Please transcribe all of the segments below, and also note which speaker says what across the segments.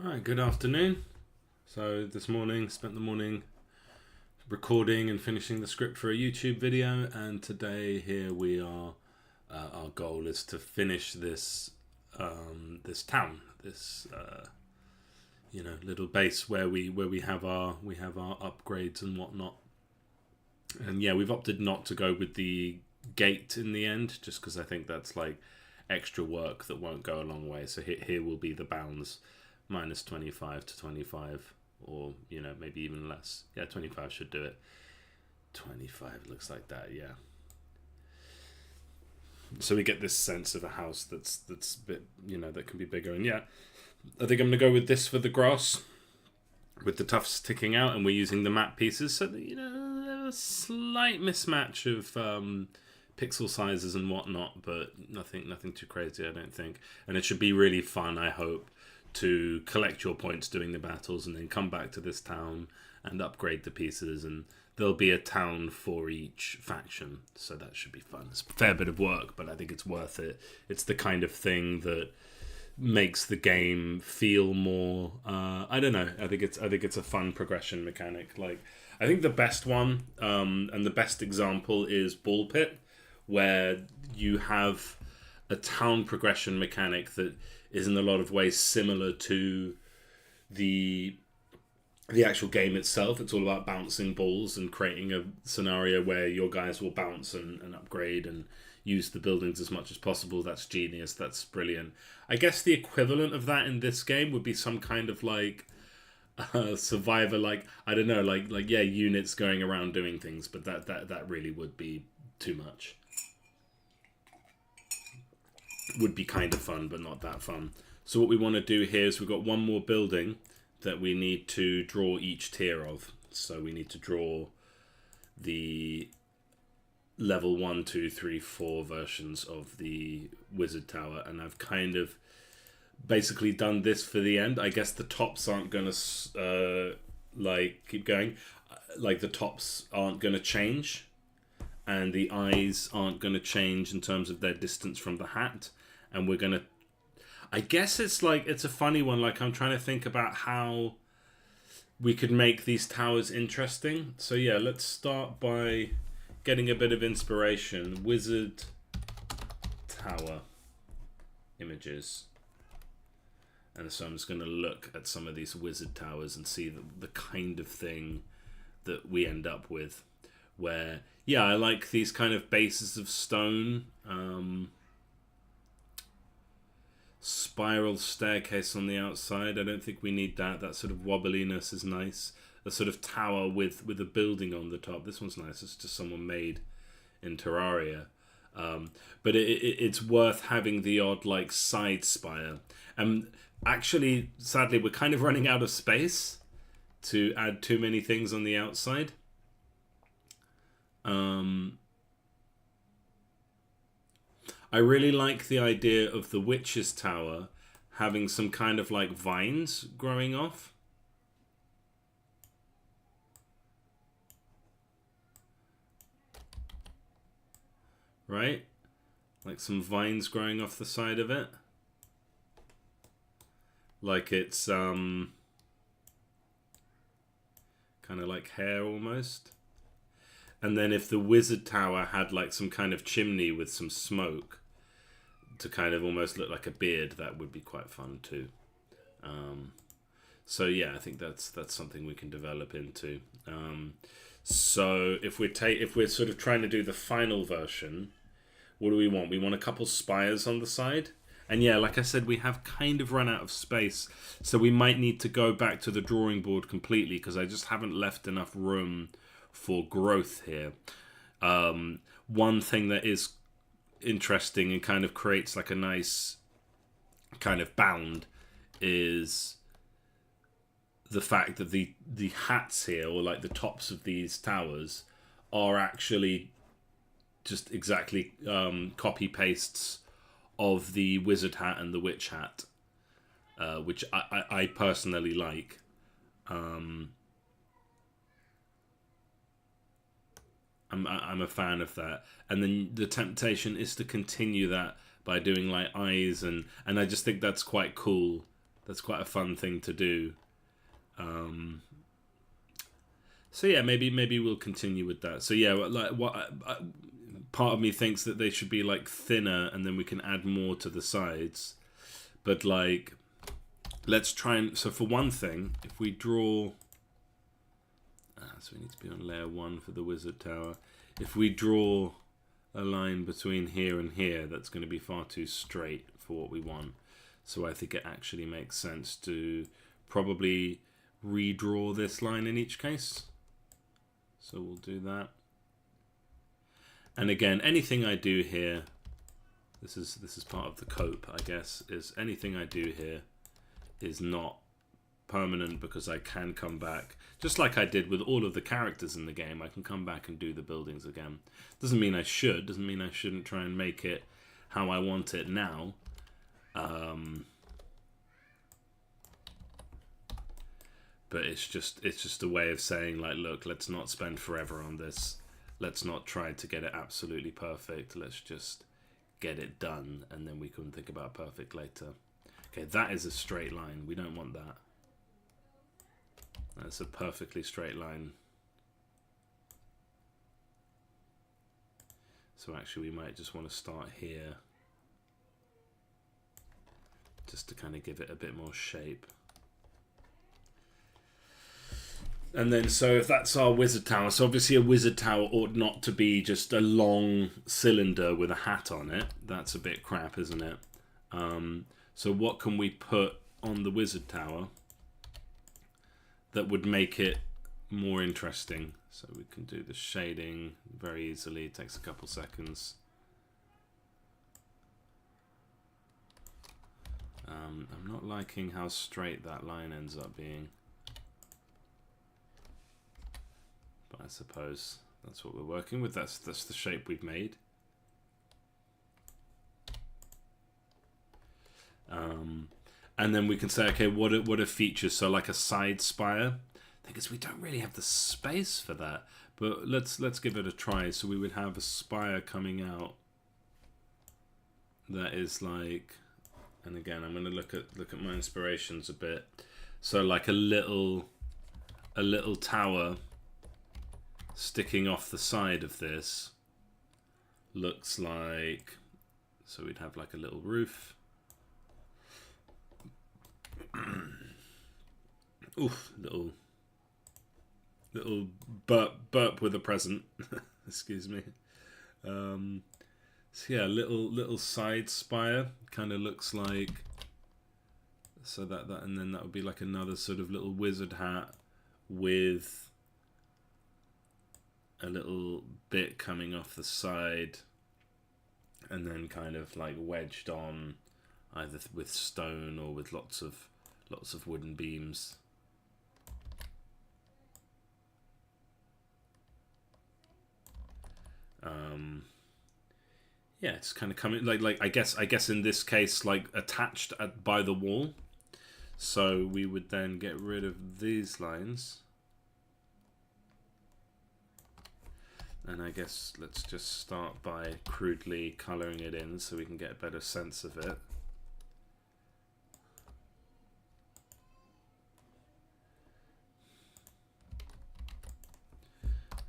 Speaker 1: Alright, good afternoon. So this morning, spent the morning recording and finishing the script for a YouTube video, and today here we are. Our goal is to finish this town, this little base where we have our upgrades and whatnot. And yeah, we've opted not to go with the gate in the end, just because I think that's like extra work that won't go a long way. So here will be the bounds. Minus 25 to 25, or maybe even less. Yeah, 25 should do it. 25 looks like that. Yeah. So we get this sense of a house that's a bit that can be bigger. And yeah, I think I'm gonna go with this for the grass, with the tufts sticking out, and we're using the map pieces. So a slight mismatch of pixel sizes and whatnot, but nothing too crazy, I don't think. And it should be really fun, I hope, to collect your points doing the battles and then come back to this town and upgrade the pieces, and there'll be a town for each faction, so that should be fun. It's a fair bit of work, but I think it's worth it. It's the kind of thing that makes the game feel more I don't know, I think it's a fun progression mechanic. Like, I think the best one and the best example is Ball Pit, where you have a town progression mechanic that is in a lot of ways similar to the actual game itself. It's all about bouncing balls and creating a scenario where your guys will bounce and upgrade and use the buildings as much as possible. That's genius. That's brilliant. I guess the equivalent of that in this game would be some kind of like survivor, like, I don't know, like yeah, units going around doing things, but that really would be too much. Would be kind of fun, but not that fun. So what we want to do here is we've got one more building that we need to draw each tier of. So we need to draw the level 1, 2, 3, 4 versions of the wizard tower, and I've kind of basically done this for the end. I guess the tops aren't going to keep going. Like, the tops aren't going to change, and the eyes aren't going to change in terms of their distance from the hat. And we're going to... I guess it's a funny one. Like, I'm trying to think about how we could make these towers interesting. So yeah, let's start by getting a bit of inspiration. Wizard tower images. And so I'm just going to look at some of these wizard towers and see the kind of thing that we end up with. Where, yeah, I like these kind of bases of stone. Spiral staircase on the outside. I don't think we need that. That sort of wobbliness is nice. A sort of tower with a building on the top. This one's nice. It's just someone made in Terraria. But it's worth having the odd like side spire. And actually, sadly, we're kind of running out of space to add too many things on the outside. I really like the idea of the witch's tower having some kind of like vines growing off. Right? Like some vines growing off the side of it. Like it's kind of like hair almost. And then if the wizard tower had like some kind of chimney with some smoke to kind of almost look like a beard, that would be quite fun too. So yeah, I think that's something we can develop into. So if we're sort of trying to do the final version, what do we want? We want a couple spires on the side. And yeah, like I said, we have kind of run out of space. So we might need to go back to the drawing board completely, because I just haven't left enough room for growth here. One thing that is interesting and kind of creates like a nice kind of bound is the fact that the hats here, or like the tops of these towers, are actually just exactly copy pastes of the wizard hat and the witch hat, which I personally like. I'm a fan of that. And then the temptation is to continue that by doing like eyes, and I just think that's quite cool That's quite a fun thing to do. So yeah, maybe we'll continue with that. So yeah, like part of me thinks that they should be like thinner, and then we can add more to the sides. But like, let's try and, so for one thing, if we draw, so we need to be on layer 1 for the wizard tower. If we draw a line between here and here, that's going to be far too straight for what we want. So I think it actually makes sense to probably redraw this line in each case. So we'll do that. And again, anything I do here, this is part of the cope, I guess, is anything I do here is not permanent, because I can come back, just like I did with all of the characters in the game. I can come back and do the buildings again. Doesn't mean I should, doesn't mean I shouldn't try and make it how I want it now. But it's just a way of saying, like, look, let's not spend forever on this. Let's not try to get it absolutely perfect. Let's just get it done, and then we can think about perfect later. Okay, that is a straight line. We don't want that. That's a perfectly straight line. So actually we might just want to start here, just to kind of give it a bit more shape. And then, so if that's our wizard tower, so obviously a wizard tower ought not to be just a long cylinder with a hat on it. That's a bit crap, isn't it? So what can we put on the wizard tower that would make it more interesting? So we can do the shading very easily. It takes a couple seconds. I'm not liking how straight that line ends up being. But I suppose that's what we're working with. That's the shape we've made. And then we can say, okay, what are features? So like a side spire. The thing is, we don't really have the space for that, but let's give it a try. So we would have a spire coming out that is like, and again, I'm going to look at my inspirations a bit. So like a little tower sticking off the side of this looks like, so we'd have like a little roof. Oof, little burp with a present. Excuse me. So yeah, little side spire kind of looks like, so that and then that would be like another sort of little wizard hat with a little bit coming off the side, and then kind of like wedged on either with stone or with lots of wooden beams. Yeah, it's kind of coming like I guess in this case like attached by the wall. So we would then get rid of these lines, and I guess let's just start by crudely coloring it in so we can get a better sense of it.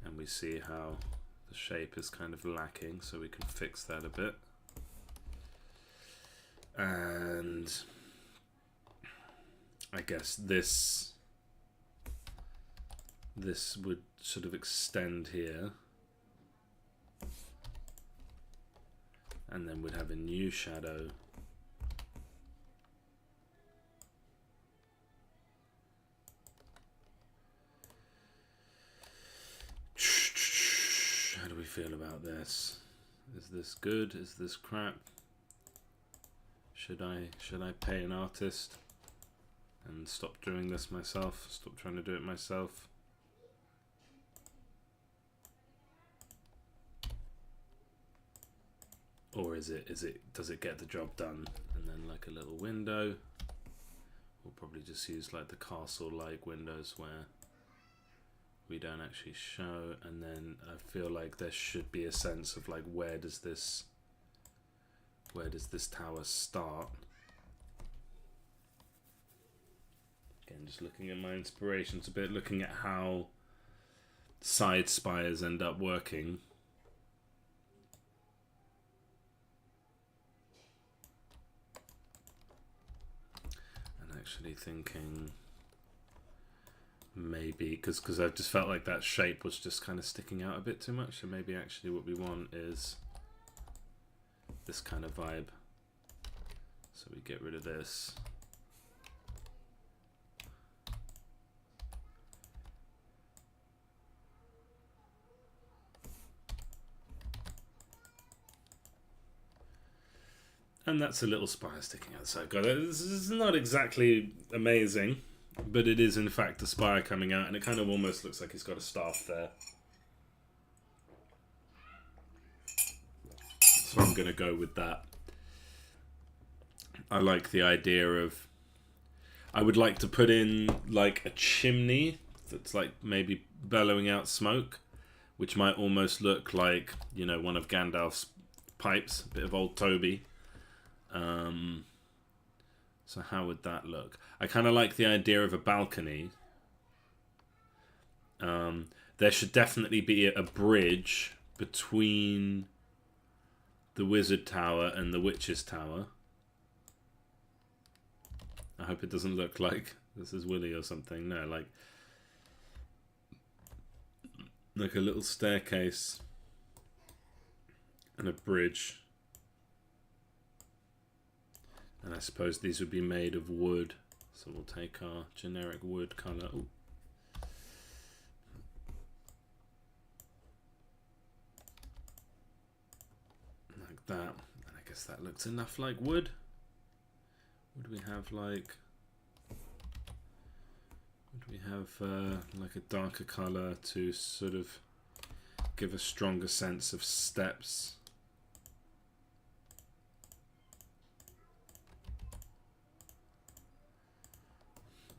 Speaker 1: And we see how the shape is kind of lacking, so we can fix that a bit. And I guess this would sort of extend here, and then we'd have a new shadow. How do we feel about this? Is this good? Is this crap? Should I pay an artist and stop doing this myself? Stop trying to do it myself? Or does it get the job done? And then like a little window. We'll probably just use like the castle-like windows where we don't actually show, and then I feel like there should be a sense of like where does this tower start? just looking at my inspirations a bit, looking at how side spires end up working. And actually thinking maybe, because I just felt like that shape was just kind of sticking out a bit too much, so maybe actually what we want is this kind of vibe. So we get rid of this. And that's a little spire sticking out. So this is not exactly amazing, but it is in fact a spire coming out, and it kind of almost looks like it's got a staff there. So I'm going to go with that. I like the idea of, I would like to put in like a chimney that's like maybe bellowing out smoke, which might almost look like, you know, one of Gandalf's pipes, a bit of old Toby. So how would that look? I kind of like the idea of a balcony. There should definitely be a bridge between the wizard tower and the witch's tower. I hope it doesn't look like this is Willy or something. No, like a little staircase and a bridge. And I suppose these would be made of wood. So we'll take our generic wood colour. Ooh. Like that. And I guess that looks enough like wood. Would we have like... Would we have like a darker colour to sort of give a stronger sense of steps?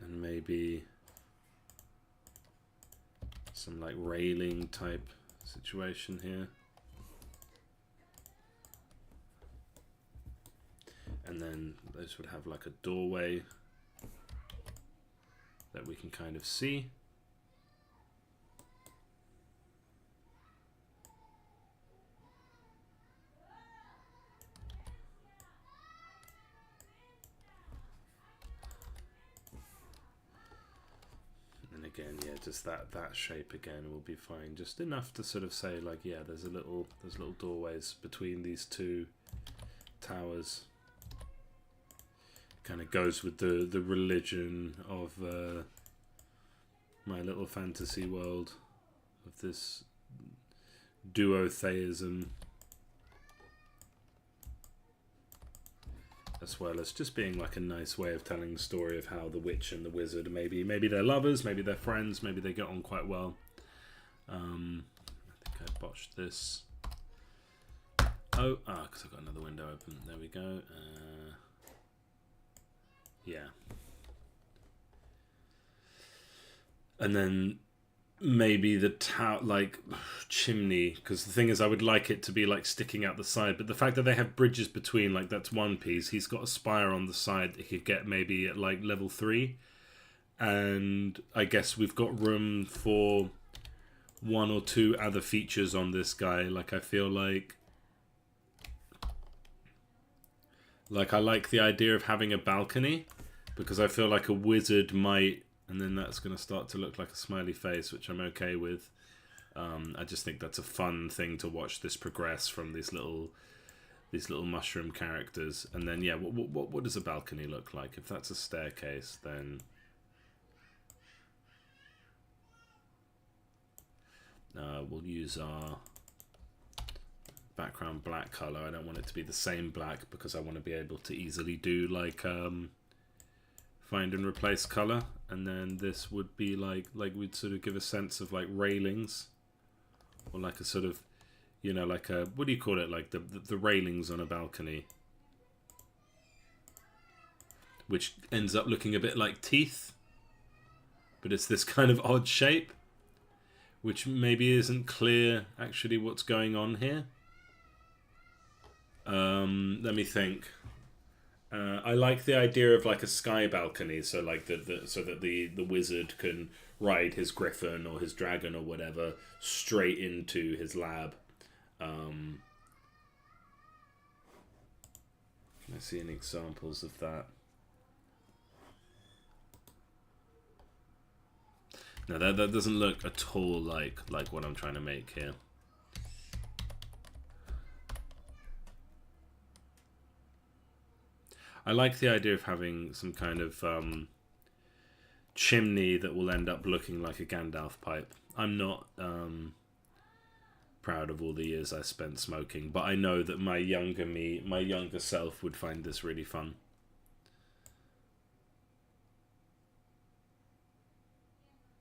Speaker 1: And maybe some like railing type situation here. And then this would have like a doorway that we can kind of see. And again, yeah, just that shape again will be fine. Just enough to sort of say like, yeah, there's little doorways between these two towers. Kind of goes with the religion of my little fantasy world of this duotheism, as well as just being like a nice way of telling the story of how the witch and the wizard, maybe they're lovers, maybe they're friends, maybe they get on quite well. I think I botched this. Because I've got another window open. There we go. Yeah. And then maybe the like chimney, because the thing is I would like it to be like sticking out the side, but the fact that they have bridges between, like that's one piece. He's got a spire on the side that he could get maybe at like level 3, and I guess we've got room for 1 or 2 other features on this guy. Like I feel like I like the idea of having a balcony, because I feel like a wizard might, and then that's going to start to look like a smiley face, which I'm okay with. I just think that's a fun thing to watch this progress from these little mushroom characters. And then yeah, what does a balcony look like? If that's a staircase, then we'll use our background black color. I don't want it to be the same black because I want to be able to easily do like find and replace color. And then this would be like we'd sort of give a sense of like railings, or like a sort of, you know, like a, what do you call it, like the railings on a balcony, which ends up looking a bit like teeth, but it's this kind of odd shape, which maybe isn't clear actually what's going on here. Let me think. I like the idea of like a sky balcony, so like so that the wizard can ride his griffin or his dragon or whatever straight into his lab. Can I see any examples of that? No, that doesn't look at all like what I'm trying to make here. I like the idea of having some kind of chimney that will end up looking like a Gandalf pipe. I'm not proud of all the years I spent smoking, but I know that my younger self would find this really fun.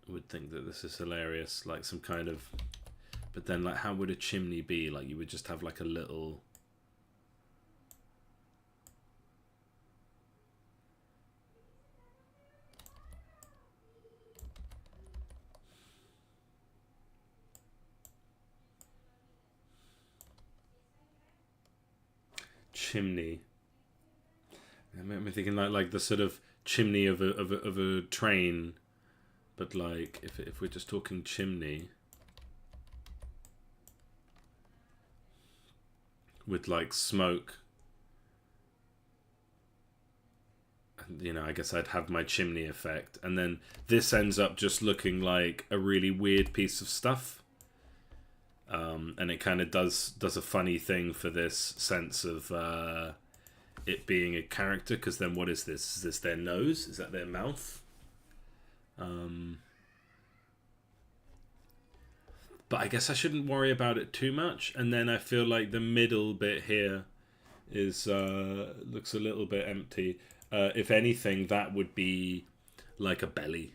Speaker 1: I would think that this is hilarious, like some kind of... But then, like, how would a chimney be? Like, you would just have like a little... chimney. I'm thinking like the sort of chimney of a train, but like if we're just talking chimney with like smoke, you know, I guess I'd have my chimney effect, and then this ends up just looking like a really weird piece of stuff. And it kind of does a funny thing for this sense of it being a character, because then what is this? Is this their nose? Is that their mouth? But I guess I shouldn't worry about it too much. And then I feel like the middle bit here is looks a little bit empty. If anything, that would be like a belly.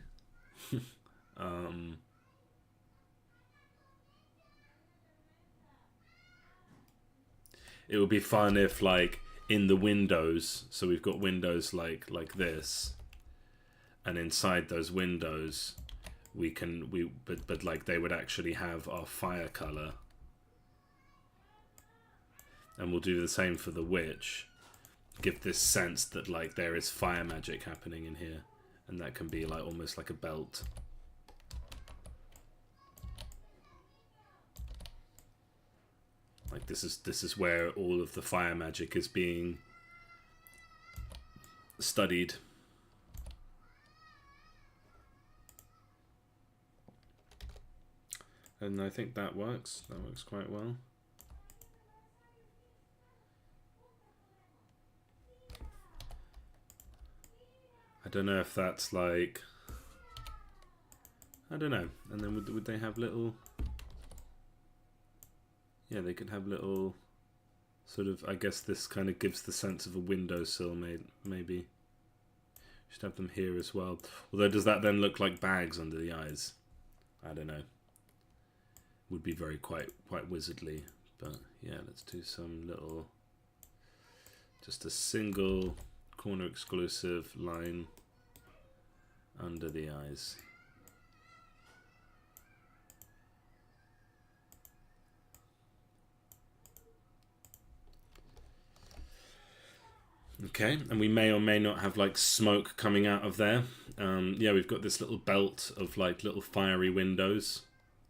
Speaker 1: It would be fun if, like, in the windows, so we've got windows like this, and inside those windows but like they would actually have our fire color, and we'll do the same for the witch. Give this sense that like there is fire magic happening in here, and that can be like almost like a belt. Like this is where all of the fire magic is being studied. And I think that works. That works quite well. I don't know if that's like... I don't know. And then would they have little... Yeah, they could have little sort of... I guess this kind of gives the sense of a windowsill, maybe. Should have them here as well. Although, does that then look like bags under the eyes? I don't know. Would be very quite wizardly. But yeah, let's do some little... Just a single corner exclusive line under the eyes. Okay, and we may or may not have like smoke coming out of there. Yeah, we've got this little belt of like little fiery windows.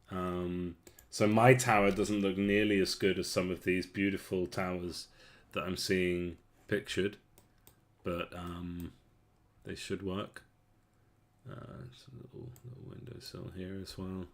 Speaker 1: So my tower doesn't look nearly as good as some of these beautiful towers that I'm seeing pictured, but they should work. It's a little windowsill here as well.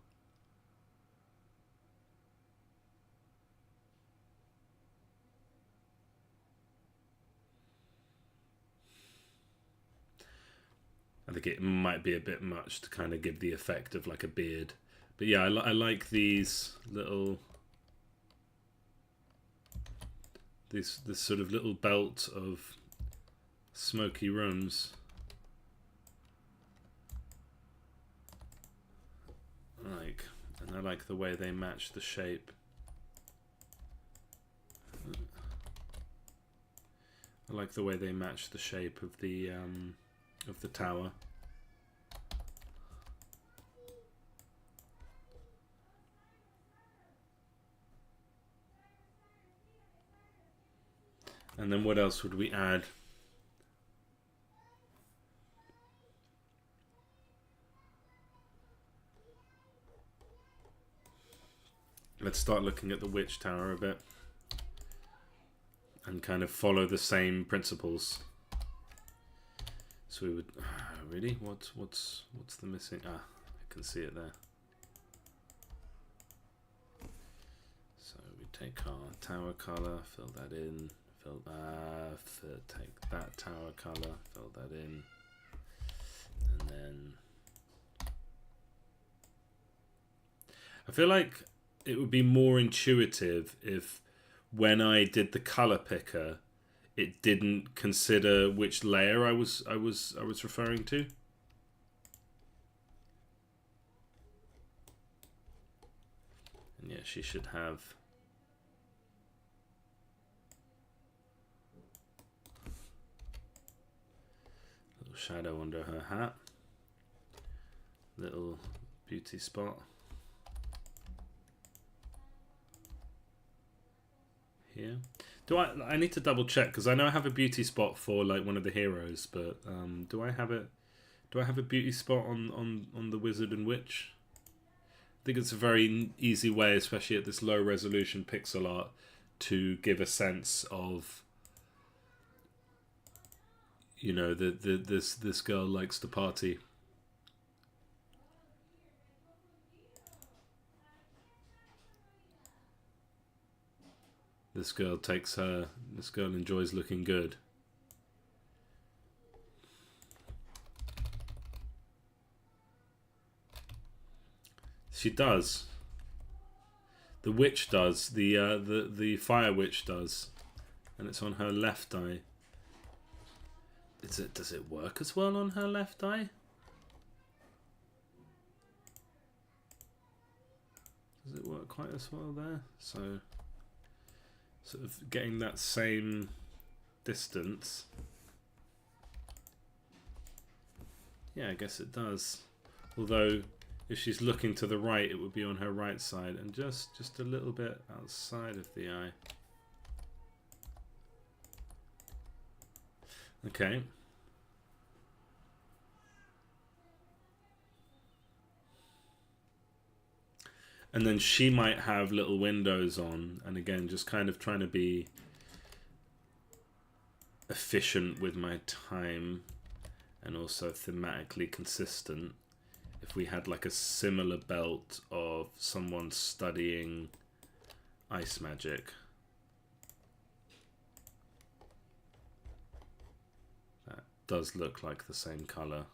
Speaker 1: I think it might be a bit much to kind of give the effect of like a beard. But yeah, I like these little... This sort of little belt of smoky rooms. And I like the way they match the shape. I like the way they match the shape of the tower. And then what else would we add? Let's start looking at the witch tower a bit and kind of follow the same principles. So we would really what's the missing? I can see it there. So we take our tower color, fill that in, take that tower color, fill that in, and then I feel like it would be more intuitive if when I did the color picker, it didn't consider which layer I was referring to. And yeah, she should have a little shadow under her hat, little beauty spot here. I need to double check because I know I have a beauty spot for like one of the heroes, but do I have it? Do I have a beauty spot on the wizard and witch? I think it's a very easy way, especially at this low resolution pixel art, to give a sense of, you know, this girl likes to party. This girl enjoys looking good. She does. The witch does. The fire witch does. And it's on her left eye. Does it work as well on her left eye? Does it work quite as well there? So sort of getting that same distance. Yeah, I guess it does. Although if she's looking to the right, it would be on her right side and just a little bit outside of the eye. Okay. And then she might have little windows on, and again, just kind of trying to be efficient with my time and also thematically consistent. If we had like a similar belt of someone studying ice magic. That does look like the same color.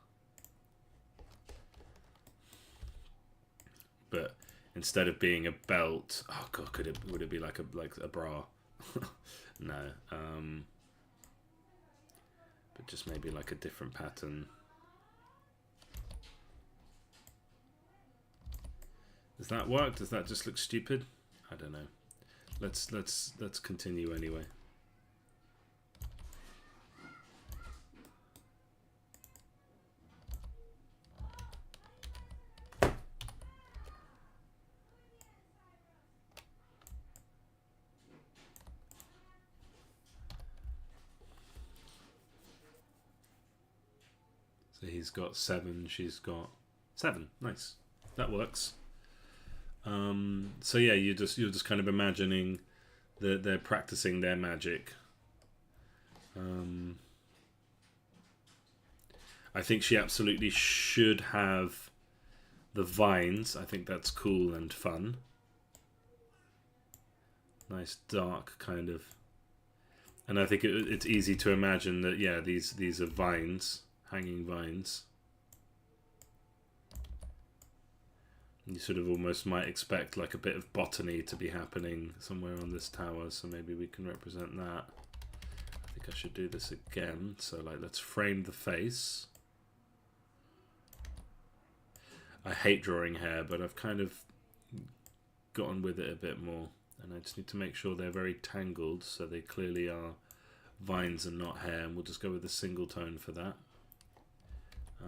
Speaker 1: But instead of being a belt, oh god, would it be like a bra? No. But just maybe like a different pattern. Does that work? Does that just look stupid? I don't know. Let's continue anyway. So he's got 7, she's got 7. Nice. That works. So yeah, you're just kind of imagining that they're practicing their magic. I think she absolutely should have the vines. I think that's cool and fun. Nice dark kind of. And I think it's easy to imagine that, yeah, these are vines, hanging vines. You sort of almost might expect like a bit of botany to be happening somewhere on this tower, so maybe we can represent that. I think I should do this again. So like, let's frame the face. I hate drawing hair, but I've kind of gotten with it a bit more. And I just need to make sure they're very tangled, so they clearly are vines and not hair. And we'll just go with a single tone for that.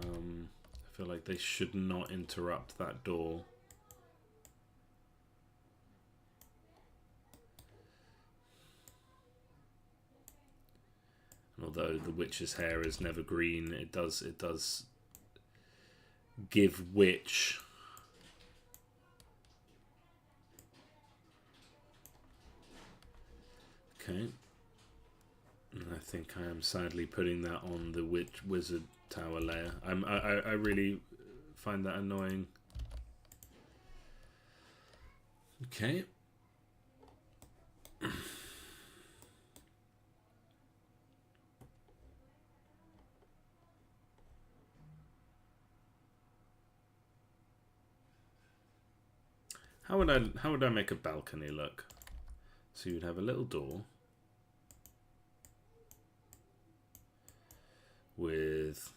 Speaker 1: I feel like they should not interrupt that door. And although the witch's hair is never green, it does give witch Okay. And I think I am sadly putting that on the wizard tower layer. I really find that annoying. Okay. How would I make a balcony look? So you'd have a little door with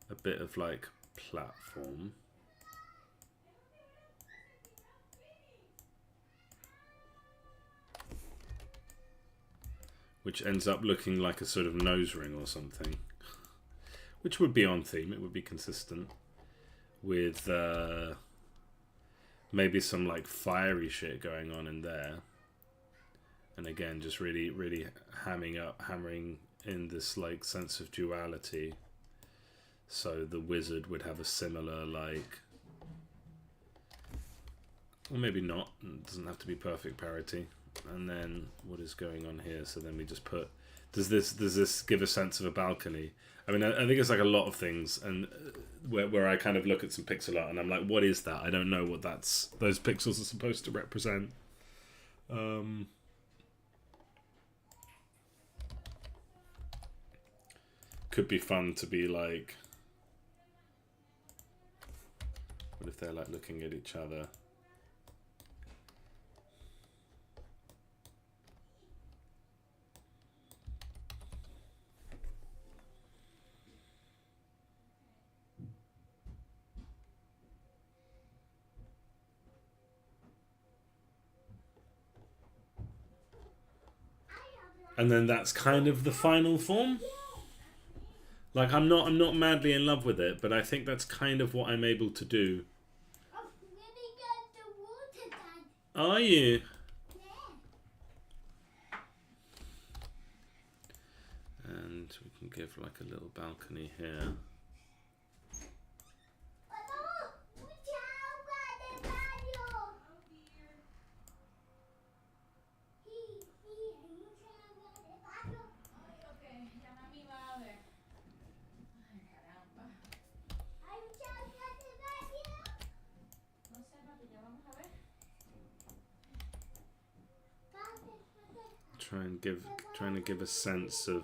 Speaker 1: a bit of like platform. Which ends up looking like a sort of nose ring or something. Which would be on theme, it would be consistent. With maybe some like fiery shit going on in there. And again, just really, really hammering in this like sense of duality. So the wizard would have a similar like, or maybe not, it doesn't have to be perfect parity. And then what is going on here? So then we just put, does this give a sense of a balcony? I mean, I think it's like a lot of things, and where I kind of look at some pixel art and I'm like, what is that? I don't know what those pixels are supposed to represent. Could be fun to be like, what if they're like looking at each other? And then that's kind of the final form. Like I'm not madly in love with it, but I think that's kind of what I'm able to do.
Speaker 2: I'm gonna get the water, Dad.
Speaker 1: Are you?
Speaker 2: Yeah.
Speaker 1: And we can give like a little balcony here. Trying to give a sense of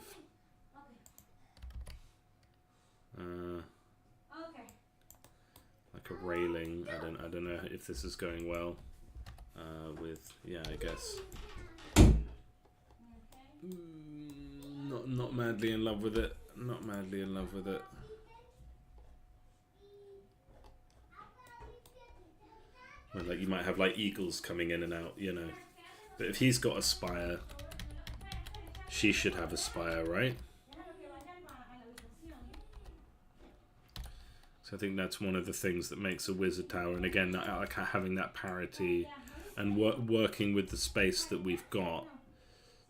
Speaker 1: like a railing. I don't know if this is going well with, yeah, I guess not madly in love with it. Not madly in love with it. Well, like you might have like eagles coming in and out, you know. But if he's got a spire, she should have a spire, right? So I think that's one of the things that makes a wizard tower. And again, like having that parity and working with the space that we've got.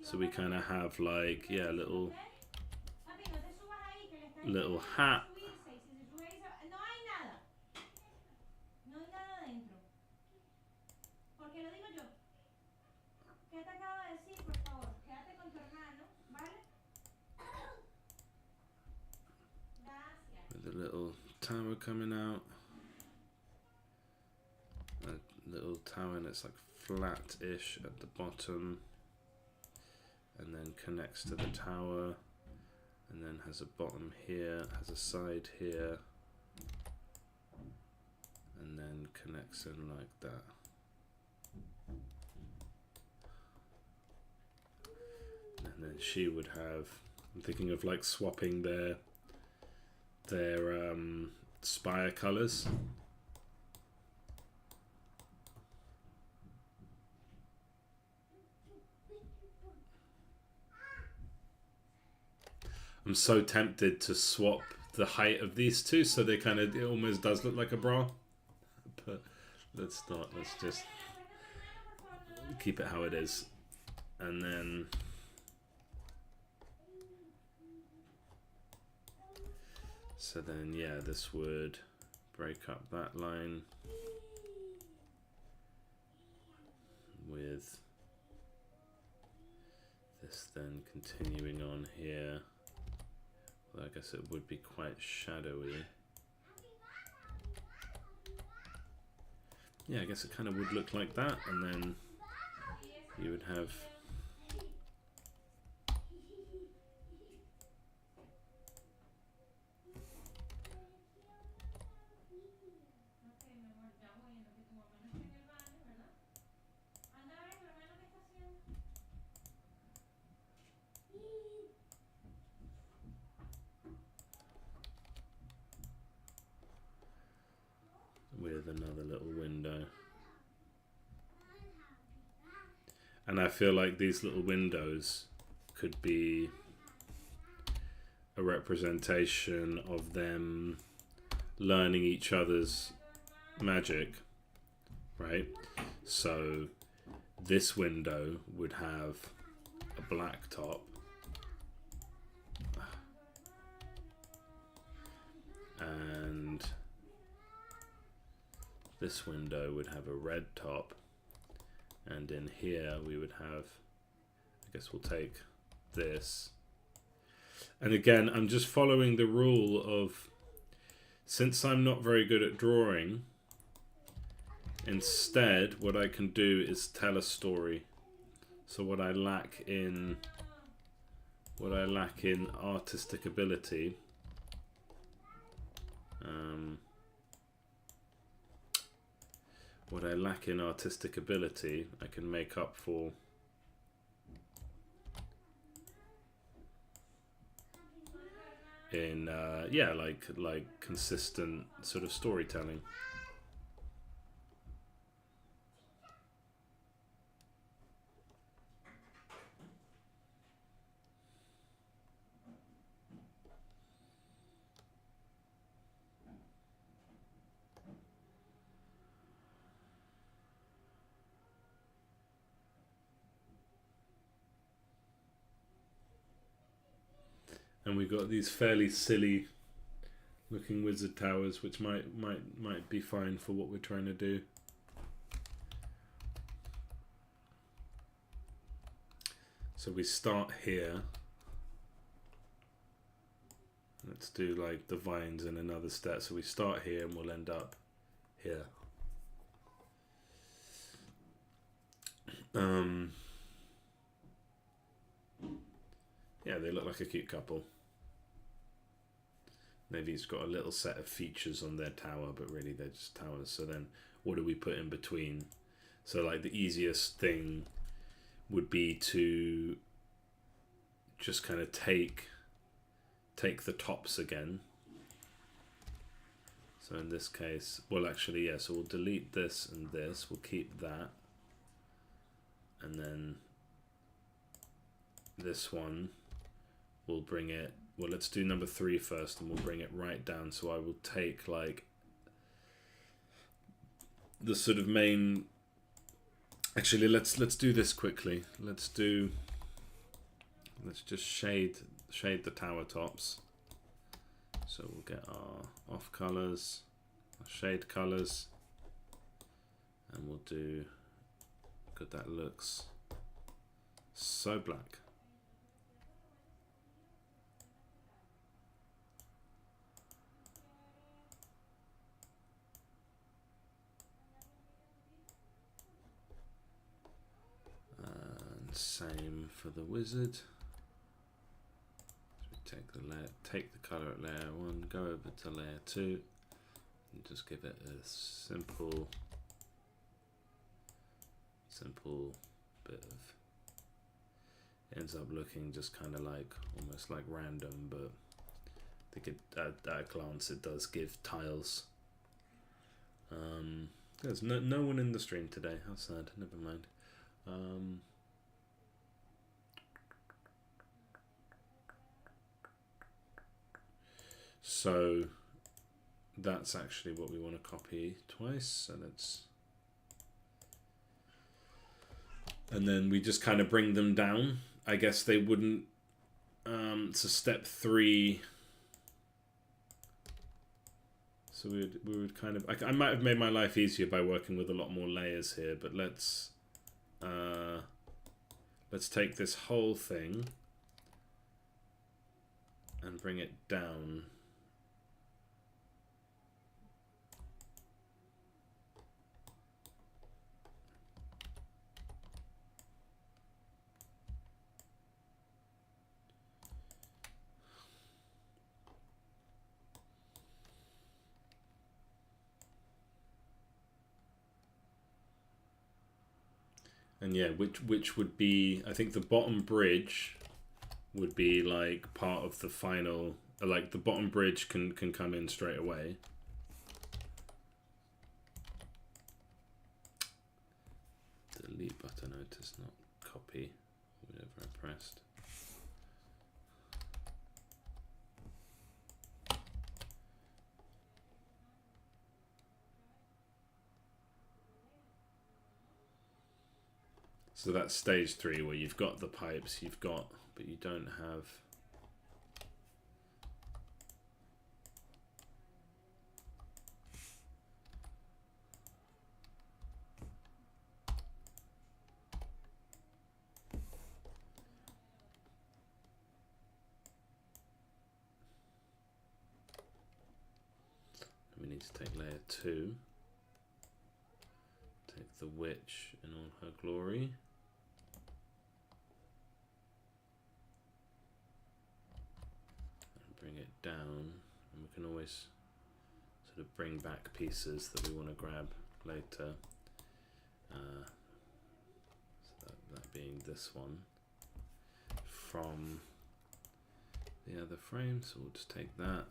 Speaker 1: So we kind of have like, yeah, little hat. With a little tower coming out. A little tower, and it's like flat-ish at the bottom. And then connects to the tower. And then has a bottom here, has a side here. And then connects in like that. And then she would have, I'm thinking of like swapping their spire colours. I'm so tempted to swap the height of these two so they kind of, it almost does look like a bra. But let's not, let's just keep it how it is. And then so then, yeah, this would break up that line with This then continuing on here. Well, I guess it would be quite shadowy. Yeah, I guess it kind of would look like that, and then you would have with another little window. And I feel like these little windows could be a representation of them learning each other's magic, right? So this window would have a black top, and this window would have a red top, and in here we would have, I guess we'll take this. And again, I'm just following the rule of, since I'm not very good at drawing, instead what I can do is tell a story. So what I lack in artistic ability, I can make up for in yeah, like consistent sort of storytelling. And we've got these fairly silly looking wizard towers, which might be fine for what we're trying to do. So we start here. Let's do like the vines in another step. So we start here and we'll end up here. Yeah, they look like a cute couple. Maybe it's got a little set of features on their tower, but really they're just towers. So then what do we put in between? So like the easiest thing would be to just kind of take the tops again. So in this case, well actually, yeah, so we'll delete this and this, we'll keep that. And then this one, we'll bring it, well let's do number 3 first, and we'll bring it right down. So I will take like the sort of main, actually let's do this quickly. Let's just shade the tower tops. So we'll get our off colors, our shade colors, and we'll do, good, that looks so black. And same for the wizard. So we take the color at layer 1, go over to layer 2, and just give it a simple bit of, ends up looking just kind of like almost like random, but I think at a glance it does give tiles. There's no one in the stream today, how sad, never mind. So that's actually what we want to copy twice, so let's, and then we just kind of bring them down. I guess they wouldn't, so step 3, so we would kind of, I might have made my life easier by working with a lot more layers here, but let's let's take this whole thing and bring it down. And yeah, which would be, I think the bottom bridge would be like part of the final, like the bottom bridge can come in straight away. Delete button, notice not copy, whatever I pressed. So that's stage 3 where you've got the pipes, but you don't have. We need to take layer 2. Take the witch in all her glory. Bring it down, and we can always sort of bring back pieces that we want to grab later. So that being this one from the other frame, so we'll just take that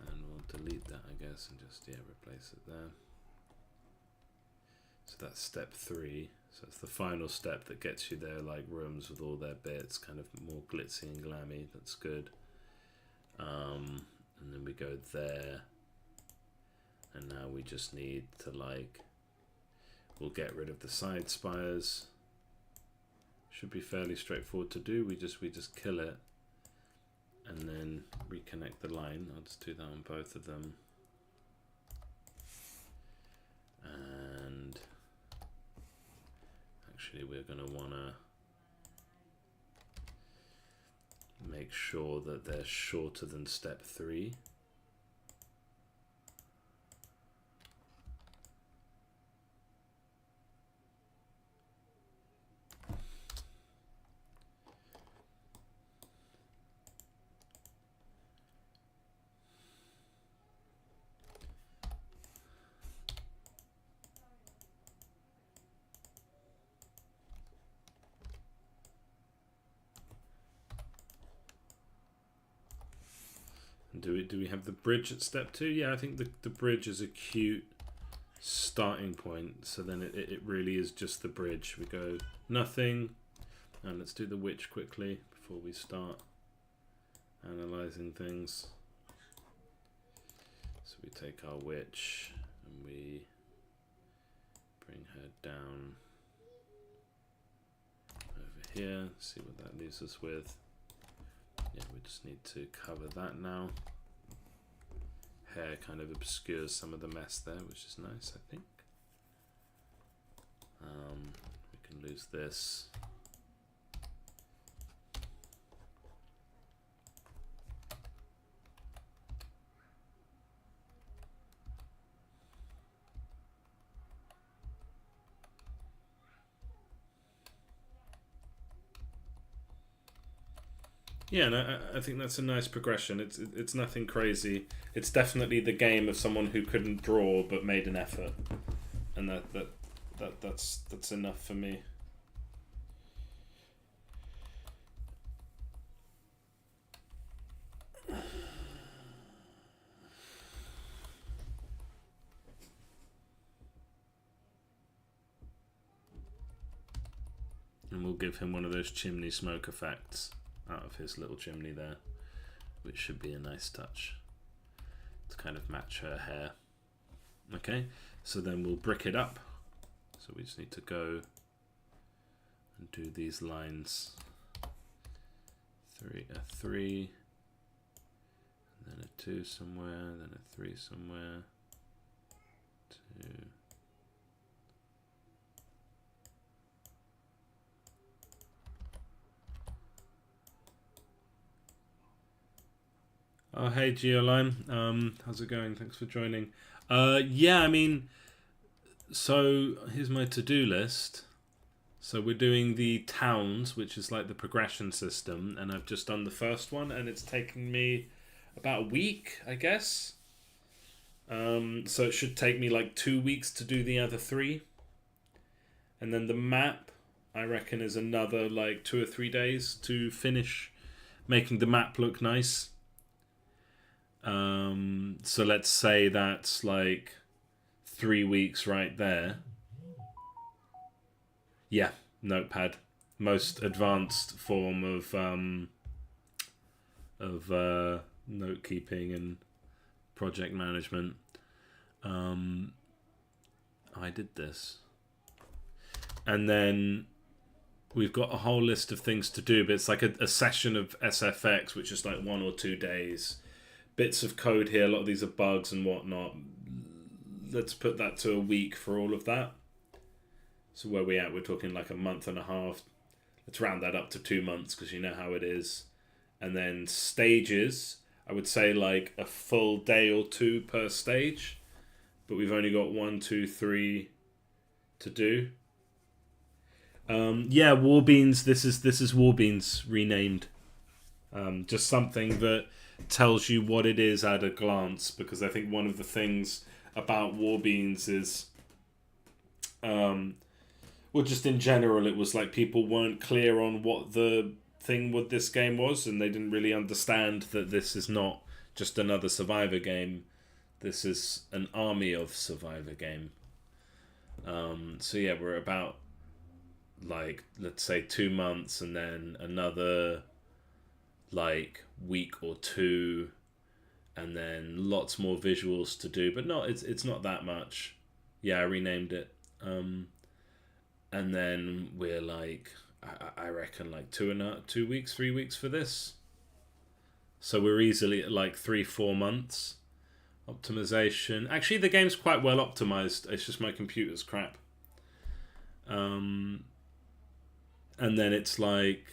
Speaker 1: and we'll delete that, I guess, and just replace it there. So that's step 3. So it's the final step that gets you there, like rooms with all their bits, kind of more glitzy and glammy. That's good. And then we go there. And now we just need to we'll get rid of the side spires. Should be fairly straightforward to do. We just kill it and then reconnect the line. I'll just do that on both of them. And actually we're going to want to make sure that they're shorter than step 3. Do we have the bridge at step 2? Yeah, I think the bridge is a cute starting point. So then it really is just the bridge. We go nothing, and let's do the witch quickly before we start analyzing things. So we take our witch and we bring her down over here. See what that leaves us with. Yeah, we just need to cover that now. Hair kind of obscures some of the mess there, which is nice, I think. We can lose this. Yeah, and I think that's a nice progression. It's nothing crazy. It's definitely the game of someone who couldn't draw but made an effort, and that's enough for me. And we'll give him one of those chimney smoke effects out of his little chimney there, which should be a nice touch to kind of match her hair. Okay, so then we'll brick it up. So we just need to go and do these lines. 3, a 3, and then a 2 somewhere, then a 3 somewhere, 2, Oh, hey, Geoline. How's it going? Thanks for joining. Yeah, I mean, so here's my to-do list. So we're doing the towns, which is like the progression system, and I've just done the first one, and it's taken me about a week, I guess. So it should take me like 2 weeks to do the other three. And then the map, I reckon, is another like 2 or 3 days to finish making the map look nice. So let's say that's like 3 weeks right there. Yeah, Notepad, most advanced form of note keeping and project management. I did this, and then we've got a whole list of things to do. But it's like a session of SFX, which is like 1 or 2 days. Bits of code here. A lot of these are bugs and whatnot. Let's put that to a week for all of that. So where we at? We're talking like a month and a half. Let's round that up to 2 months because you know how it is. And then stages, I would say like a full day or 2 per stage. But we've only got 1, 2, 3 to do. Yeah, Warbeans. This is Warbeans renamed. Just something that tells you what it is at a glance, because I think one of the things about Warbeans is, well, just in general, it was like people weren't clear on what the thing with this game was, and they didn't really understand that this is not just another Survivor game. This is an army of Survivor game. So yeah, we're about like, let's say 2 months, and then another like week or 2, and then lots more visuals to do, but no, it's not that much. Yeah, I renamed it. And then we're like, I reckon like 2 weeks, 3 weeks for this. So we're easily at like 3-4 months. Optimization. Actually, the game's quite well optimized. It's just my computer's crap. And then it's like,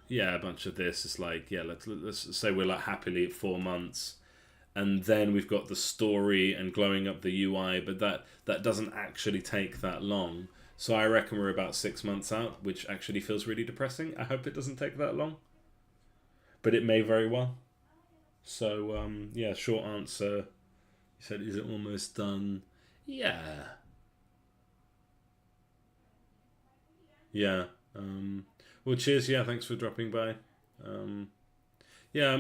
Speaker 1: yeah, a bunch of this. It's like, yeah, let's say we're like happily at 4 months, and then we've got the story and glowing up the UI, but that doesn't actually take that long. So I reckon we're about 6 months out, which actually feels really depressing. I hope it doesn't take that long, but it may very well. So yeah, short answer. You said, is it almost done? Yeah. Yeah. Well, cheers. Yeah, thanks for dropping by. Yeah,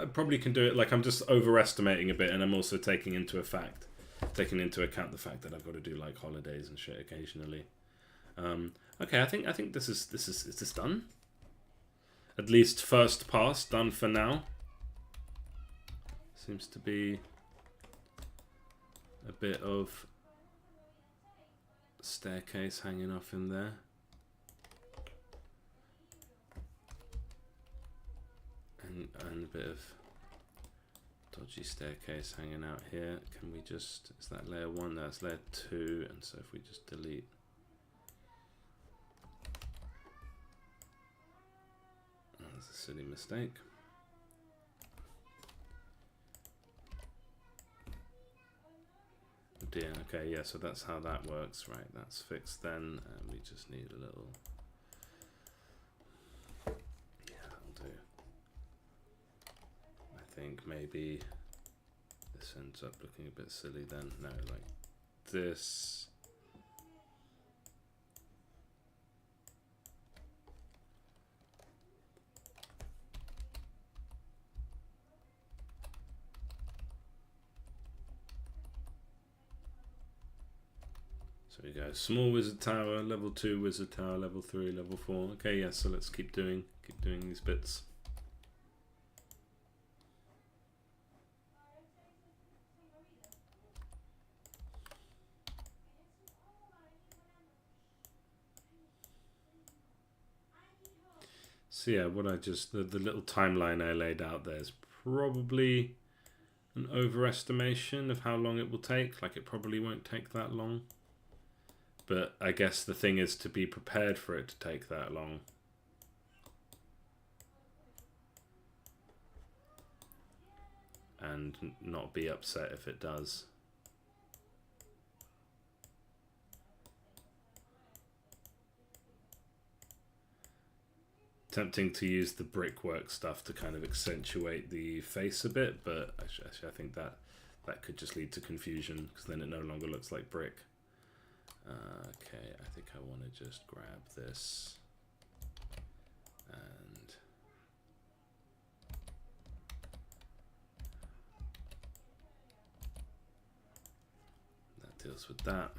Speaker 1: I probably can do it. Like, I'm just overestimating a bit, and I'm also taking into account the fact that I've got to do like holidays and shit occasionally. Okay, I think this is done. At least first pass done for now. Seems to be a bit of staircase hanging off in there. And a bit of dodgy staircase hanging out here. Can we just, is that layer 1? That's layer 2, and so if we just delete, that's a silly mistake. Oh dear, okay, yeah, so that's how that works, right? That's fixed then, and we just need a little, yeah, that'll do. I think maybe this ends up looking a bit silly then. No, like this. So we go small wizard tower, level 2 wizard tower, level 3, level 4. Okay, yeah, so let's keep doing these bits. So yeah, what I just, the little timeline I laid out there is probably an overestimation of how long it will take. Like, it probably won't take that long. But I guess the thing is to be prepared for it to take that long. and not be upset if it does. Tempting to use the brickwork stuff to kind of accentuate the face a bit, but actually I think that could just lead to confusion because then it no longer looks like brick. Okay, I think I want to just grab this and that deals with that.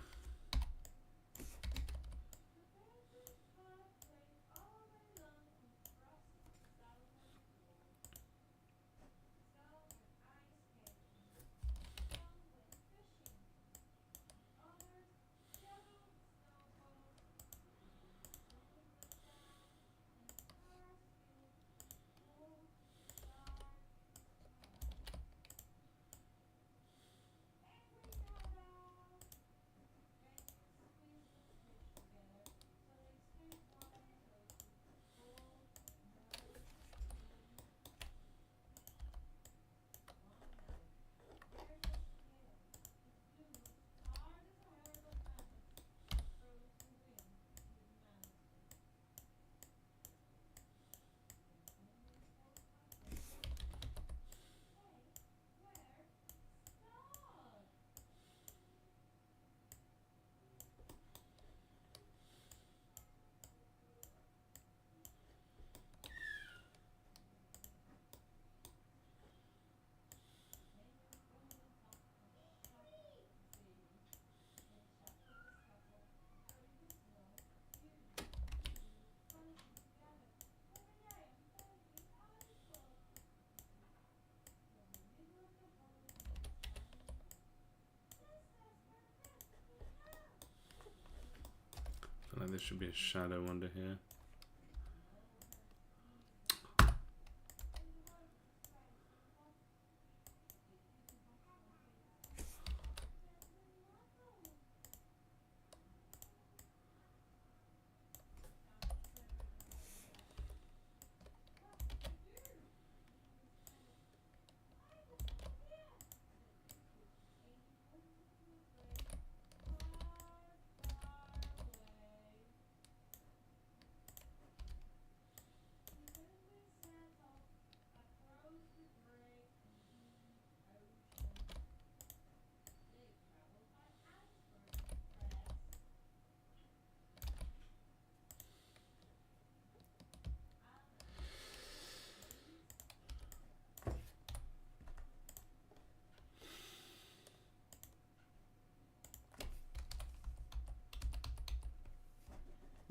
Speaker 1: I feel like there should be a shadow under here.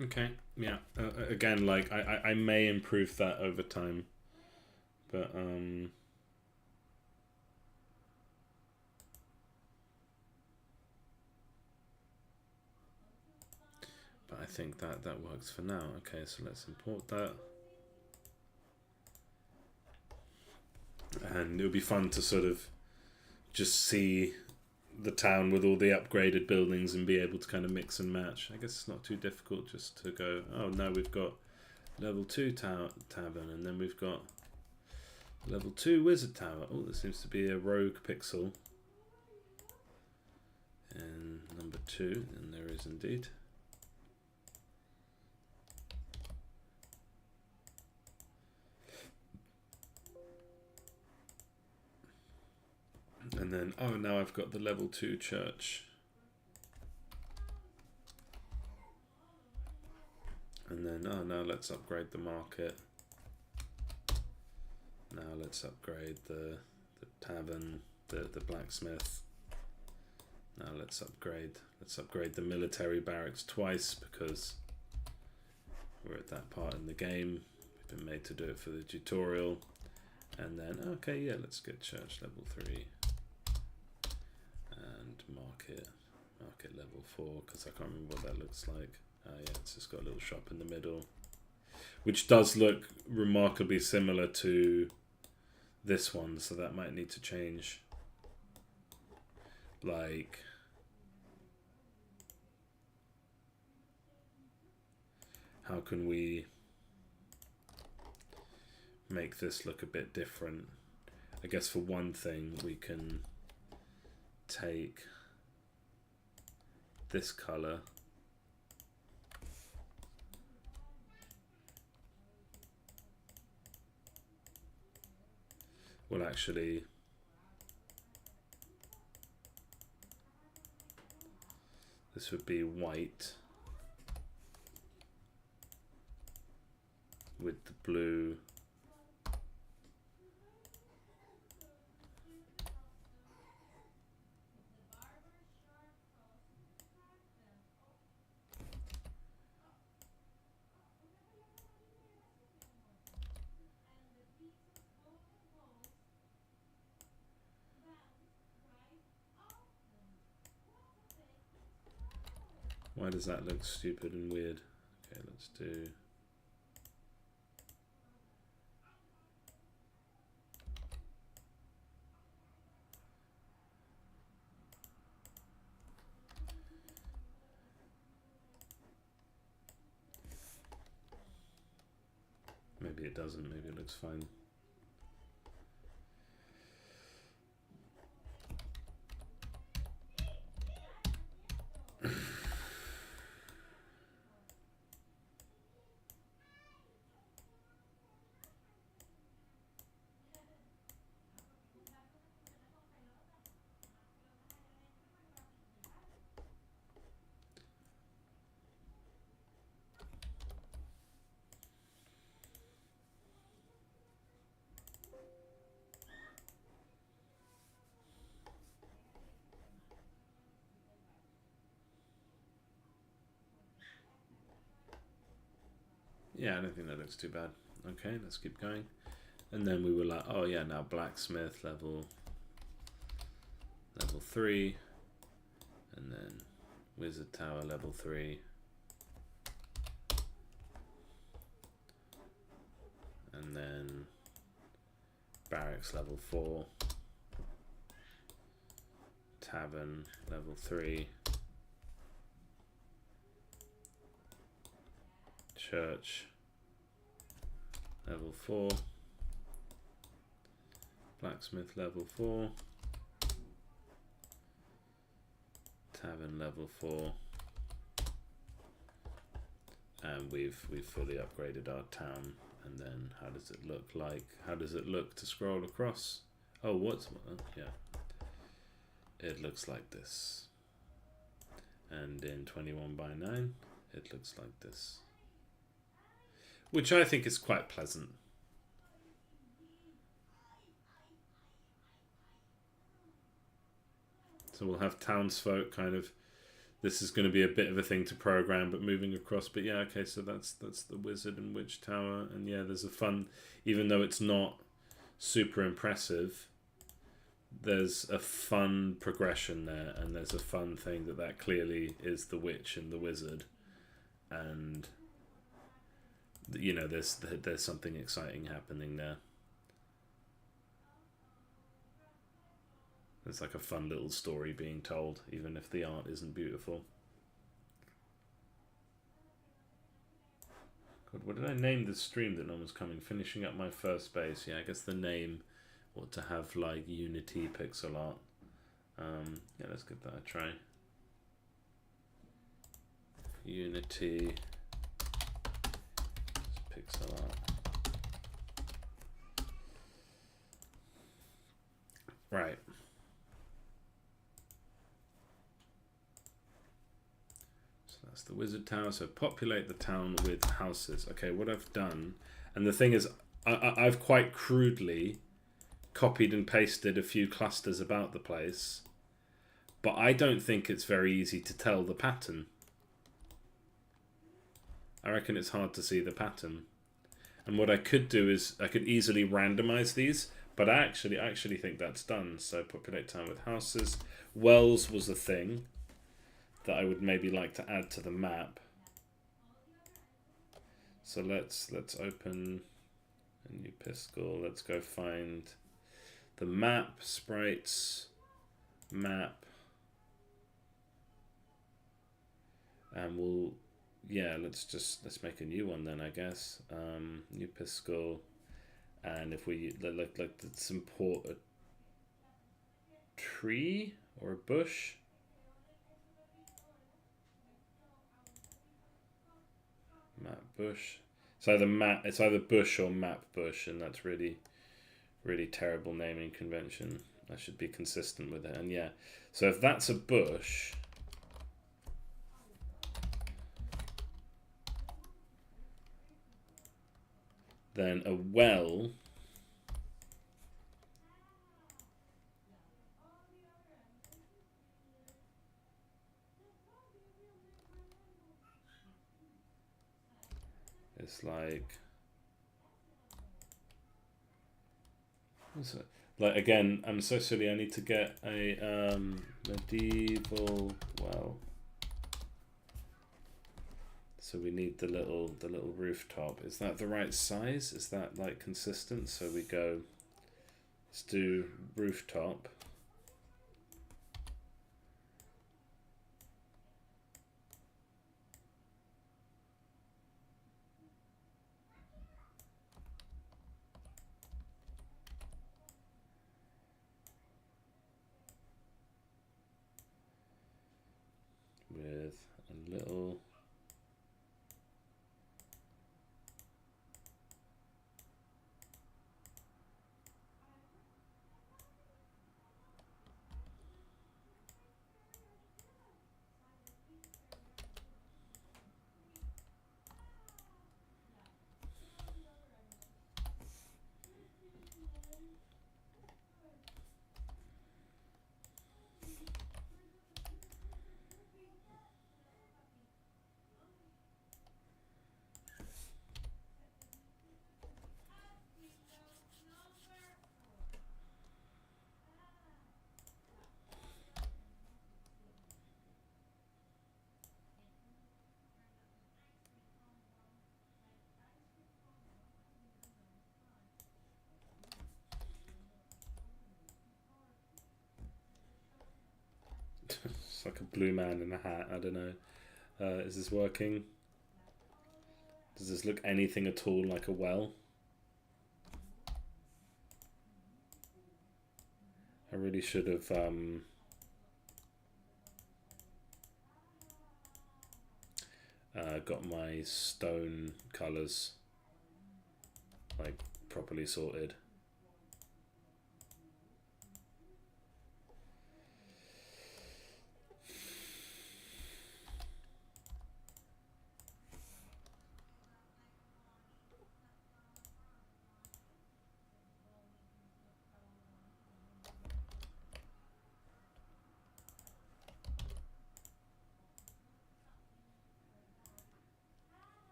Speaker 1: Okay, yeah. Again, like I may improve that over time, but I think that works for now. Okay, so let's import that, and it would be fun to sort of just see the town with all the upgraded buildings and be able to kind of mix and match. I guess it's not too difficult just to go, oh, now we've got level 2 tavern, and then we've got level 2 wizard tower. Oh, there seems to be a rogue pixel in number 2, and there is indeed. And then, oh, now I've got the level 2 church. And then, oh, now let's upgrade the market. Now let's upgrade the tavern, the blacksmith. Now let's upgrade the military barracks twice because we're at that part in the game. We've been made to do it for the tutorial. And then, okay, yeah, let's get church level 3. And market level 4, because I can't remember what that looks like. Yeah, it's just got a little shop in the middle, which does look remarkably similar to this one, so that might need to change. Like, how can we make this look a bit different? I guess for one thing we can take this color well actually this would be white with the blue. Why does that look stupid and weird? Okay, let's do maybe it doesn't, maybe it looks fine. Yeah, I don't think that looks too bad. Okay, let's keep going. And then we were like, oh yeah, now blacksmith level 3, and then wizard tower level 3, and then barracks level 4, tavern level 3, church level 4, blacksmith level 4, tavern level 4, and we've fully upgraded our town. And then how does it look like? How does it look to scroll across? Oh, yeah. It looks like this. And in 21:9, it looks like this. Which I think is quite pleasant. So we'll have townsfolk kind of, this is going to be a bit of a thing to program, but moving across. But yeah, okay, so that's the wizard and witch tower. And yeah, there's a fun, even though it's not super impressive, there's a fun progression there, and there's a fun thing that clearly is the witch and the wizard. And you know, there's something exciting happening there. There's like a fun little story being told, even if the art isn't beautiful. God, what did I name this stream that no one's coming? Finishing up my first base. Yeah, I guess the name ought to have like Unity pixel art. Yeah, let's give that a try. Unity pixel art. Right. So that's the wizard tower. So populate the town with houses. Okay, what I've done, and the thing is, I've quite crudely copied and pasted a few clusters about the place, but I don't think it's very easy to tell the pattern. I reckon it's hard to see the pattern. And what I could do is I could easily randomize these, but I actually think that's done. So populate town with houses. Wells was a thing that I would maybe like to add to the map. So let's open a new Piscal. Let's go find the map, sprites, map, and we'll, yeah, let's make a new one then, I guess. New Piscal, And if we let's import a tree or a bush. Map bush. It's either bush or map bush, and that's really terrible naming convention. I should be consistent with it. And yeah, so if that's a bush, then a well is what's it? Like, again, I'm so silly. I need to get a medieval well. So we need the little rooftop. Is that the right size? Is that like consistent? So we go. Let's do rooftop. With a little. It's like a blue man in a hat. I don't know. Is this working? Does this look anything at all like a well? I really should have got my stone colours like properly sorted.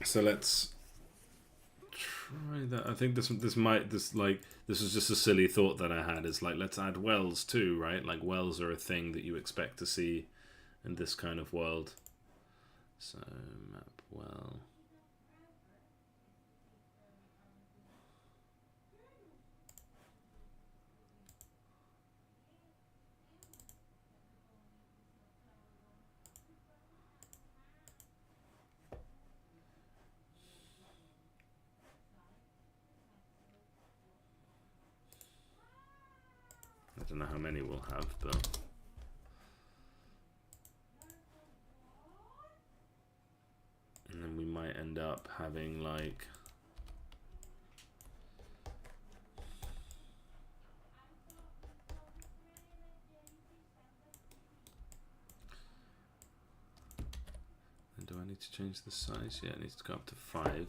Speaker 1: So let's try that. I think this was just a silly thought that I had. Is like, let's add wells too, right? Like, wells are a thing that you expect to see in this kind of world. So map well. I don't know how many we'll have, but and then we might end up having like and do I need to change the size? Yeah, it needs to go up to 5.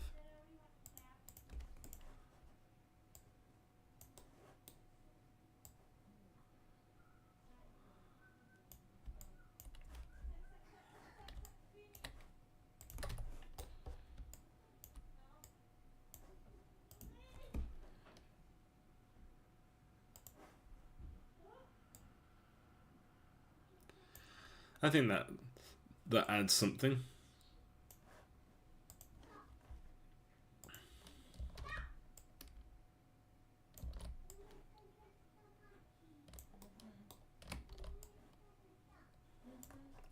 Speaker 1: I think that adds something.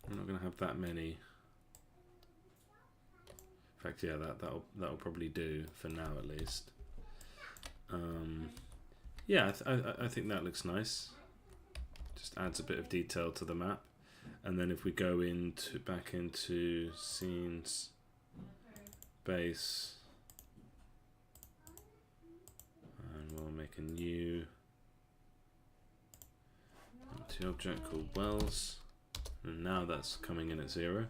Speaker 1: I'm not going to have that many. In fact, yeah, that'll probably do for now at least. Yeah, I think that looks nice. Just adds a bit of detail to the map. And then if we go back into scenes, base, and we'll make a new empty object called wells. And now that's coming in at 0.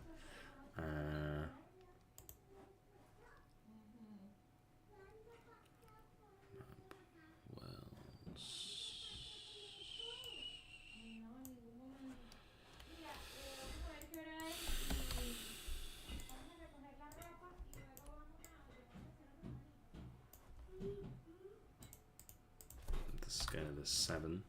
Speaker 1: The scale is 7.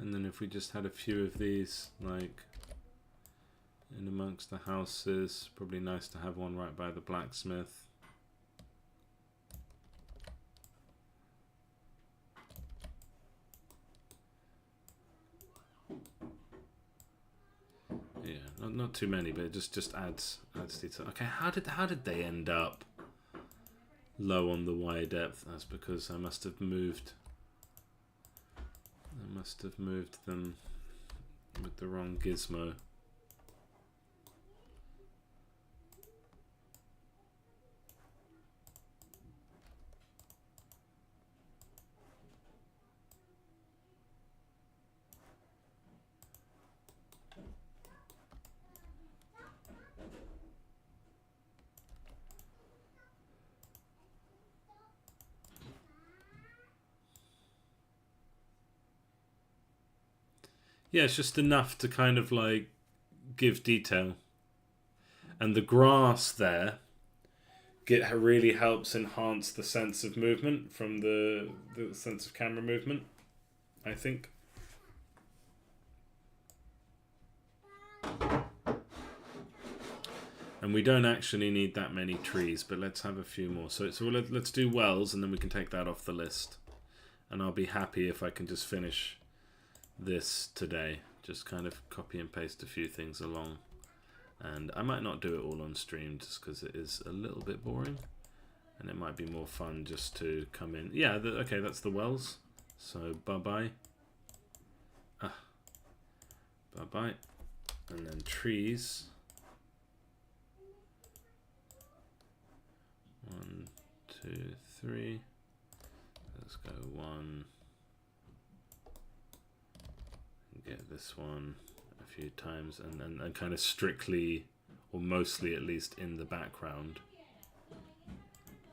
Speaker 1: And then if we just had a few of these, like in amongst the houses, probably nice to have one right by the blacksmith. Yeah, not too many, but it just adds detail. Okay, how did they end up low on the wire depth? That's because I must have moved them with the wrong gizmo. Yeah, it's just enough to kind of like give detail. And the grass there really helps enhance the sense of movement from the sense of camera movement, I think. And we don't actually need that many trees, but let's have a few more. So let's do wells, and then we can take that off the list. And I'll be happy if I can just finish this today. Just kind of copy and paste a few things along. And I might not do it all on stream just because it is a little bit boring. And it might be more fun just to come in. Yeah, okay, that's the wells. So bye-bye. Bye-bye. And then trees. 1, 2, 3. Let's go 1. Get this one a few times, and kind of strictly, or mostly at least, in the background.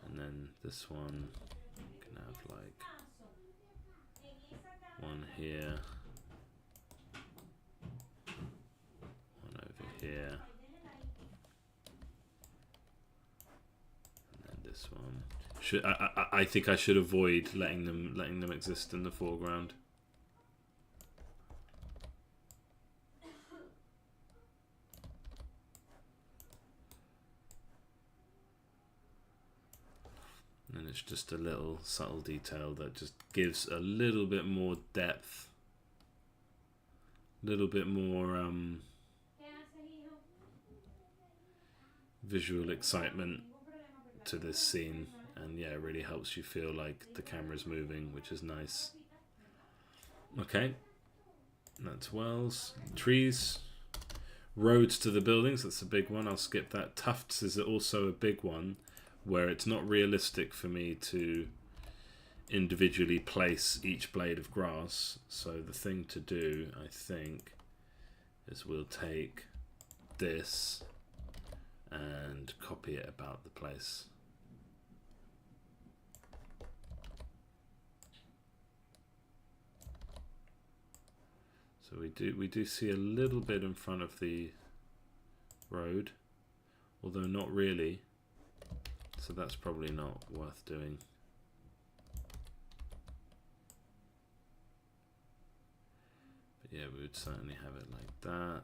Speaker 1: And then this one can have like one here, one over here, and then this one. I think I should avoid letting them exist in the foreground. And it's just a little subtle detail that just gives a little bit more depth, a little bit more visual excitement to this scene. And yeah, it really helps you feel like the camera's moving, which is nice. Okay, that's wells. Trees. Roads to the buildings, that's a big one. I'll skip that. Tufts is also a big one, where it's not realistic for me to individually place each blade of grass. So the thing to do, I think, is we'll take this and copy it about the place. So we do see a little bit in front of the road, although not really. So that's probably not worth doing. But yeah, we would certainly have it like that.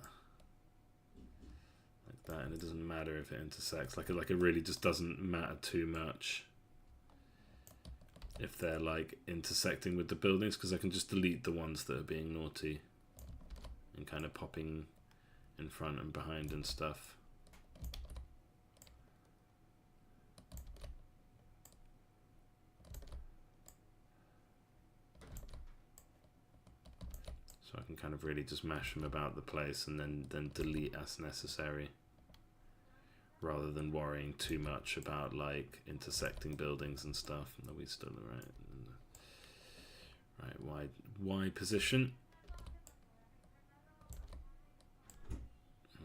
Speaker 1: Like that, and it doesn't matter if it intersects. Like it really just doesn't matter too much if they're like intersecting with the buildings, because I can just delete the ones that are being naughty and kind of popping in front and behind and stuff. So I can kind of really just mash them about the place and then delete as necessary, rather than worrying too much about like intersecting buildings and stuff. Are we still right? Y position. And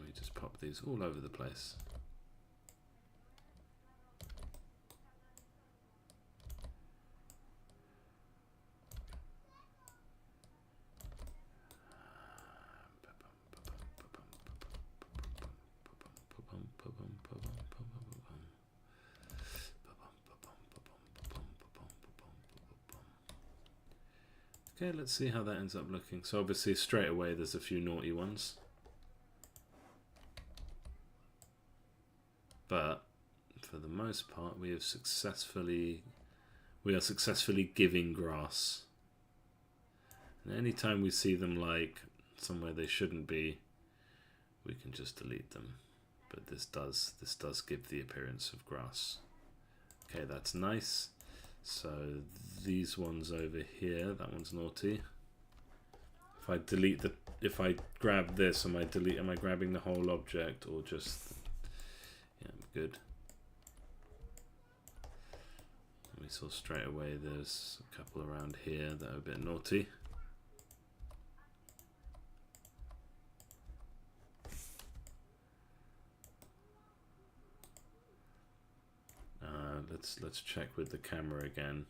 Speaker 1: we just pop these all over the place. Okay, let's see how that ends up looking. So obviously straight away there's a few naughty ones. But for the most part we are successfully giving grass. And anytime we see them like somewhere they shouldn't be, we can just delete them. But this does give the appearance of grass. Okay, that's nice. So these ones over here, that one's naughty. If I grab this, am I grabbing the whole object or just, yeah, good. And we saw straight away there's a couple around here that are a bit naughty. Let's check with the camera again.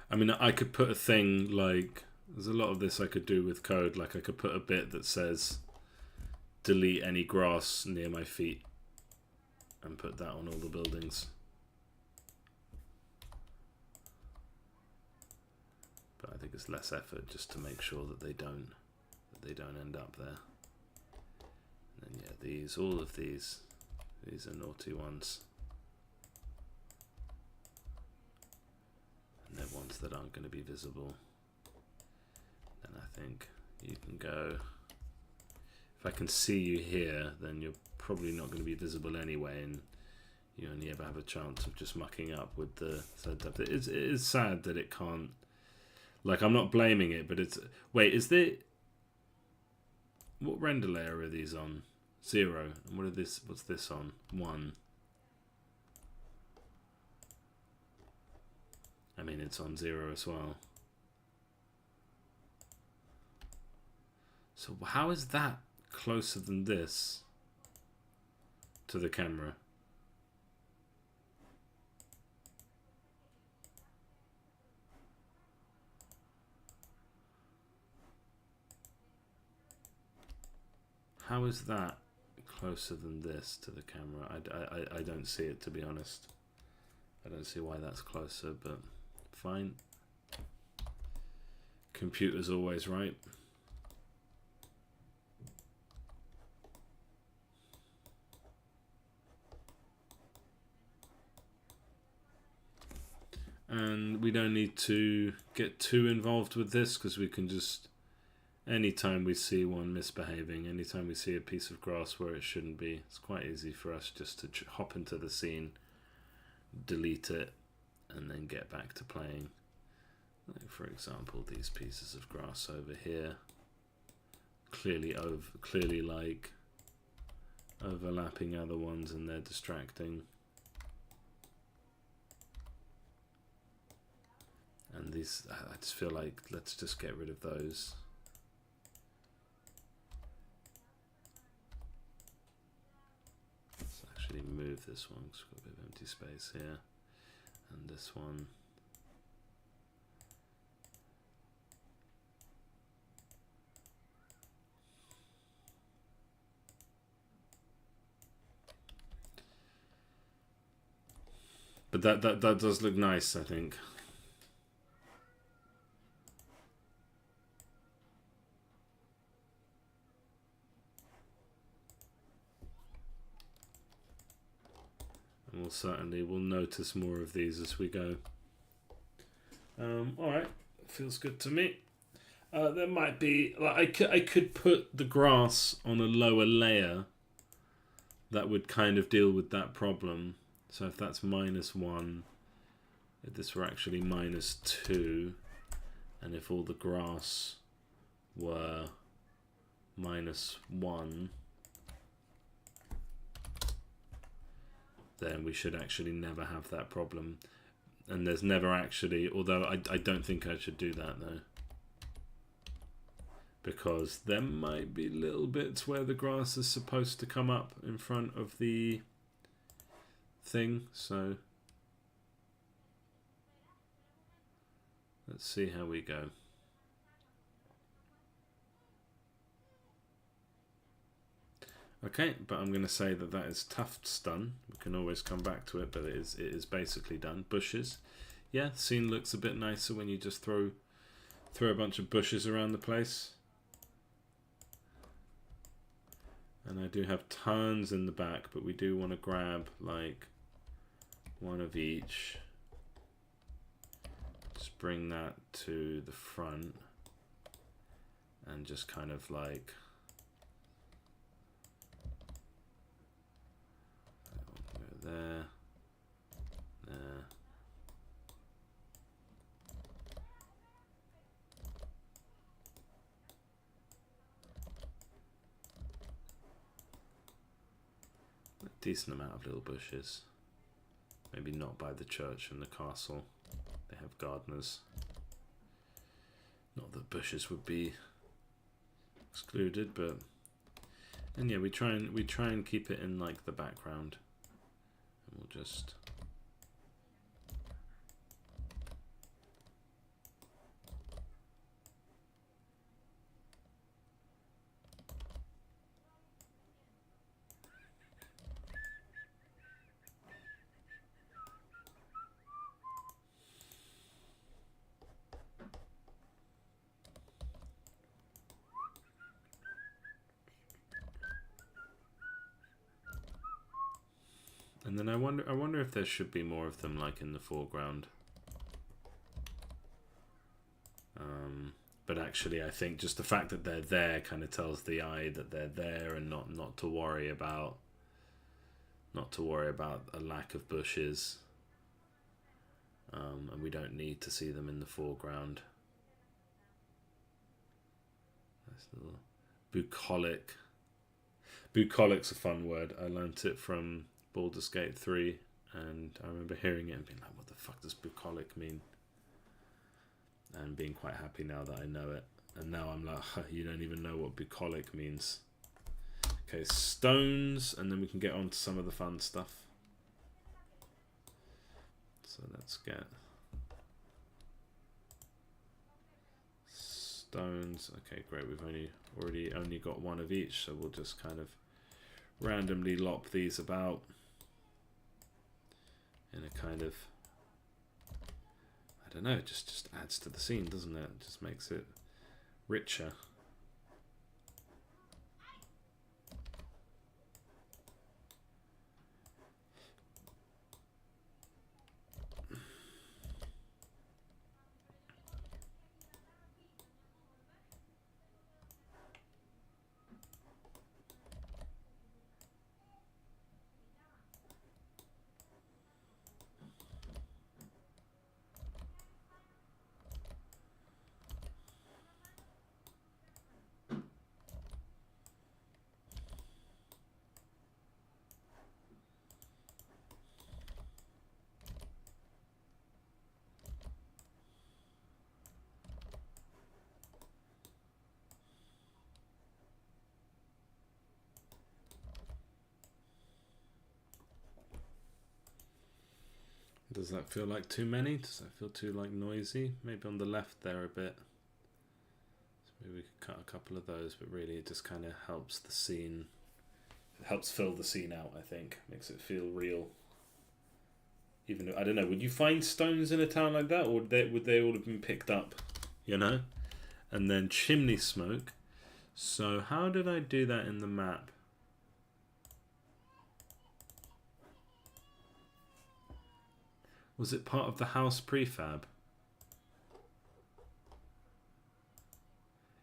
Speaker 1: I mean, I could put a thing like, there's a lot of this I could do with code. Like I could put a bit that says delete any grass near my feet and put that on all the buildings. But I think it's less effort just to make sure that they don't end up there. And then yeah, all of these are naughty ones. And they're ones that aren't going to be visible. Then I think you can go, if I can see you here, then you're probably not going to be visible anyway, and you only ever have a chance of just mucking up with the setup. It is sad that it can't. Like, I'm not blaming it, but it's... Wait, is there... What render layer are these on? 0. And what's this on? 1. I mean, it's on 0 as well. So how is that closer than this to the camera? How is that closer than this to the camera? I don't see it, to be honest. I don't see why that's closer, but fine. Computer's always right. And we don't need to get too involved with this, because we can just... Anytime we see one misbehaving, anytime we see a piece of grass where it shouldn't be, it's quite easy for us just to hop into the scene, delete it, and then get back to playing. Like, for example, these pieces of grass over here, clearly like overlapping other ones, and they're distracting. And these, I just feel like let's just get rid of those. Move this one because we've got a bit of empty space here, and this one. But that does look nice, I think. we'll notice more of these as we go. All right, feels good to me. There might be, like, I could put the grass on a lower layer that would kind of deal with that problem. So if that's -1, if this were actually -2, and if all the grass were -1, then we should actually never have that problem. And there's never actually, although I don't think I should do that though, because there might be little bits where the grass is supposed to come up in front of the thing. So let's see how we go. Okay, but I'm going to say that is tufts done. We can always come back to it, but it is basically done. Bushes, yeah, scene looks a bit nicer when you just throw a bunch of bushes around the place. And I do have tons in the back, but we do want to grab like one of each. Just bring that to the front and just kind of like there, there. A decent amount of little bushes. Maybe not by the church and the castle. They have gardeners. Not that bushes would be excluded, but and yeah, we try and keep it in like the background. And we'll just and then I wonder if there should be more of them like in the foreground. But actually I think just the fact that they're there kind of tells the eye that they're there, and not to worry about a lack of bushes. And we don't need to see them in the foreground. Nice little bucolic. Bucolic's a fun word. I learnt it from Baldur's Gate 3, and I remember hearing it and being like, what the fuck does bucolic mean? And being quite happy now that I know it. And now I'm like, you don't even know what bucolic means. Okay, stones, and then we can get on to some of the fun stuff. So let's get stones. Okay, great. We've already got one of each, so we'll just kind of randomly lop these about in a kind of, I don't know, it just adds to the scene, doesn't it? It just makes it richer. Does that feel like too many? Does that feel too like noisy? Maybe on the left there a bit. So maybe we could cut a couple of those, but really it just kind of helps the scene. It helps fill the scene out, I think. Makes it feel real. Even though, I don't know, would you find stones in a town like that, or would they all have been picked up? You know? And then chimney smoke. So how did I do that in the map? Was it part of the house prefab?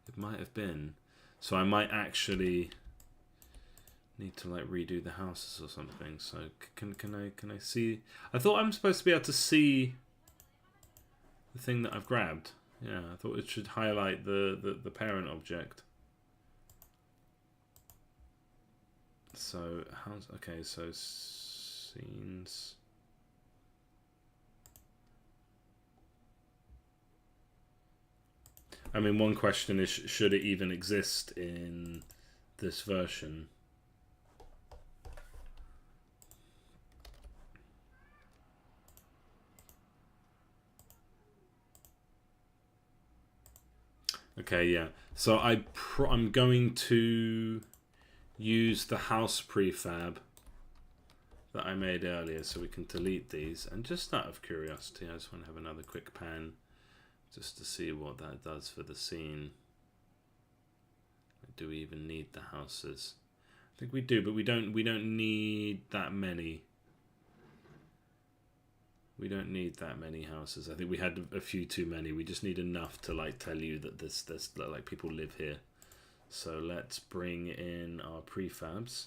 Speaker 1: It might have been. So I might actually need to like redo the houses or something. So can I see? I thought I'm supposed to be able to see the thing that I've grabbed. Yeah, I thought it should highlight the parent object. So how's okay? So scenes. I mean, one question is, should it even exist in this version? Okay, yeah. So I'm going to use the house prefab that I made earlier, so we can delete these. And just out of curiosity, I just want to have another quick pan, just to see what that does for the scene. Do we even need the houses? I think we do, but we don't need that many. We don't need that many houses. I think we had a few too many. We just need enough to like tell you that there's like people live here. So let's bring in our prefabs.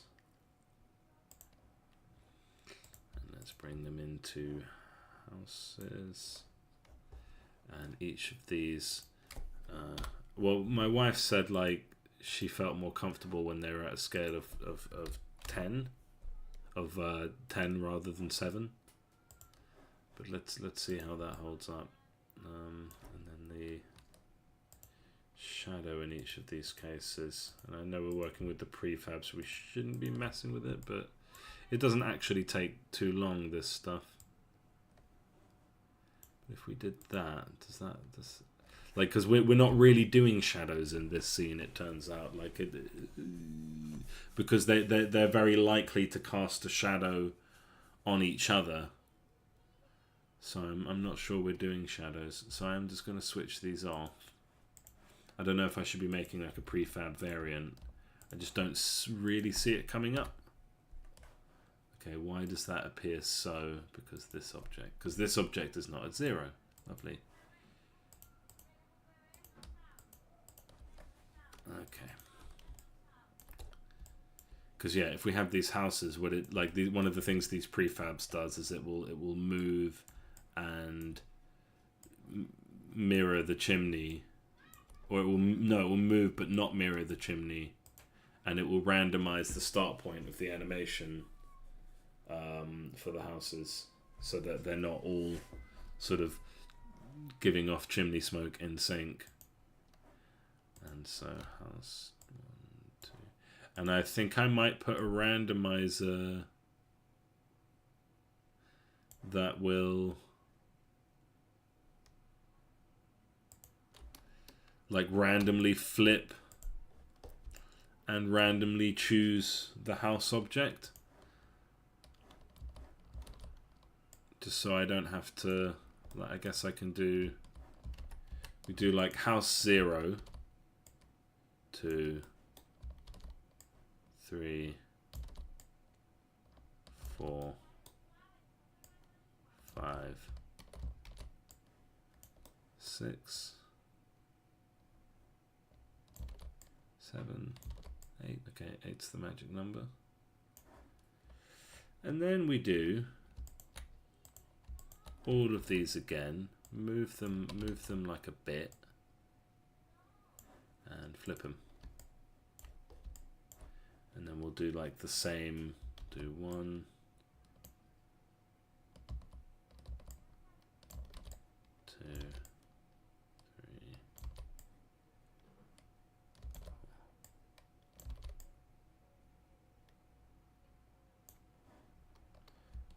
Speaker 1: And let's bring them into houses. And each of these, well, my wife said like she felt more comfortable when they were at a scale of 10, 10 rather than 7. But let's see how that holds up. And then the shadow in each of these cases. And I know we're working with the prefab, so we shouldn't be messing with it, but it doesn't actually take too long, this stuff. If we did that, does like, because we're not really doing shadows in this scene, it turns out, like because they're very likely to cast a shadow on each other. So I'm not sure we're doing shadows. So I'm just going to switch these off. I don't know if I should be making like a prefab variant. I just don't really see it coming up. Okay, why does that appear so? Because this object is not at 0. Lovely. Okay. Because yeah, if we have these houses, what it like one of the things these prefabs does is it will move and mirror the chimney, or it will move but not mirror the chimney, and it will randomize the start point of the animation for the houses, so that they're not all sort of giving off chimney smoke in sync. And so house 1, 2, and I think I might put a randomizer that will like randomly flip and randomly choose the house object, just so I don't have to, like, I guess I can do, we do like house 0, 2, 3, 4, 5, 6, 7, 8. Okay, 8's the magic number. And then we do all of these again, move them like a bit, and flip them. And then we'll do like the same, do 1, 2, 3, 4.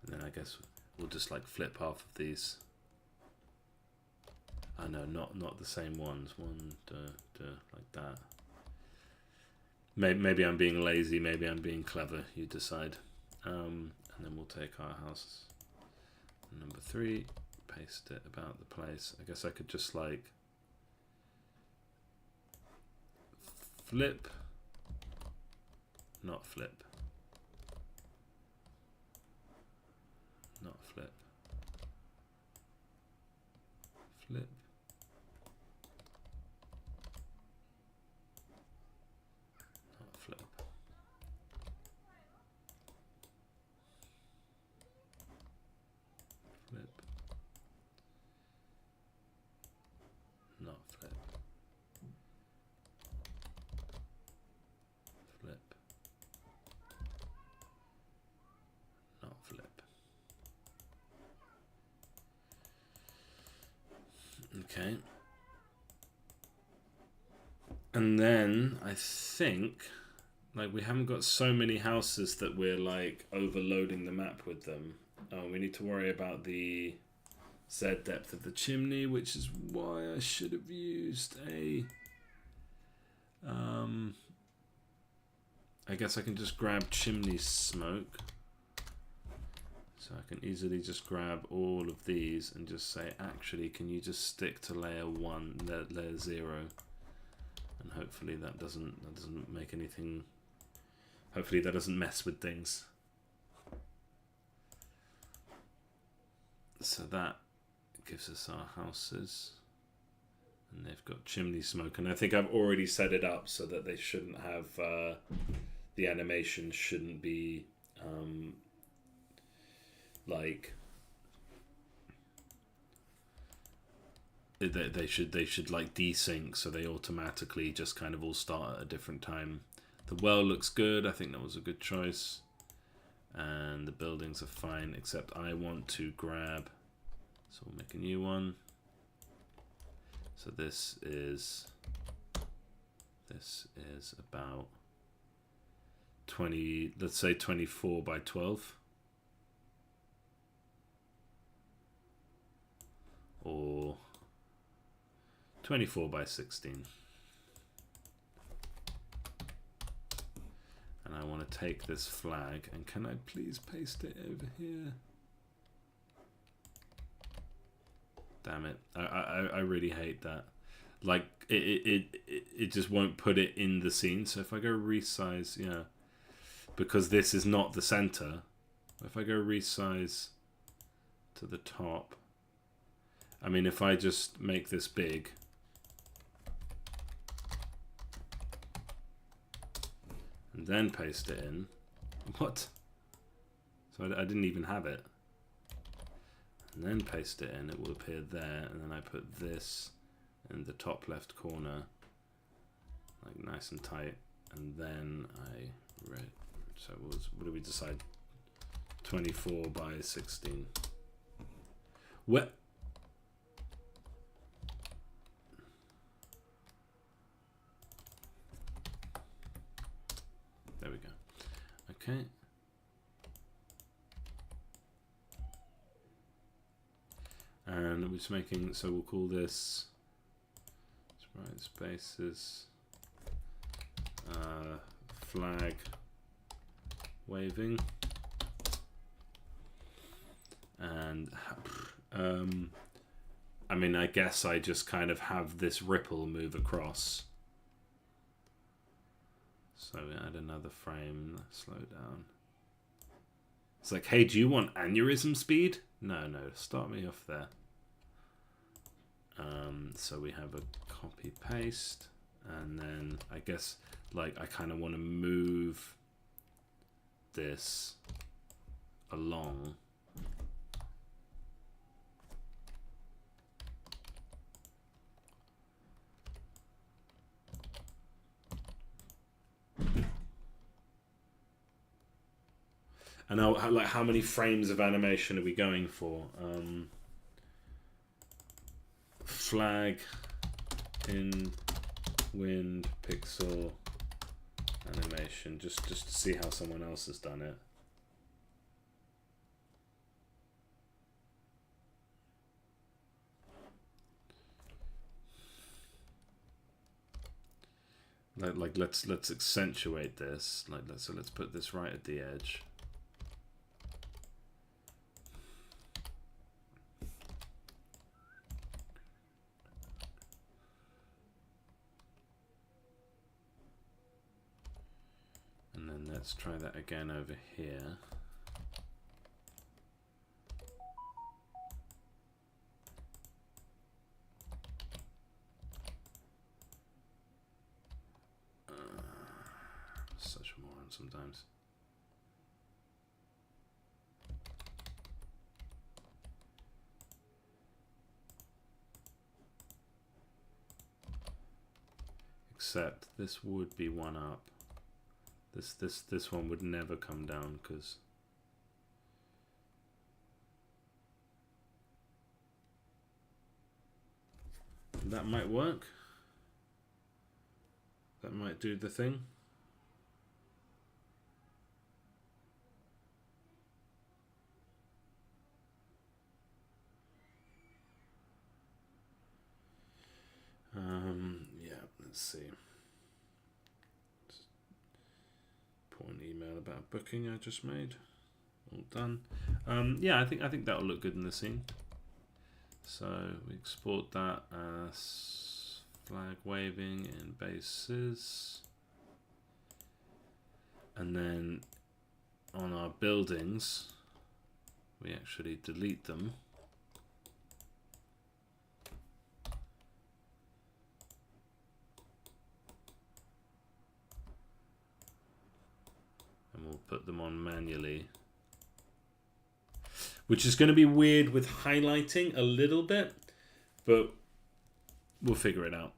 Speaker 1: And then I guess we'll just like flip half of these. I know, not the same ones. 1, 2, 2, like that. Maybe I'm being lazy, maybe I'm being clever, you decide. And then we'll take our house number 3, paste it about the place. I guess I could just like flip, not flip, not flip, Flip. Not flip. Flip. Not flip. Flip. Not flip. Okay. And then I think like we haven't got so many houses that we're like overloading the map with them. We need to worry about the Z depth of the chimney, which is why I should have used a I guess I can just grab chimney smoke. So I can easily just grab all of these and just say, actually, can you just stick to layer 1, layer 0? And hopefully that doesn't make anything, hopefully that doesn't mess with things. So that gives us our houses. And they've got chimney smoke. And I think I've already set it up so that they shouldn't have, the animation shouldn't be, like they should like desync, so they automatically just kind of all start at a different time. The well looks good. I think that was a good choice, and the buildings are fine, except I want to grab, so we'll make a new one. So this is about 20, let's say 24 by 12. Or 24 by 16. And I want to take this flag, and can I please paste it over here? Damn it. I really hate that. Like it just won't put it in the scene. So if I go resize, yeah, because this is not the center. If I go resize to the top, I mean, if I just make this big, and then paste it in, what? So I didn't even have it. And then paste it in, it will appear there, and then I put this in the top left corner, like nice and tight, and then so what do we decide? 24 by 16. What? There we go. Okay. And we're just making, so we'll call this sprite spaces flag waving. And I mean, I guess I just kind of have this ripple move across. So we add another frame, slow down. It's like, hey, do you want aneurysm speed? No, start me off there. So we have a copy paste, and then I guess like I kind of want to move this along. And now, like, how many frames of animation are we going for? Flag in wind pixel animation, just to see how someone else has done it. Like let's accentuate this. Like let's put this right at the edge. Let's try that again over here. Such a moron sometimes. Except this would be one up. This one would never come down because that might work. That might do the thing. Yeah, let's see. Put an email about booking I just made. All done. Yeah, I think that'll look good in the scene. So we export that as flag waving in bases. And then on our buildings, we actually delete them. And we'll put them on manually. Which is going to be weird with highlighting a little bit, but we'll figure it out.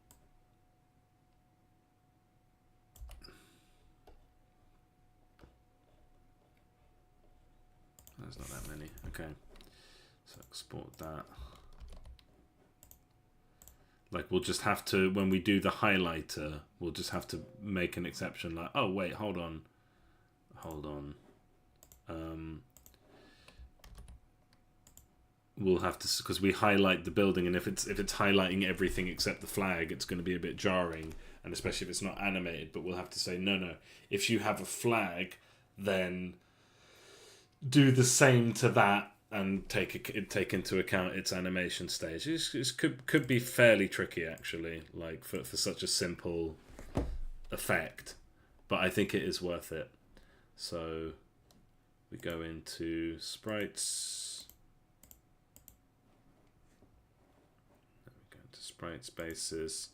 Speaker 1: There's not that many. Okay. So export that. Like we'll just have to, when we do the highlighter, we'll just have to make an exception like, oh wait, hold on. We'll have to, because we highlight the building, and if it's highlighting everything except the flag, it's going to be a bit jarring, and especially if it's not animated. But we'll have to say no. If you have a flag, then do the same to that and take into account its animation stage. It could be fairly tricky actually, like for such a simple effect, but I think it is worth it. So we go into sprites. Sprite spaces,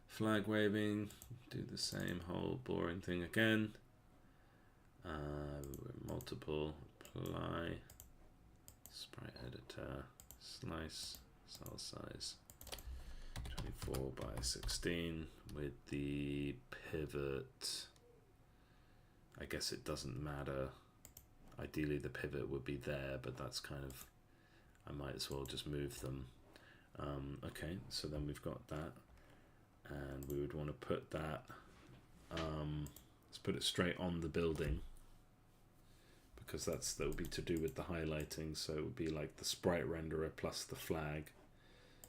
Speaker 1: flag waving, do the same whole boring thing again. Multiple, apply, sprite editor, slice, cell size, 24 by 16 with the pivot. I guess it doesn't matter. Ideally the pivot would be there, but that's kind of, I might as well just move them. Okay, so then we've got that, and we would want to put that, let's put it straight on the building, because that would be to do with the highlighting, so it would be like the sprite renderer plus the flag.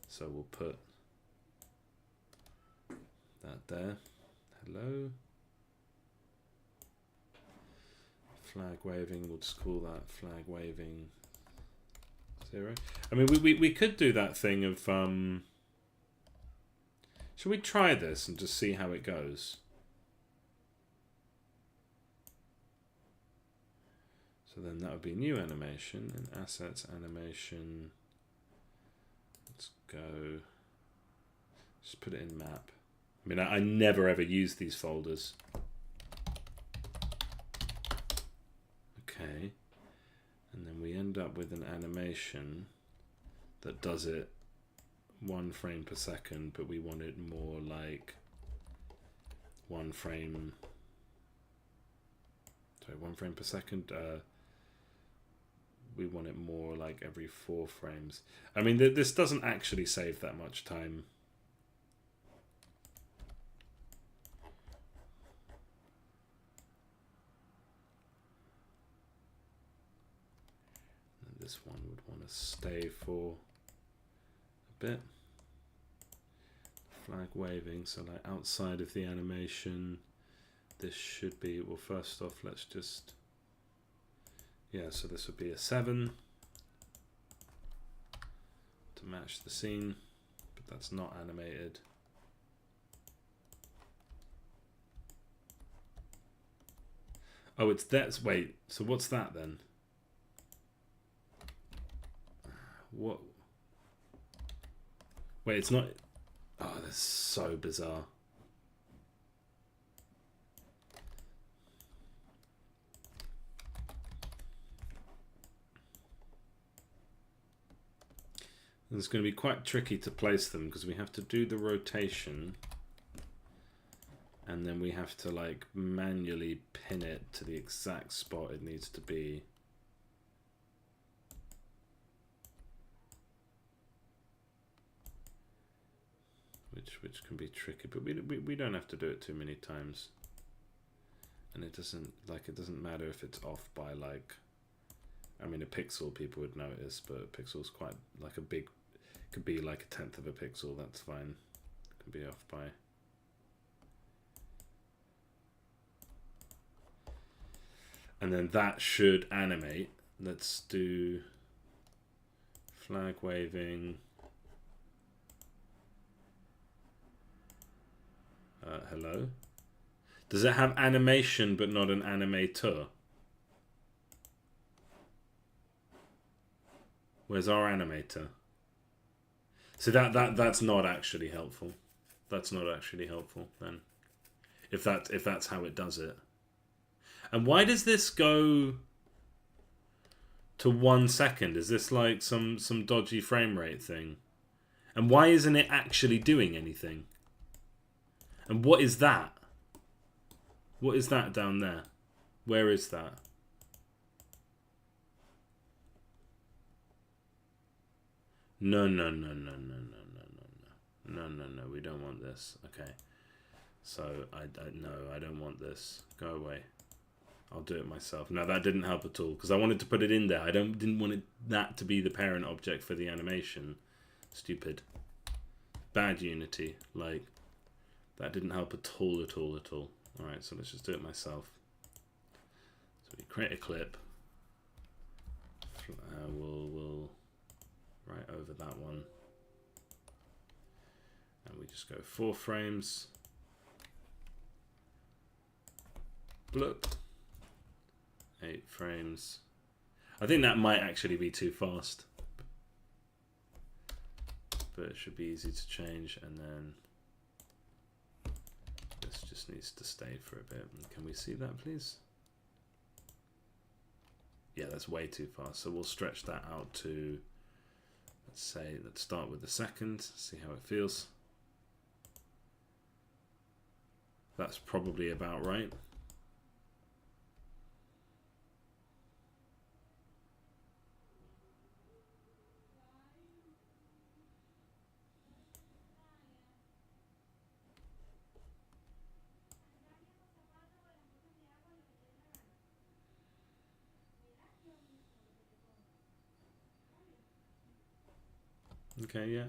Speaker 1: So we'll put that there. Hello. Flag waving, we'll just call that flag waving 0. I mean, we could do that thing of, should we try this and just see how it goes? So then that would be new animation, and assets animation. Let's go, just put it in map. I mean, I never ever use these folders. Okay. And then we end up with an animation that does it 1 frame per second, but we want it more like 1 frame. Sorry, 1 frame per second. We want it more like every 4 frames. I mean, this doesn't actually save that much time. This one would want to stay for a bit. Flag waving, so like outside of the animation, this should be, well, first off, let's just, yeah, so this would be a 7 to match the scene, but that's not animated. Oh, it's that, wait, so what's that then? What? Wait, it's not. Oh, that's so bizarre. It's going to be quite tricky to place them because we have to do the rotation and then we have to like manually pin it to the exact spot it needs to be. Which can be tricky, but we don't have to do it too many times. And it doesn't matter if it's off by like, I mean a pixel people would notice, but a pixel's quite like a big, could be like 1/10 of a pixel, that's fine. It can be off by. And then that should animate. Let's do flag waving. Hello? Does it have animation but not an animator? Where's our animator? So that's not actually helpful. That's not actually helpful then. If that's how it does it. And why does this go to 1 second? Is this like some dodgy frame rate thing? And why isn't it actually doing anything? And what is that? What is that down there? Where is that? No, we don't want this. Okay. So, no, I don't want this. Go away. I'll do it myself. No, that didn't help at all, because I wanted to put it in there. I didn't want that to be the parent object for the animation. Stupid. Bad Unity. Like, that didn't help at all. Alright, so let's just do it myself. So we create a clip. We'll right over that one. And we just go 4 frames. Bloop. 8 frames. I think that might actually be too fast. But it should be easy to change, and then this just needs to stay for a bit. Can we see that, please? Yeah, that's way too fast. So we'll stretch that out to, let's start with the second, see how it feels. That's probably about right. Okay, yeah.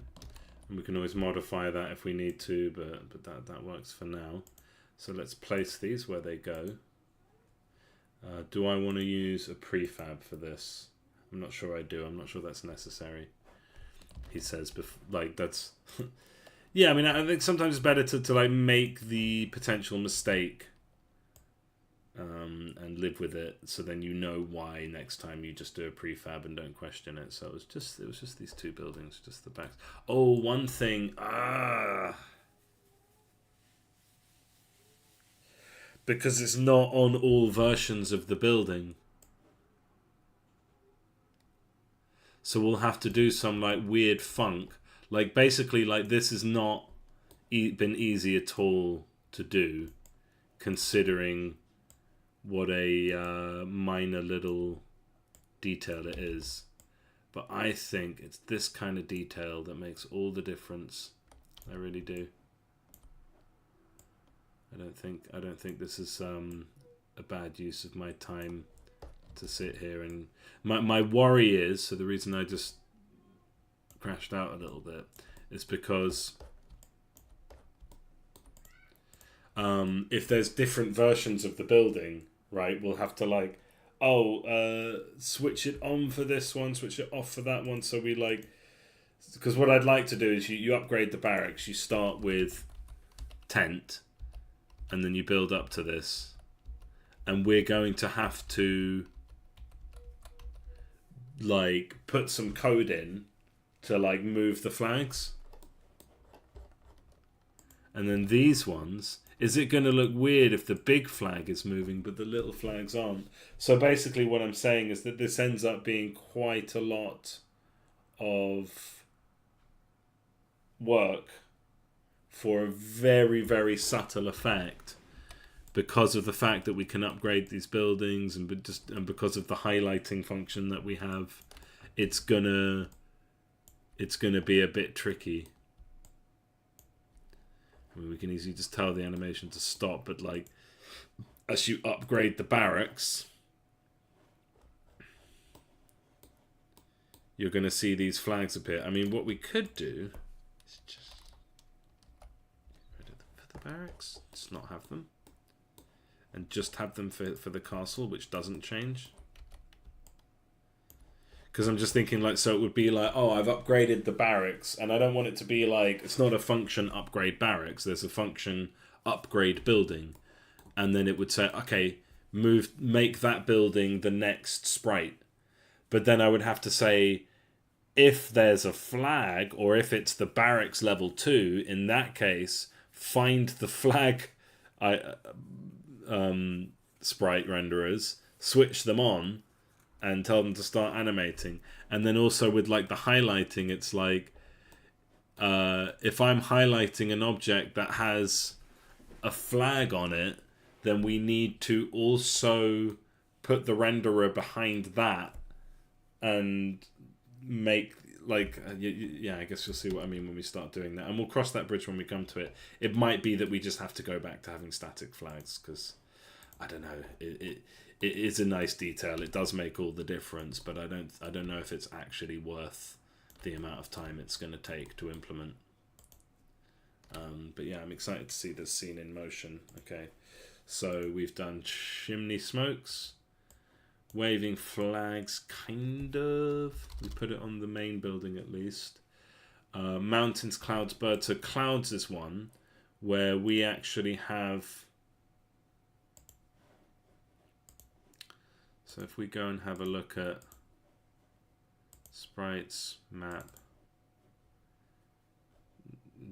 Speaker 1: And we can always modify that if we need to, but that works for now. So let's place these where they go. Do I want to use a prefab for this? I'm not sure I do. I'm not sure that's necessary. He says, like, that's... yeah, I mean, I think sometimes it's better to like make the potential mistake and live with it, so then you know why next time you just do a prefab and don't question it. So it was just these 2 buildings, just the backs. Oh, one thing, because it's not on all versions of the building, so we'll have to do some like weird funk. Like basically, like this has not been easy at all to do, considering what a minor little detail it is. But I think it's this kind of detail that makes all the difference. I really do. I don't think this is a bad use of my time to sit here and my worry is, so the reason I just crashed out a little bit is because if there's different versions of the building, right, we'll have to like, switch it on for this one, switch it off for that one. So we like, because what I'd like to do is you upgrade the barracks. You start with tent, and then you build up to this. And we're going to have to like put some code in to like move the flags. And then these ones, is it going to look weird if the big flag is moving but the little flags aren't? So basically what I'm saying is that this ends up being quite a lot of work for a very, very subtle effect because of the fact that we can upgrade these buildings and because of the highlighting function that we have, it's gonna be a bit tricky. I mean, we can easily just tell the animation to stop, but like as you upgrade the barracks, you're going to see these flags appear. I mean, what we could do is just get rid of the barracks, just not have them, and just have them for the castle, which doesn't change. Because I'm just thinking, like, so it would be like, oh, I've upgraded the barracks, and I don't want it to be like, it's not a function upgrade barracks, there's a function upgrade building. And then it would say, okay, make that building the next sprite. But then I would have to say, if there's a flag, or if it's the barracks level 2, in that case, find the flag sprite renderers, switch them on, and tell them to start animating. And then also with like the highlighting, it's like, if I'm highlighting an object that has a flag on it, then we need to also put the renderer behind that and make like yeah, I guess you'll see what I mean when we start doing that, and we'll cross that bridge when we come to it. It might be that we just have to go back to having static flags, because I don't know, it is a nice detail, it does make all the difference, but I don't know if it's actually worth the amount of time it's going to take to implement. But yeah, I'm excited to see this scene in motion. Okay, so we've done chimney smokes, waving flags, kind of. We put it on the main building at least. Mountains, clouds, birds. So clouds is one where we actually have. So if we go and have a look at sprites map,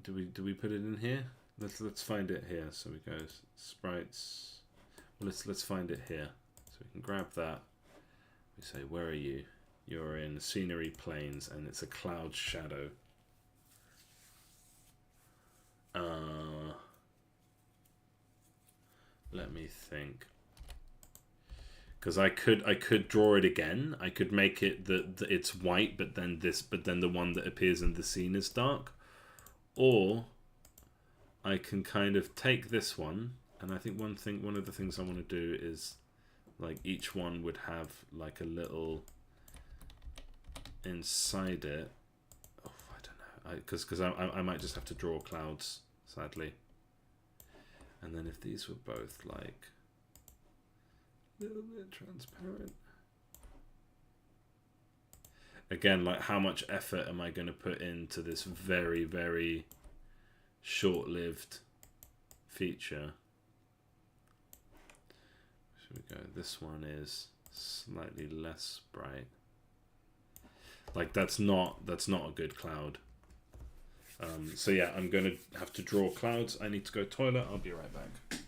Speaker 1: do we put it in here? Let's find it here. So we go sprites. Well, let's find it here. So we can grab that. We say, where are you? You're in scenery planes, and it's a cloud shadow. Let me think. Because I could draw it again. I could make it that it's white, but then the one that appears in the scene is dark. Or I can kind of take this one, and I think one of the things I want to do is like each one would have like a little inside it. Oh, I don't know. Because I might just have to draw clouds, sadly. And then if these were both like a little bit transparent. Again, like how much effort am I going to put into this very, very short-lived feature? Should we go? This one is slightly less bright. Like that's not a good cloud. So yeah, I'm going to have to draw clouds. I need to go toilet. I'll be right back.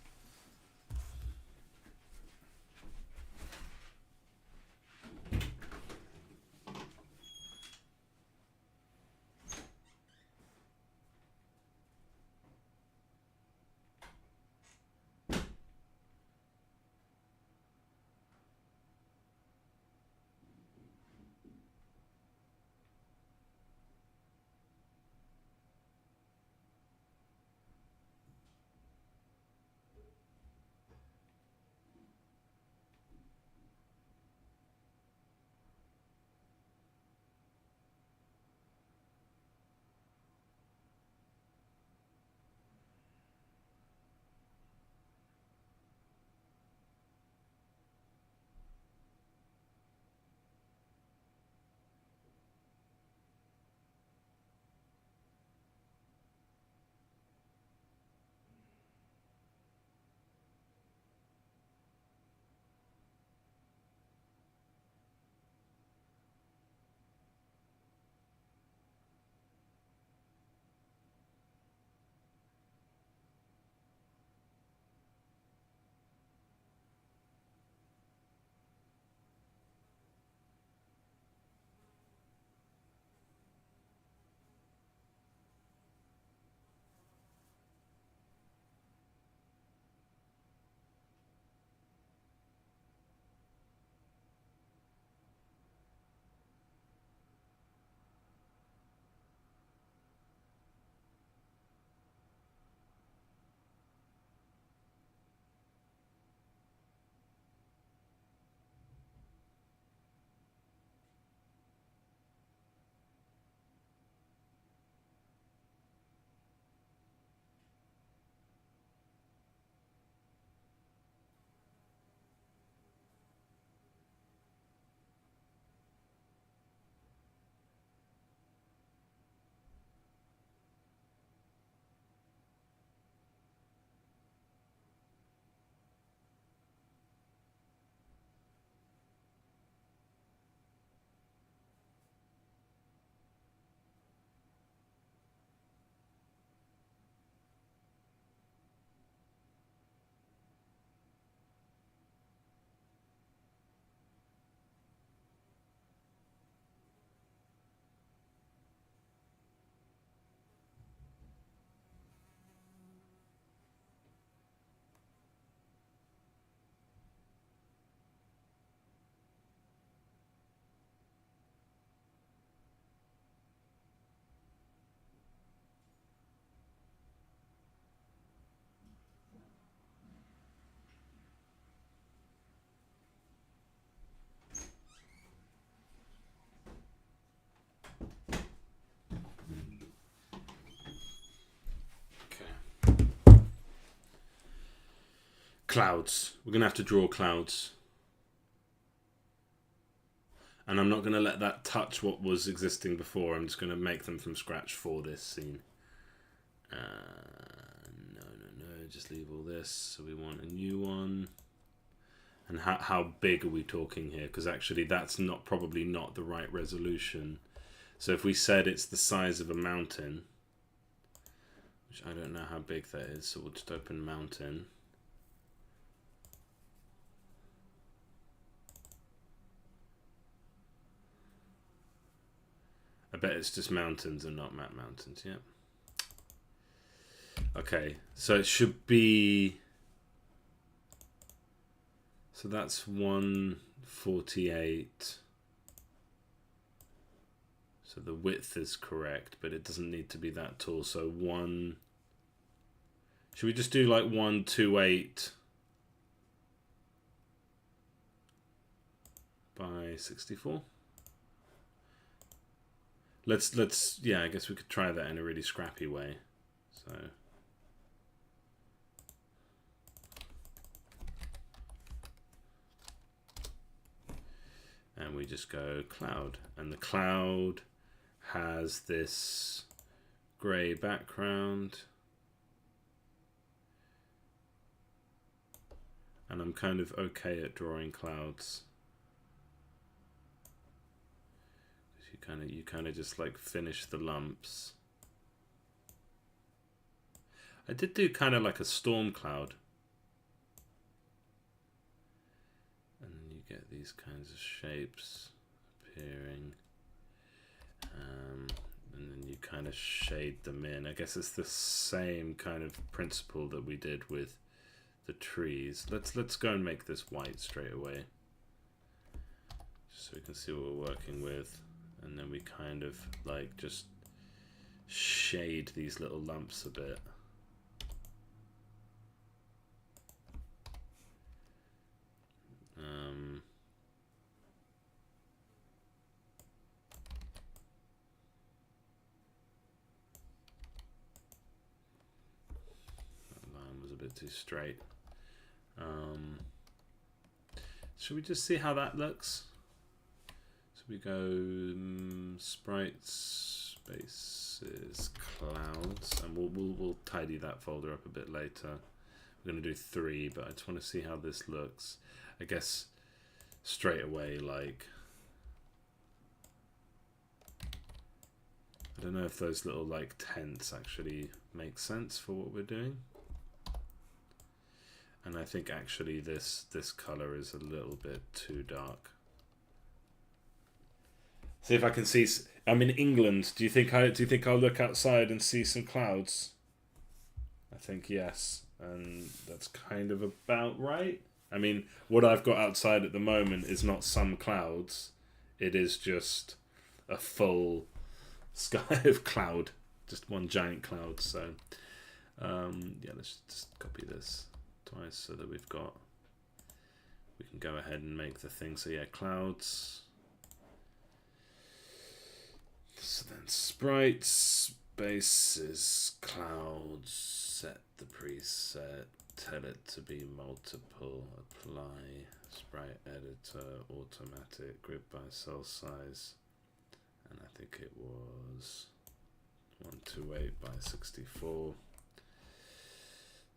Speaker 1: Clouds. We're going to have to draw clouds. And I'm not going to let that touch what was existing before. I'm just going to make them from scratch for this scene. No. Just leave all this. So we want a new one. And how big are we talking here? Because actually that's probably not the right resolution. So if we said it's the size of a mountain, which I don't know how big that is, so we'll just open mountain. I bet it's just mountains and not map mountains, yeah. Okay, so it should be... So that's 148. So the width is correct, but it doesn't need to be that tall. So one... Should we just do like 128 by 64? Let's yeah, I guess we could try that in a really scrappy way. So and we just go cloud, and the cloud has this grey background, and I'm kind of okay at drawing clouds. You kind of just like finish the lumps. I did do kind of like a storm cloud. And then you get these kinds of shapes appearing. And then you kind of shade them in. I guess it's the same kind of principle that we did with the trees. Let's go and make this white straight away. Just so we can see what we're working with. And then we kind of like just shade these little lumps a bit. That line was a bit too straight. Should we just see how that looks? So we go sprites, spaces, clouds, and we'll tidy that folder up a bit later. We're going to do 3, but I just want to see how this looks. I guess straight away, like, I don't know if those little like tents actually make sense for what we're doing. And I think actually this color is a little bit too dark. See if I can see. I'm in England. Do you think I'll look outside and see some clouds? I think yes, and that's kind of about right. I mean, what I've got outside at the moment is not some clouds. It is just a full sky of cloud, just one giant cloud. So yeah, let's just copy this twice so that we can go ahead and make the thing. So yeah, clouds. So then sprites, bases, clouds, set the preset, tell it to be multiple, apply, sprite editor, automatic, grid by cell size, and I think it was 128 by 64.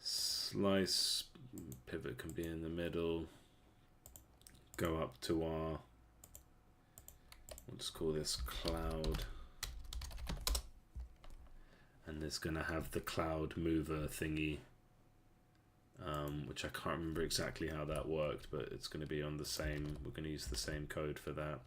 Speaker 1: Slice, pivot can be in the middle, go up to our, we'll just call this cloud. And it's going to have the cloud mover thingy, which I can't remember exactly how that worked, but it's going to be on the same, we're going to use the same code for that.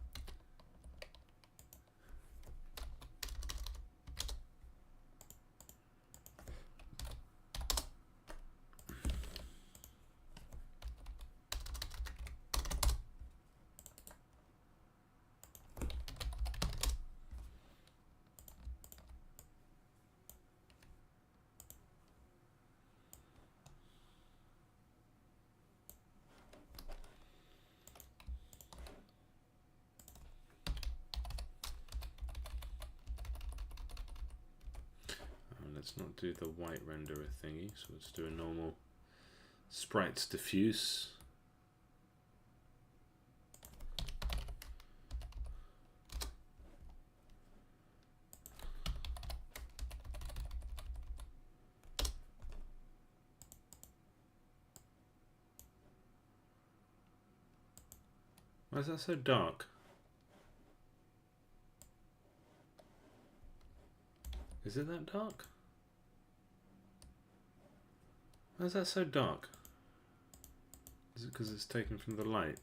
Speaker 1: Let's not do the white renderer thingy, so let's do a normal Sprites diffuse. Why is that so dark? Is it that dark? Why is that so dark? Is it because it's taken from the light?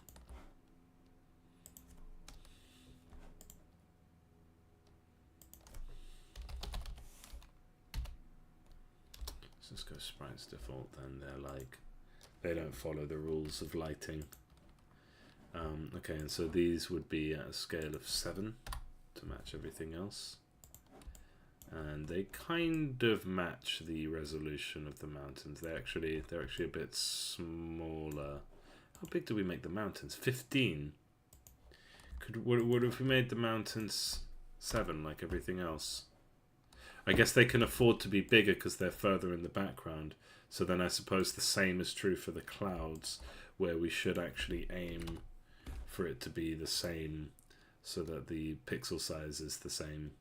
Speaker 1: Let's just go sprites default then. They're like, they don't follow the rules of lighting. Okay, and so these would be at a scale of 7 to match everything else. And they kind of match the resolution of the mountains. They're actually a bit smaller. How big do we make the mountains? 15. What if we made the mountains 7 like everything else? I guess they can afford to be bigger because they're further in the background. So then I suppose the same is true for the clouds, where we should actually aim for it to be the same so that the pixel size is the same.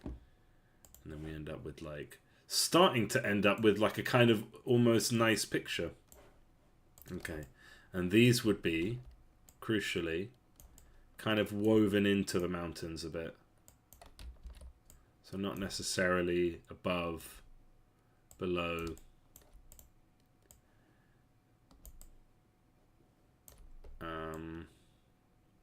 Speaker 1: And then we end up with like, starting to end up with like a kind of almost nice picture. Okay, and these would be, crucially, kind of woven into the mountains a bit. So not necessarily above, below.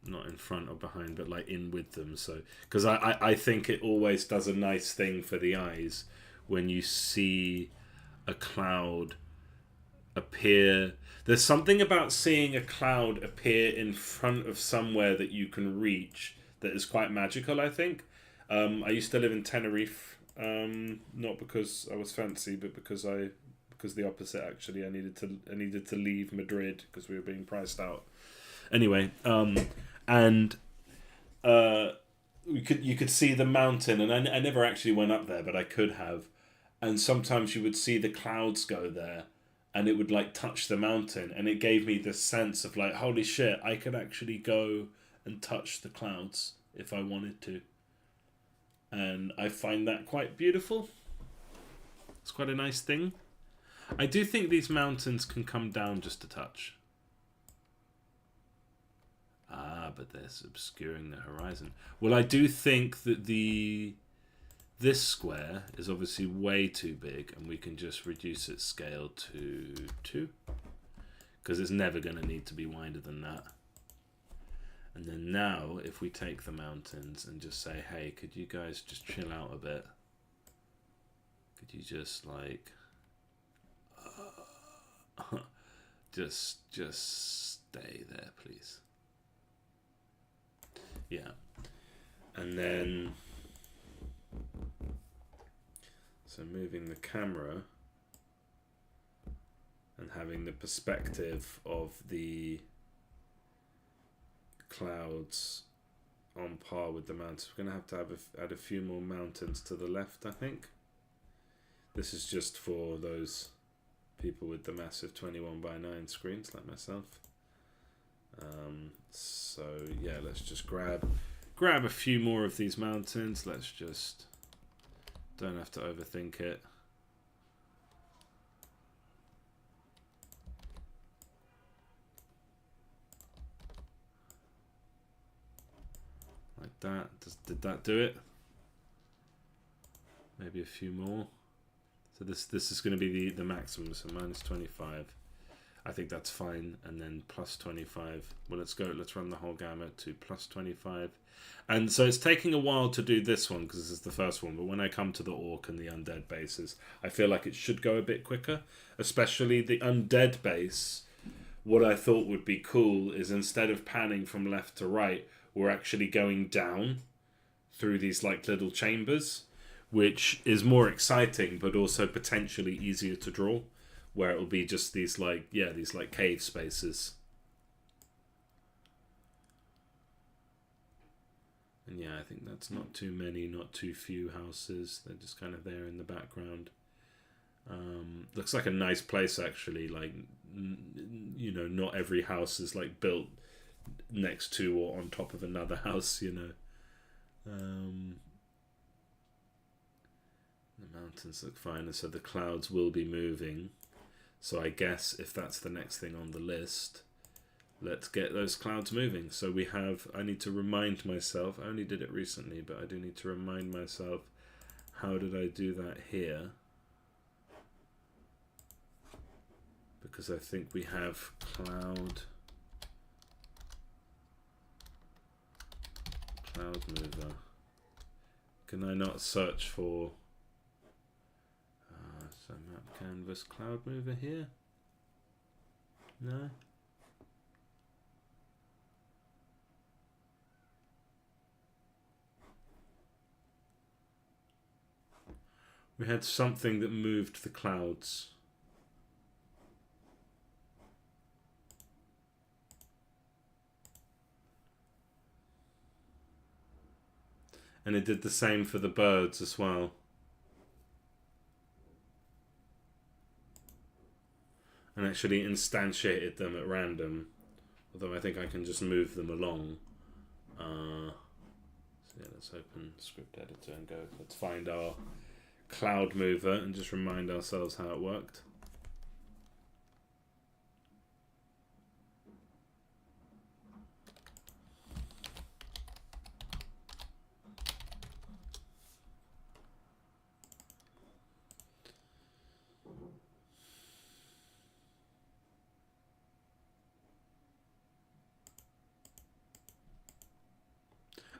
Speaker 1: Not in front or behind, but like in with them. So, because I think it always does a nice thing for the eyes when you see a cloud appear. There's something about seeing a cloud appear in front of somewhere that you can reach that is quite magical, I think. I used to live in Tenerife, not because I was fancy, but because the opposite actually. I needed to leave Madrid because we were being priced out. Anyway, and you could see the mountain, and I never actually went up there, but I could have. And sometimes you would see the clouds go there, and it would like touch the mountain, and it gave me this sense of like, holy shit, I could actually go and touch the clouds if I wanted to. And I find that quite beautiful. It's quite a nice thing. I do think these mountains can come down just a touch. Ah, but they're obscuring the horizon. Well, I do think that this square is obviously way too big, and we can just reduce its scale to 2. Because it's never going to need to be wider than that. And then now, if we take the mountains and just say, hey, could you guys just chill out a bit? Could you just like... just stay there, please. Yeah. And then... so moving the camera and having the perspective of the clouds on par with the mountains. We're going to have add a few more mountains to the left, I think. This is just for those people with the massive 21:9 screens like myself. So yeah, let's just grab a few more of these mountains. Let's just, don't have to overthink it. Like that. Did that do it? Maybe a few more. So this is going to be the maximum. So -25. I think that's fine. And then +25. Well, let's run the whole gamut to +25. And so it's taking a while to do this one because this is the first one. But when I come to the orc and the undead bases, I feel like it should go a bit quicker. Especially the undead base. What I thought would be cool is instead of panning from left to right, we're actually going down through these like little chambers, which is more exciting, but also potentially easier to draw, where it will be just these like cave spaces. And yeah, I think that's not too many, not too few houses. They're just kind of there in the background. Looks like a nice place actually. Like, you know, not every house is like built next to or on top of another house, you know. The mountains look fine, and so the clouds will be moving. So I guess if that's the next thing on the list, let's get those clouds moving. So we have, I need to remind myself, I only did it recently, but I do need to remind myself, how did I do that here? Because I think we have cloud mover. Can I not search for so map canvas cloud mover here? No. We had something that moved the clouds. And it did the same for the birds as well. And actually instantiated them at random. Although I think I can just move them along. So yeah, let's open script editor and go. Let's find our cloud mover and just remind ourselves how it worked.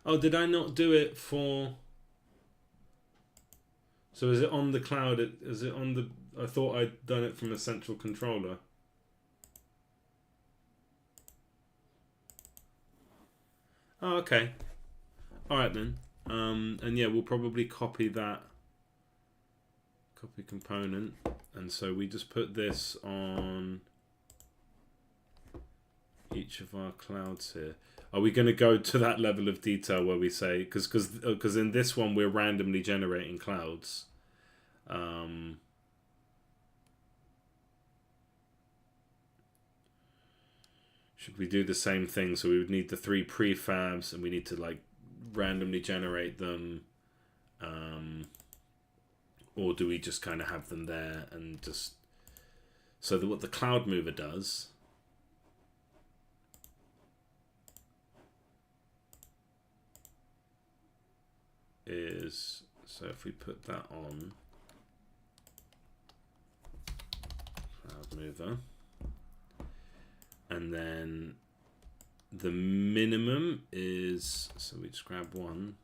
Speaker 1: Oh, did I not do it for... So is it on the cloud? Is it on the... I thought I'd done it from a central controller. Oh, okay. Alright then. And yeah, we'll probably copy that. Copy component. And so we just put this on each of our clouds here. Are we going to go to that level of detail where we say, because in this one we're randomly generating clouds. Should we do the same thing? So we would need the 3 prefabs and we need to like randomly generate them. Or do we just kind of have them there and just... So what the cloud mover does is, so if we put that on cloud mover, and then the minimum is, so we just grab one,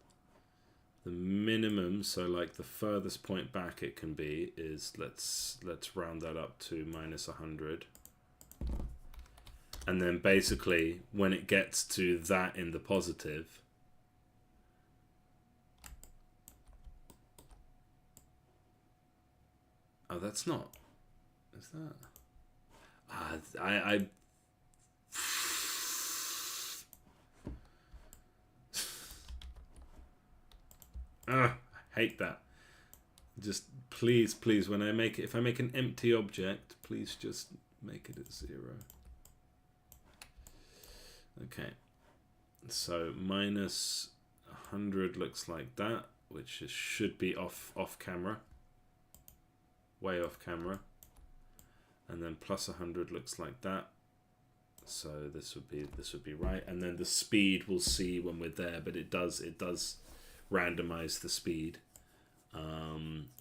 Speaker 1: the minimum, so like the furthest point back it can be is, let's round that up to -100, and then basically when it gets to that in the positive, oh, that's not. Is that? I hate that. Just please, when I make it, if I make an empty object, please just make it at 0. Okay. So -100 looks like that, which should be off camera. Way off camera, and then +100 looks like that. So this would be right, and then the speed we'll see when we're there, but it does randomize the speed, and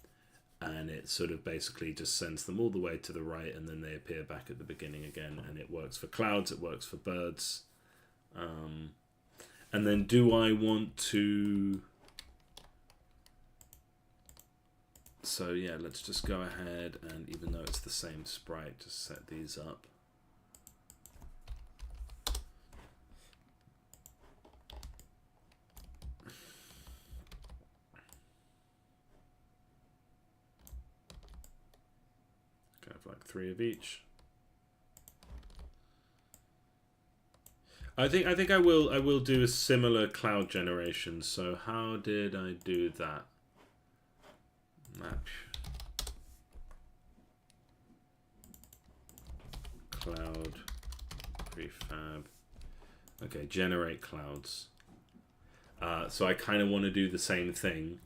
Speaker 1: it sort of basically just sends them all the way to the right, and then they appear back at the beginning again. And it works for clouds, it works for birds, and then do I want to? So yeah, let's just go ahead and, even though it's the same sprite, just set these up. Go have like 3 of each. I think I will do a similar cloud generation. So how did I do that? Map. cloud prefab. Okay, generate clouds. So I kind of want to do the same thing.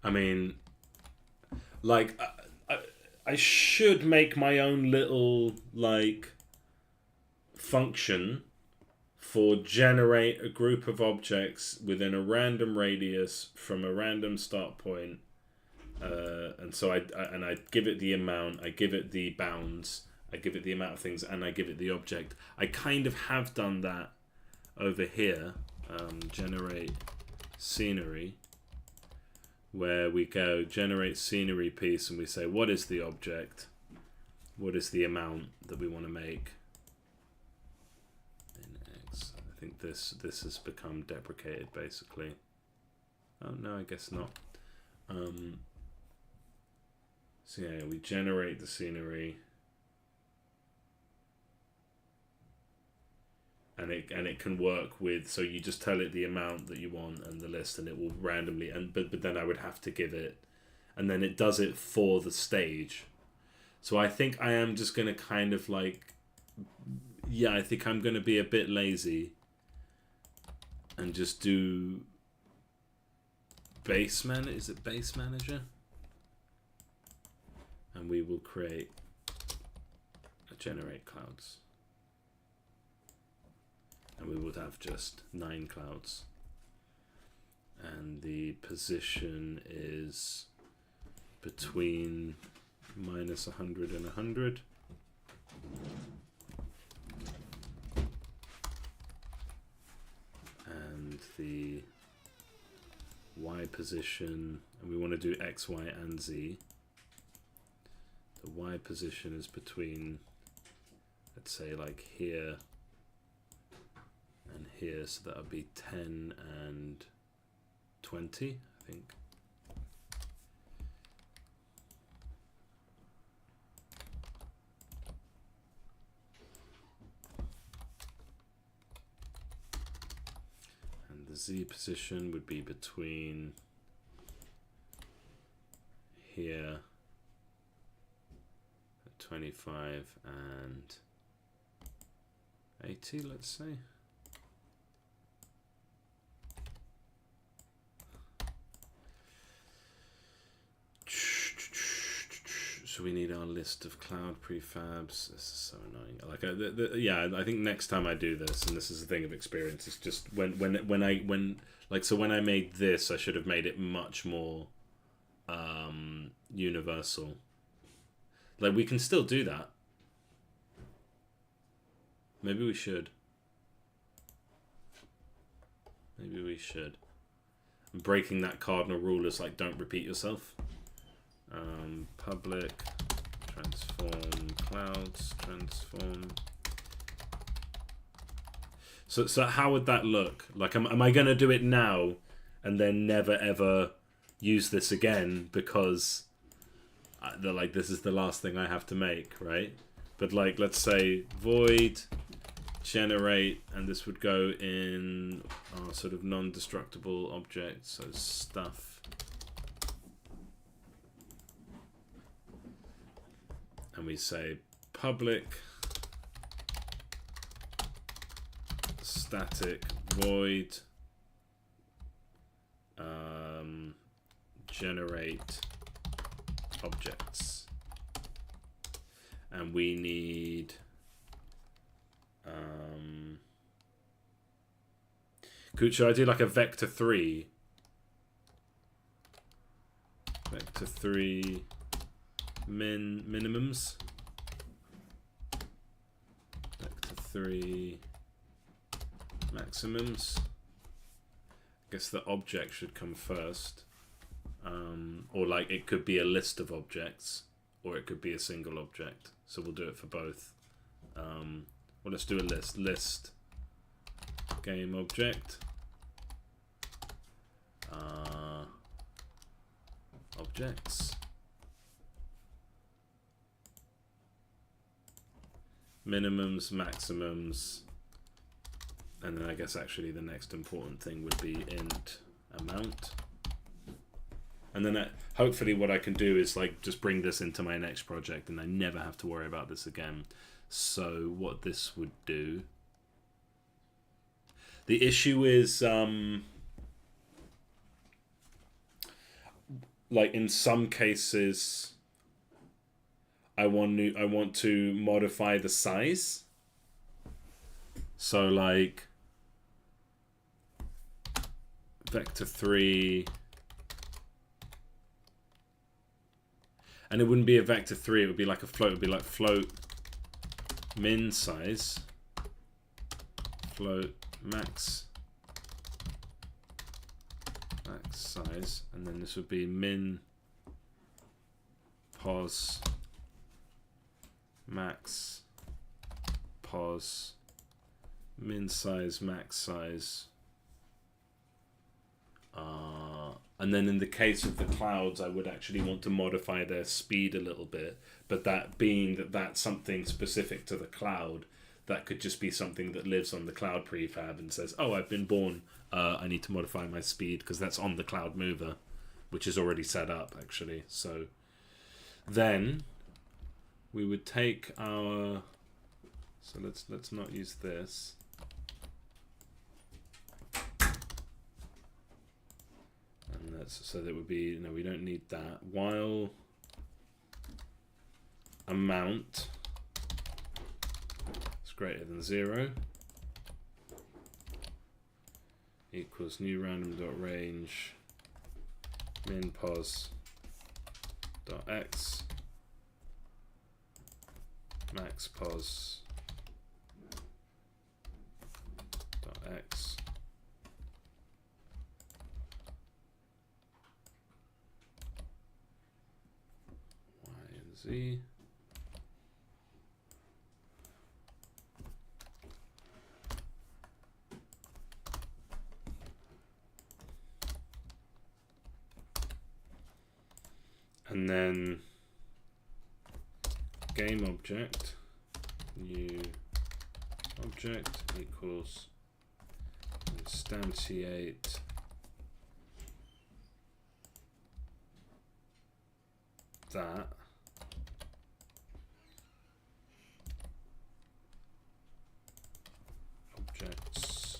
Speaker 1: I mean, like, I should make my own little, like, function for generate a group of objects within a random radius from a random start point. And so I give it the amount, I give it the bounds, I give it the amount of things, and I give it the object. I kind of have done that over here. Generate scenery, where we go generate scenery piece and we say what is the object, what is the amount that we want to make in X. I think this has become deprecated basically. Oh no, I guess not. So yeah, we generate the scenery and it can work with, so you just tell it the amount that you want and the list and it will randomly, and but then I would have to give it, and then it does it for the stage. So I think I am just going to kind of like, yeah, I think I'm going to be a bit lazy and just do base manager. Is it base manager? And we will create a generate clouds. And we would have just 9 clouds. And the position is between -100 and 100. And the Y position, and we want to do X, Y, and Z. The Y position is between, let's say, like here and here, so that would be 10 and 20, I think. And the Z position would be between here, 25 and 80, let's say. So we need our list of cloud prefabs. This is so annoying. Like, yeah, I think next time I do this, and this is a thing of experience, it's just when I made this, I should have made it much more universal. Like, we can still do that. Maybe we should. Maybe we should. And breaking that cardinal rule is like, don't repeat yourself. Public transform clouds transform. So how would that look? Like, am I gonna do it now and then never ever use this again because like this is the last thing I have to make, right? But like, let's say void generate, and this would go in our sort of non-destructible objects, so stuff. And we say public static void generate objects, and we need should I do like a vector 3 minimums, vector 3 maximums? I guess the object should come first, or like it could be a list of objects, or it could be a single object, so we'll do it for both. Well, let's do a list game object objects, minimums, maximums, and then I guess actually the next important thing would be int amount. And then hopefully what I can do is like just bring this into my next project and I never have to worry about this again. So what this would do, the issue is like in some cases I want to modify the size. So like vector3, and it wouldn't be a vector3, it would be like a float. It would be like float min size, float max size, and then this would be min pos max pos min size max size. And then in the case of the clouds, I would actually want to modify their speed a little bit, but that being that that's something specific to the cloud, that could just be something that lives on the cloud prefab and says, oh, I've been born, I need to modify my speed because that's on the cloud mover, which is already set up actually. So then we would take our, so let's not use this. And that's, so that would be, no, we don't need that. While amount is greater than 0 equals new random dot range min pos dot x max pos dot x y and z. And then game object, new object equals instantiate that objects.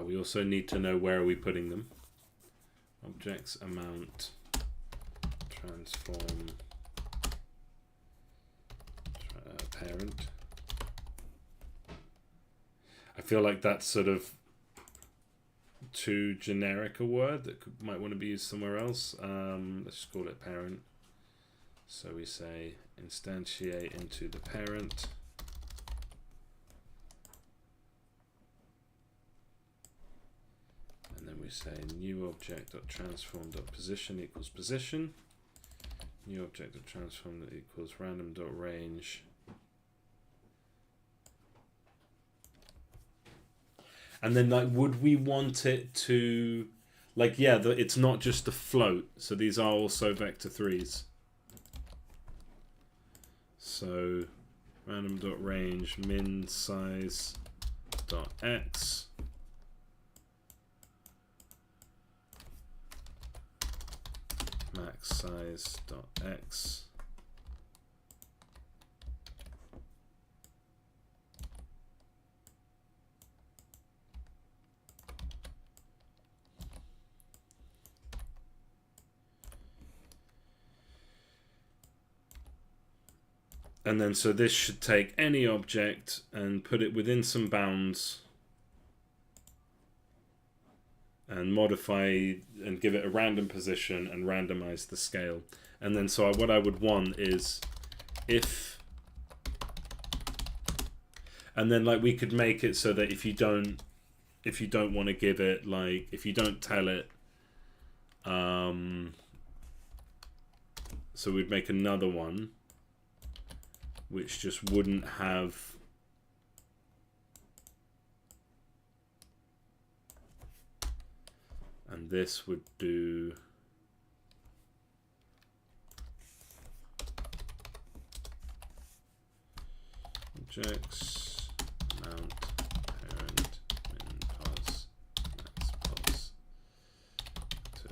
Speaker 1: We also need to know where are we putting them. Objects amount transform parent. I feel like that's sort of too generic a word that might want to be used somewhere else. Let's just call it parent. So we say instantiate into the parent. We say new object dot transform dot position equals position. New object dot transform that equals random dot range. And then like, would we want it to, like, yeah, it's not just a float. So these are also vector 3s. So random dot range min size dot x. Max size dot x and then so this should take any object and put it within some bounds and modify and give it a random position and randomize the scale. And then so what I would want is if, and then like we could make it so that if you don't want to give it, like if you don't tell it, so we'd make another one which just wouldn't have and this would do objects, mount, parent, min pos, max pos to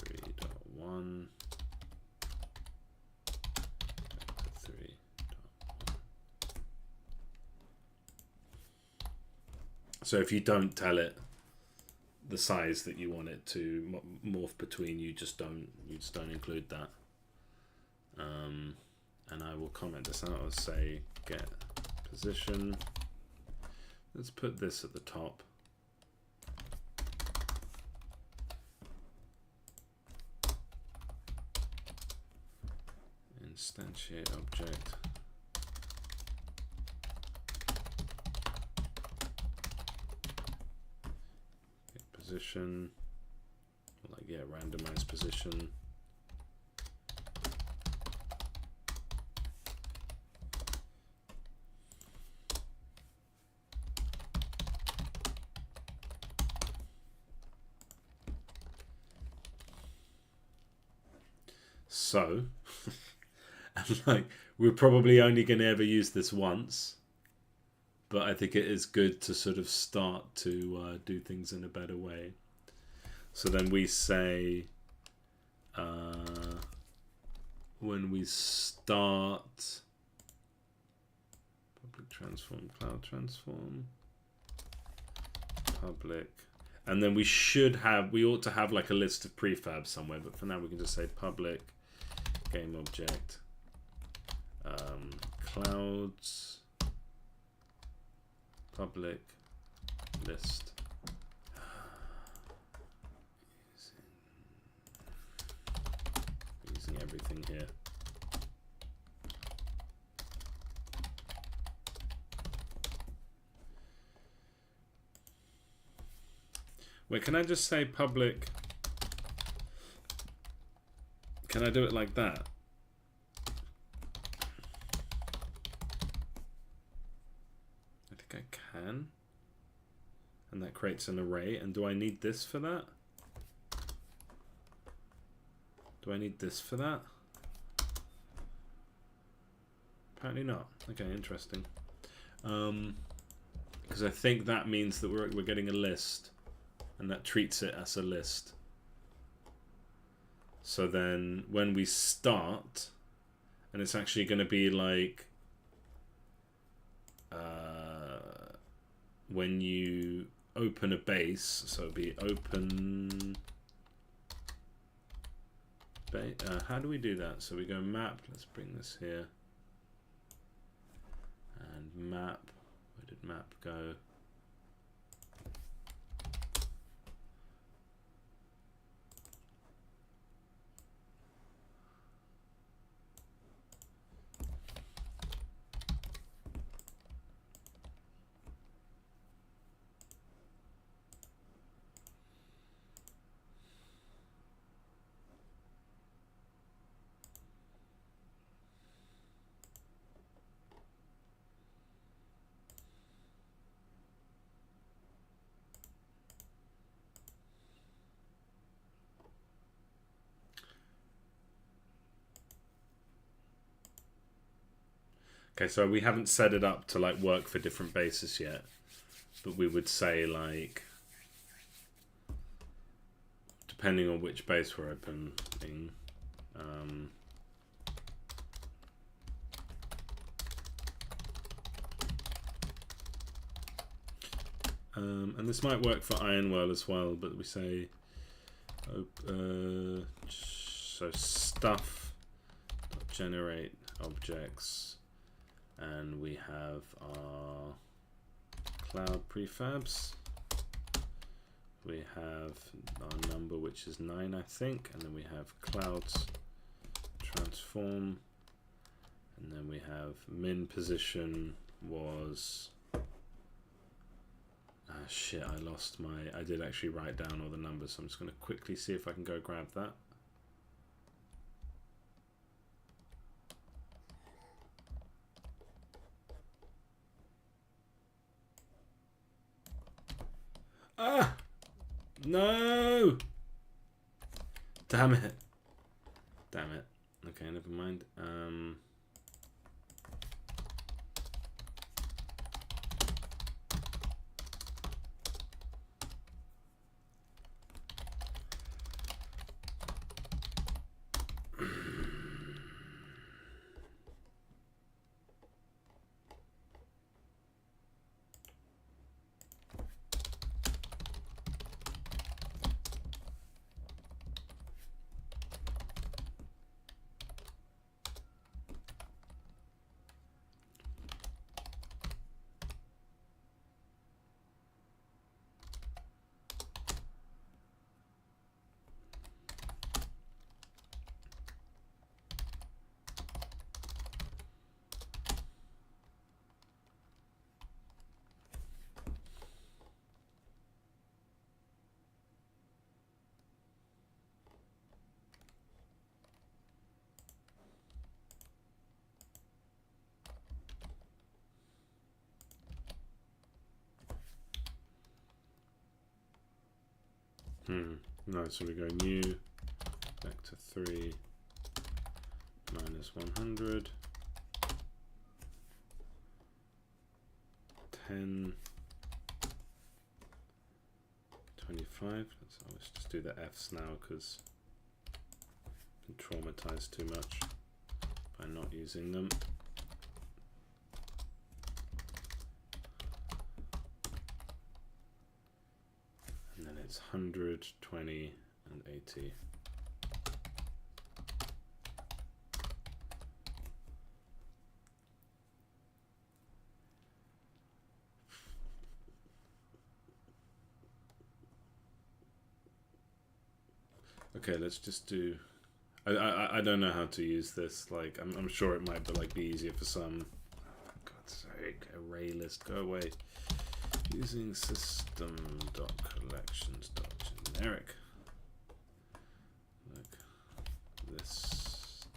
Speaker 1: 3.1 back to 3.1. So if you don't tell it the size that you want it to morph between, you just don't include that. And I will comment this out. I'll say get position. Let's put this at the top. Instantiate object. Get position. Like, yeah, randomize position. So, and like, we're probably only going to ever use this once, but I think it is good to sort of start to do things in a better way. So then we say, when we start public transform, cloud transform, public, and then we ought to have like a list of prefabs somewhere, but for now we can just say public game object, clouds, public list. Using everything here. Wait, can I just say public? Can I do it like that? I think I can. And that creates an array. And do I need this for that? Do I need this for that? Apparently not. Okay, interesting. Because I think that means that we're getting a list. And that treats it as a list. So then when we start, and it's actually going to be like when you open a base, so it'll be open base. How do we do that? So we go map, let's bring this here. And map, where did map go? Okay, so we haven't set it up to like work for different bases yet, but we would say like, depending on which base we're opening, and this might work for Ironworld as well, but we say, so stuff generate objects. And we have our cloud prefabs. We have our number, which is 9, I think. And then we have clouds transform. And then we have min position was... shit, I lost my... I did actually write down all the numbers, so I'm just going to quickly see if I can go grab that. Ah! No! Damn it. Damn it. Okay, never mind. No, so we go new vector 3 minus 100 10 25. Let's just do the F's now because I've been traumatized too much by not using them. And then it's 100, 20, and 80. Okay, let's just do. I don't know how to use this. Like I'm sure it might be easier for some. Oh, for God's sake, array list, go away. Using system.collections.generic. Look, list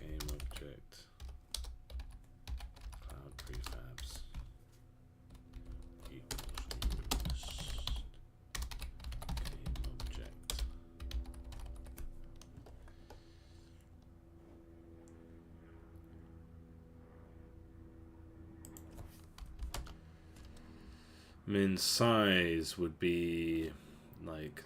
Speaker 1: game object cloud prefabs equals list game object. Min size would be like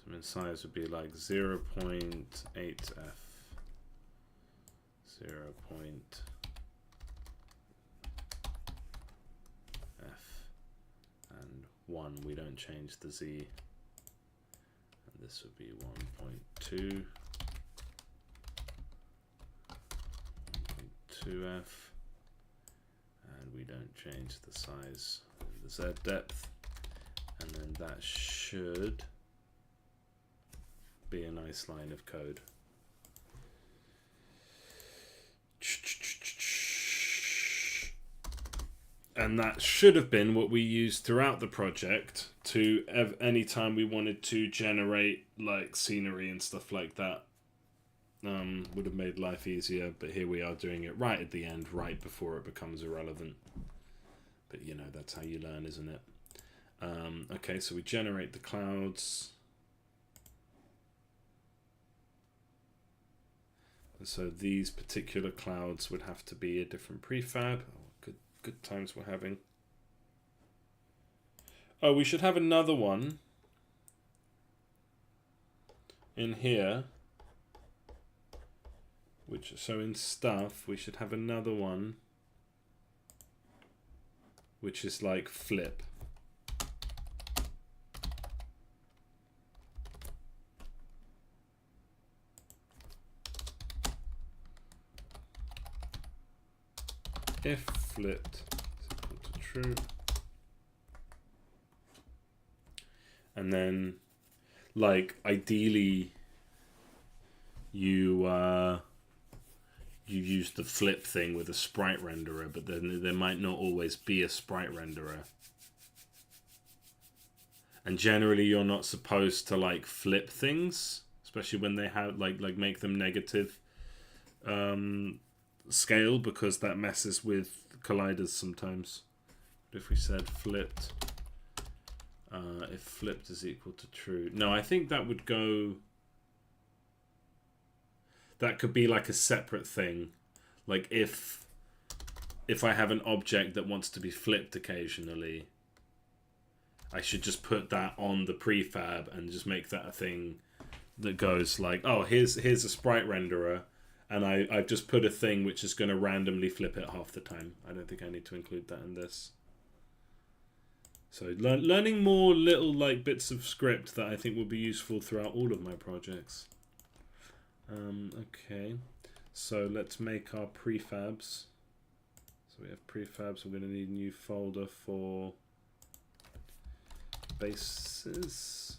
Speaker 1: min size would be like 0.8f 0.f and 1. We don't change the z, and this would be 1.2 2f, and we don't change the size of the z depth, and then that should be a nice line of code. And that should have been what we used throughout the project to any time we wanted to generate like scenery and stuff like that. Would have made life easier, but here we are doing it right at the end, right before it becomes irrelevant. But you know, that's how you learn, isn't it? Okay, so we generate the clouds. So these particular clouds would have to be a different prefab. Oh, good times we're having. Oh, we should have another one in here. So in stuff, we should have another one which is like flip. If flipped is equal to true. And then like ideally you use the flip thing with a sprite renderer, but then there might not always be a sprite renderer. And generally you're not supposed to like flip things, especially when they have like make them negative scale, because that messes with colliders sometimes. But if we said flipped, if flipped is equal to true. No, I think that would go... That could be like a separate thing. Like if I have an object that wants to be flipped occasionally, I should just put that on the prefab and just make that a thing that goes like, oh, here's a sprite renderer, and I've just put a thing which is going to randomly flip it half the time. I don't think I need to include that in this. So learning more little like bits of script that I think will be useful throughout all of my projects. Okay, so let's make our prefabs. So we have prefabs. We're going to need a new folder for bases,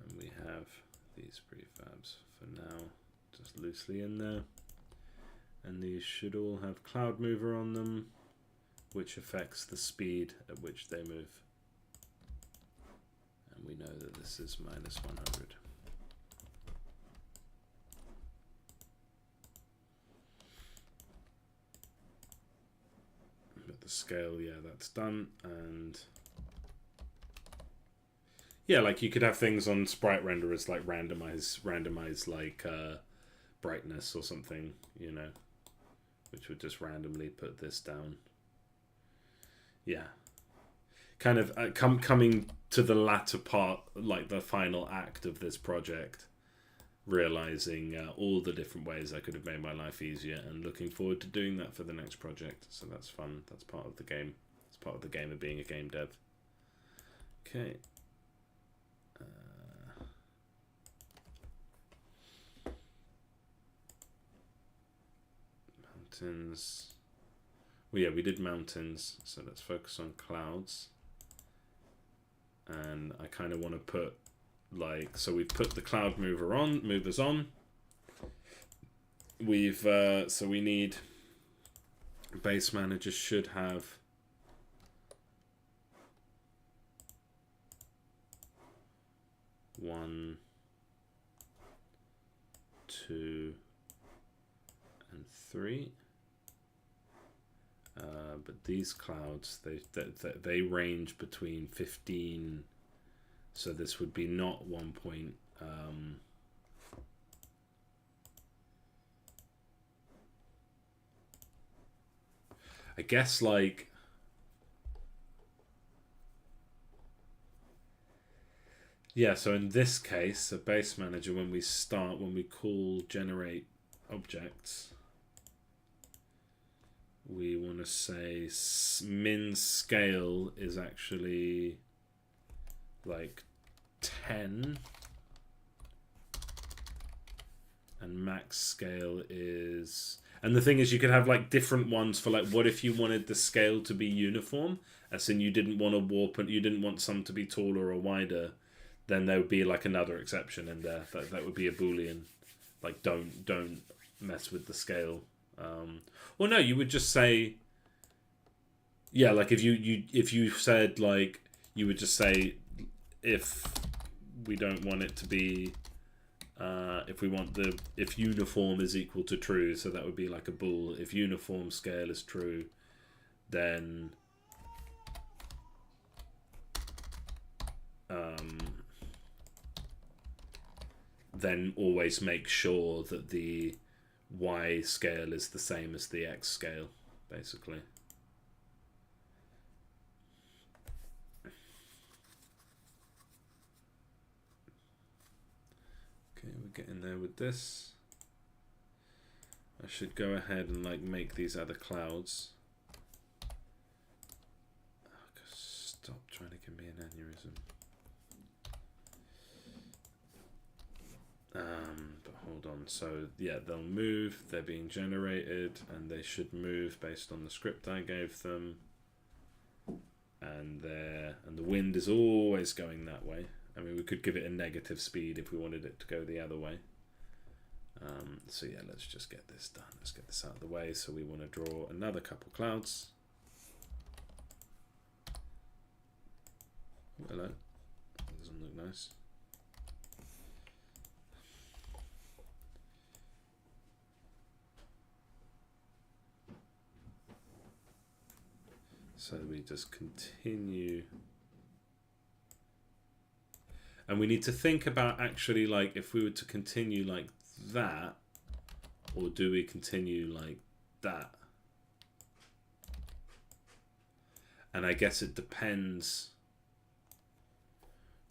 Speaker 1: and we have these prefabs for now just loosely in there, and these should all have cloud mover on them, which affects the speed at which they move, and we know that this is -100. the scale, yeah, that's done. And yeah, like you could have things on sprite renderers like randomize like brightness or something, you know, which would just randomly put this down. Yeah, kind of coming to the latter part, like the final act of this project, realizing all the different ways I could have made my life easier, and looking forward to doing that for the next project. So that's fun. That's part of the game. It's part of the game of being a game dev. Okay. Mountains. Well, yeah, we did mountains, so let's focus on clouds. And I kind of want to put, like, so we've put the cloud movers on. We've so we need, base manager should have one, two, and three. But these clouds, they range between 15, so this would be not 1 point. I guess like yeah. So in this case, a base manager, when we call generate objects, we want to say min scale is actually like 10 and max scale is, and the thing is you could have like different ones for like, what if you wanted the scale to be uniform, as in you didn't want to warp and you didn't want some to be taller or wider, then there would be like another exception in there. That would be a boolean, like don't mess with the scale. Well, no, you would just say, yeah, like if you said like, you would just say if we don't want it to be, if uniform is equal to true, so that would be like a bool. If uniform scale is true, then always make sure that the Y scale is the same as the X scale, basically. Okay, we're getting there with this. I should go ahead and like make these other clouds. Oh, stop trying to give me an aneurysm. But hold on, so yeah, they'll move, they're being generated, and they should move based on the script I gave them. And the wind is always going that way. I mean, we could give it a negative speed if we wanted it to go the other way. So yeah, let's just get this done. Let's get this out of the way. So we want to draw another couple clouds. Oh, hello. That doesn't look nice. So we just continue. And we need to think about actually like if we were to continue like that, or do we continue like that? And I guess it depends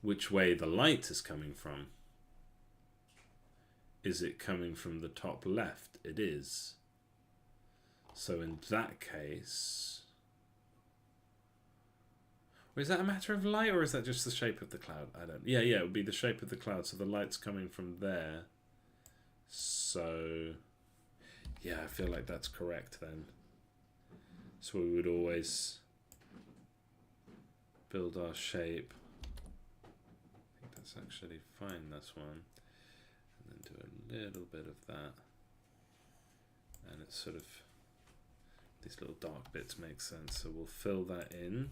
Speaker 1: which way the light is coming from. Is it coming from the top left? It is. So in that case, or is that a matter of light, or is that just the shape of the cloud? I don't. Yeah, it would be the shape of the cloud. So the light's coming from there. So yeah, I feel like that's correct then. So we would always build our shape. I think that's actually fine, this one. And then do a little bit of that. And it's sort of, these little dark bits make sense. So we'll fill that in.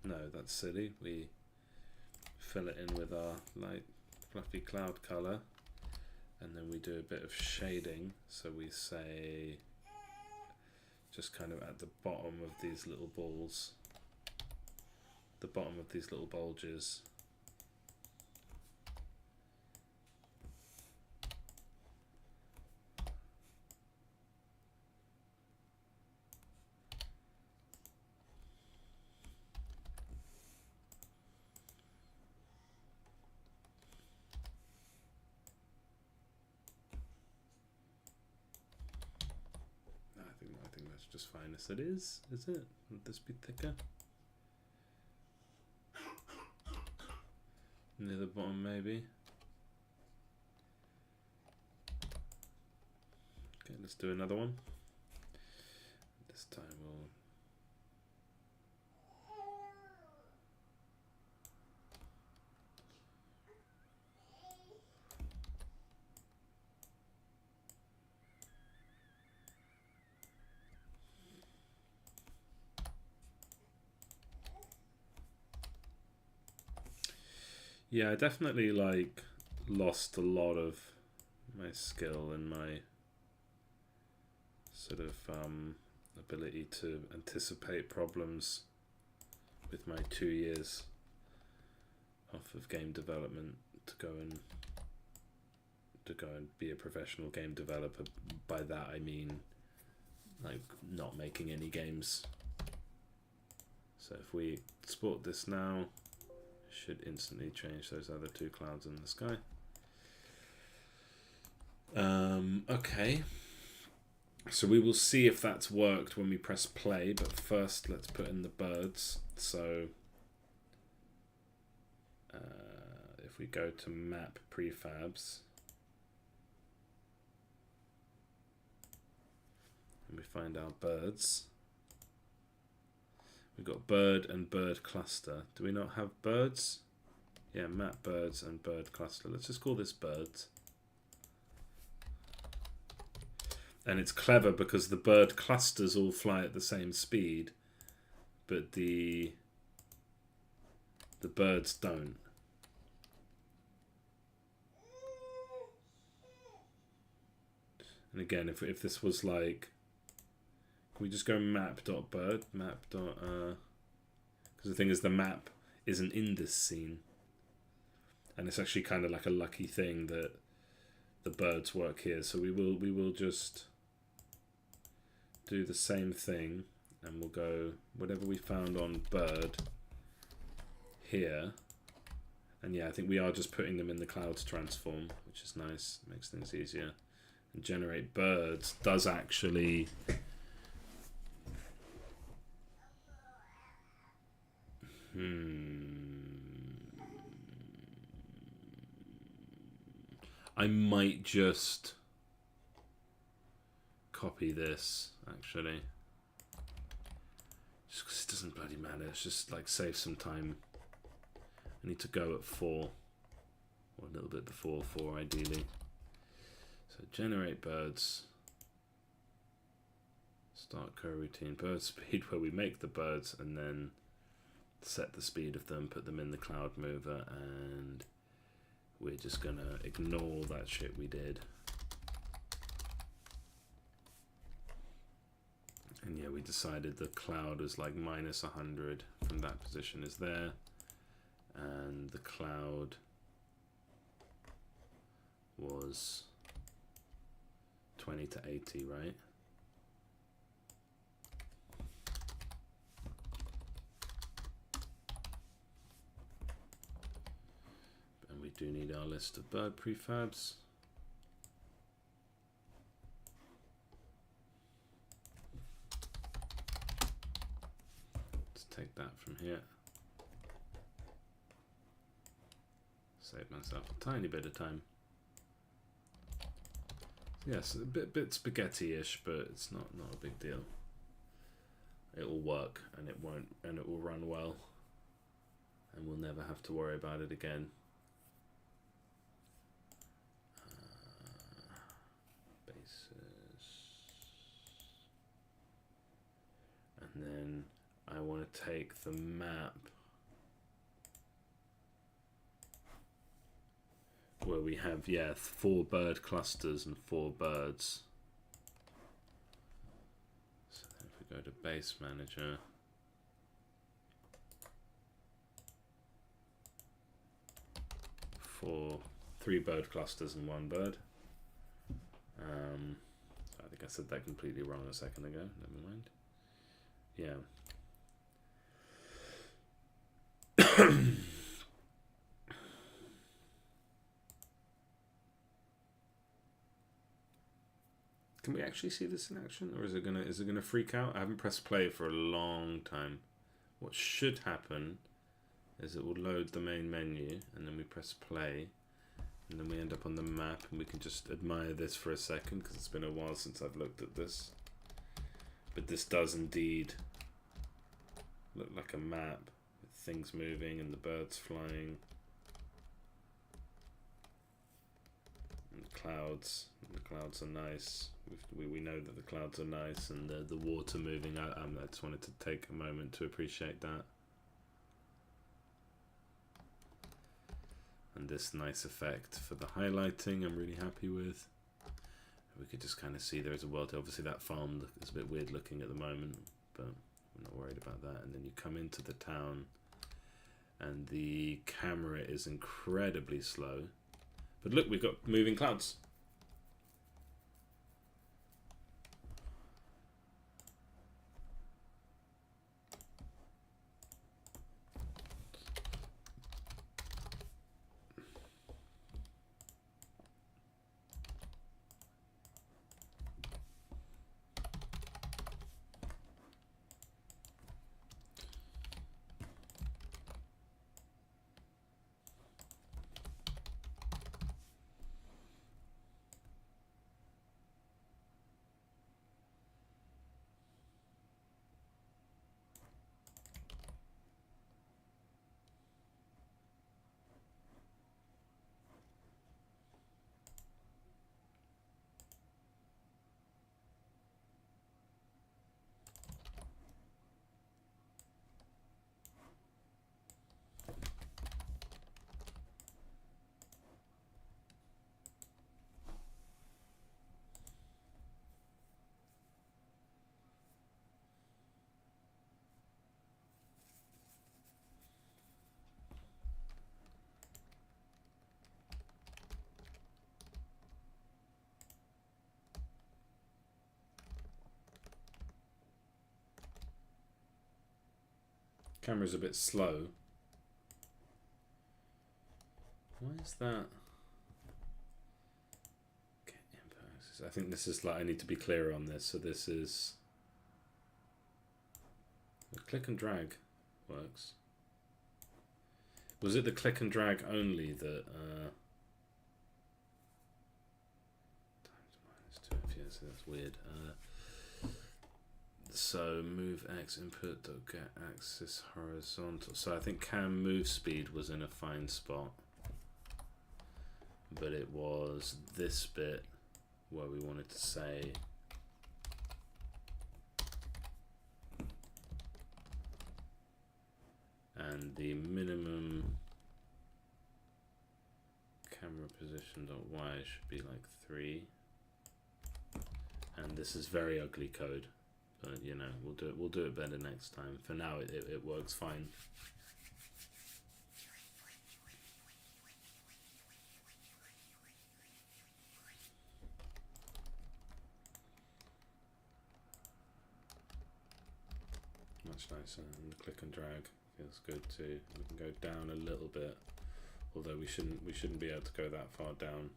Speaker 1: No, that's silly. We fill it in with our light fluffy cloud color, and then we do a bit of shading. So we say just kind of at the bottom of these little balls, the bottom of these little bulges. I think that's just fine as it is it? Would this be thicker? Near the bottom, maybe. Okay, let's do another one. This time we'll. Yeah, I definitely like lost a lot of my skill and my sort of ability to anticipate problems with my 2 years off of game development to go and be a professional game developer. By that I mean like not making any games. So if we export this now, should instantly change those other two clouds in the sky. Okay, so we will see if that's worked when we press play, but first let's put in the birds. So if we go to map prefabs and we find our birds, we've got bird and bird cluster. Do we not have birds? Yeah, map birds and bird cluster. Let's just call this birds. And it's clever because the bird clusters all fly at the same speed, but the birds don't. And again, if this was like, can we just go map.bird, because the thing is the map isn't in this scene, and it's actually kind of like a lucky thing that the birds work here. So we will just do the same thing, and we'll go whatever we found on bird here, and yeah, I think we are just putting them in the clouds transform, which is nice, makes things easier. And generate birds does actually I might just copy this actually, just because it doesn't bloody matter. It's just like save some time. I need to go at 4, or a little bit before 4 ideally. So generate birds, start coroutine, bird speed, where we make the birds and then set the speed of them, put them in the cloud mover, and we're just gonna ignore that shit we did. And yeah, we decided the cloud was like minus 100 from that position is there, and the cloud was 20 to 80, right? And we do need our list of bird prefabs. Let's take that from here. Save myself a tiny bit of time. Yes, a bit spaghetti-ish, but it's not a big deal. It will work, and it will run well, and we'll never have to worry about it again. Basis, and then I want to take the map where we have 4 bird clusters and 4 birds. So if Go to base manager. For 3 bird clusters and 1 bird. I think I said that completely wrong a second ago. Never mind. Yeah. Can we actually see this in action, or is it gonna freak out? I haven't pressed play for a long time. What should happen is it will load the main menu, and then we press play, and then we end up on the map, and we can just admire this for a second because it's been a while since I've looked at this. But this does indeed look like a map with things moving and the birds flying. And the clouds. The clouds are nice. We know that the clouds are nice, and the water moving. I just wanted to take a moment to appreciate that. And this nice effect for the highlighting I'm really happy with. We could just kind of see there is a world. Obviously that farm is a bit weird looking at the moment, but I'm not worried about that. And then you come into the town and the camera is incredibly slow. But look, we've got moving clouds. Camera's a bit slow. Why is that? Okay, I think this is like, I need to be clear on this. So this is the click and drag works. Was it the click and drag only that times -2 FPS? That's weird. So move X input, get axis horizontal. So I think cam move speed was in a fine spot, but it was this bit where we wanted to say and the minimum camera position .y should be like 3, and this is very ugly code. But you know, we'll do it better next time. For now, it works fine. Much nicer, and the click and drag feels good too. We can go down a little bit, although we shouldn't be able to go that far down.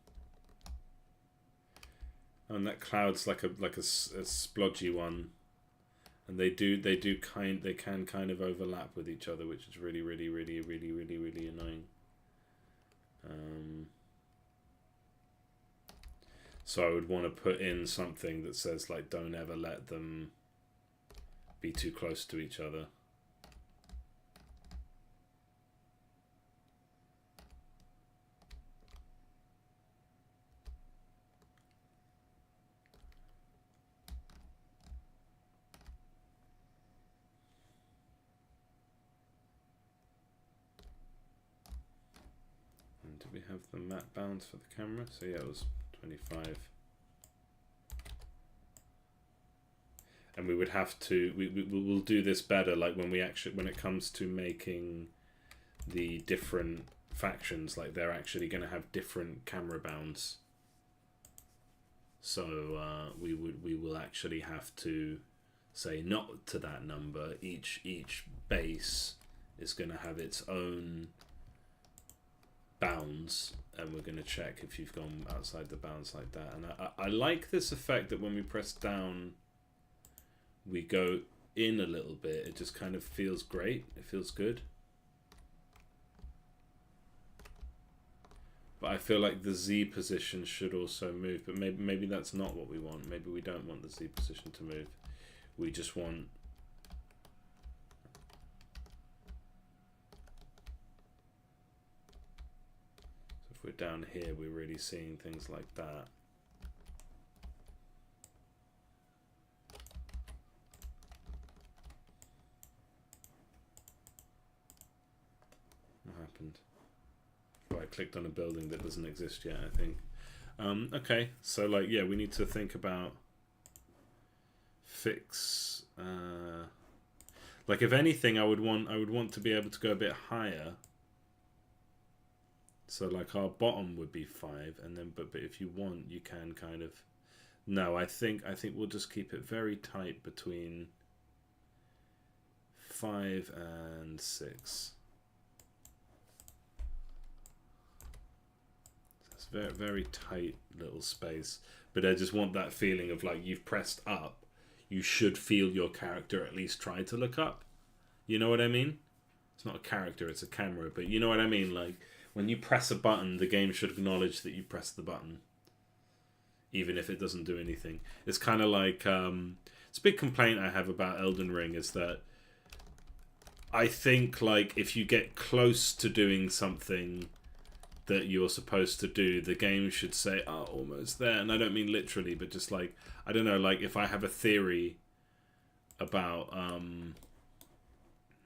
Speaker 1: And that cloud's like a splodgy one. And they can kind of overlap with each other, which is really annoying. So I would want to put in something that says like, don't ever let them be too close to each other. We have the map bounds for the camera, so yeah, it was 25. and we would have to we'll do this better, like when it comes to making the different factions, like they're actually going to have different camera bounds. So we will actually have to say not to that number. Each base is going to have its own bounds, and we're going to check if you've gone outside the bounds like that. And I like this effect that when we press down, we go in a little bit. It just kind of feels great. It feels good. But I feel like the Z position should also move, but maybe that's not what we want. Maybe we don't want the Z position to move. We just want... So if we're down here, we're really seeing things like that. What happened? I clicked on a building that doesn't exist yet, I think. Okay, so like, yeah, we need to think about fix. Like, if anything, I would want to be able to go a bit higher. So like our bottom would be 5, and then but if you want, you can kind of. No, I think we'll just keep it very tight between 5 and 6. Very, very tight little space, but I just want that feeling of like you've pressed up. You should feel your character at least try to look up. You know what I mean? It's not a character, it's a camera, but you know what I mean? Like when you press a button, the game should acknowledge that you pressed the button, even if it doesn't do anything. It's kind of like it's a big complaint I have about Elden Ring is that I think like if you get close to doing something that you're supposed to do, the game should say, oh, almost there. And I don't mean literally, but just like, I don't know, like if I have a theory about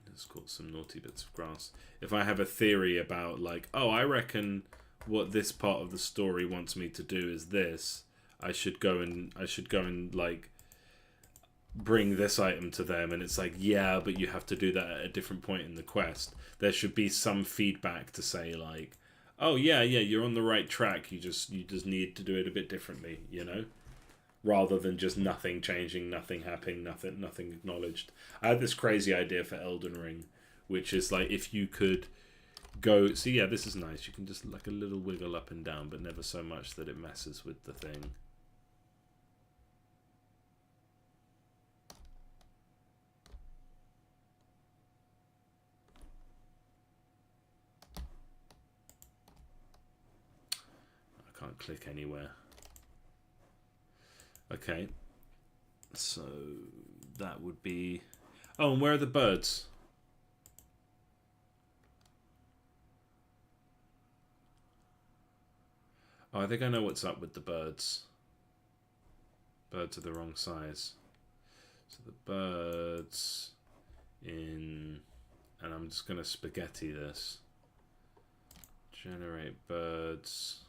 Speaker 1: let's call it some naughty bits of grass. If I have a theory about like, oh, I reckon what this part of the story wants me to do is this, I should go and like bring this item to them, and it's like, yeah, but you have to do that at a different point in the quest. There should be some feedback to say like, oh yeah, you're on the right track. You just need to do it a bit differently, you know, rather than just nothing changing, nothing happening, nothing acknowledged. I had this crazy idea for Elden Ring, which is like if you could go. See, yeah, this is nice. You can just like a little wiggle up and down, but never so much that it messes with the thing. Can't click anywhere. Okay, so that would be. Oh, and where are the birds? Oh, I think I know what's up with the birds. Birds are the wrong size. So the birds in, and I'm just gonna spaghetti this. Generate birds.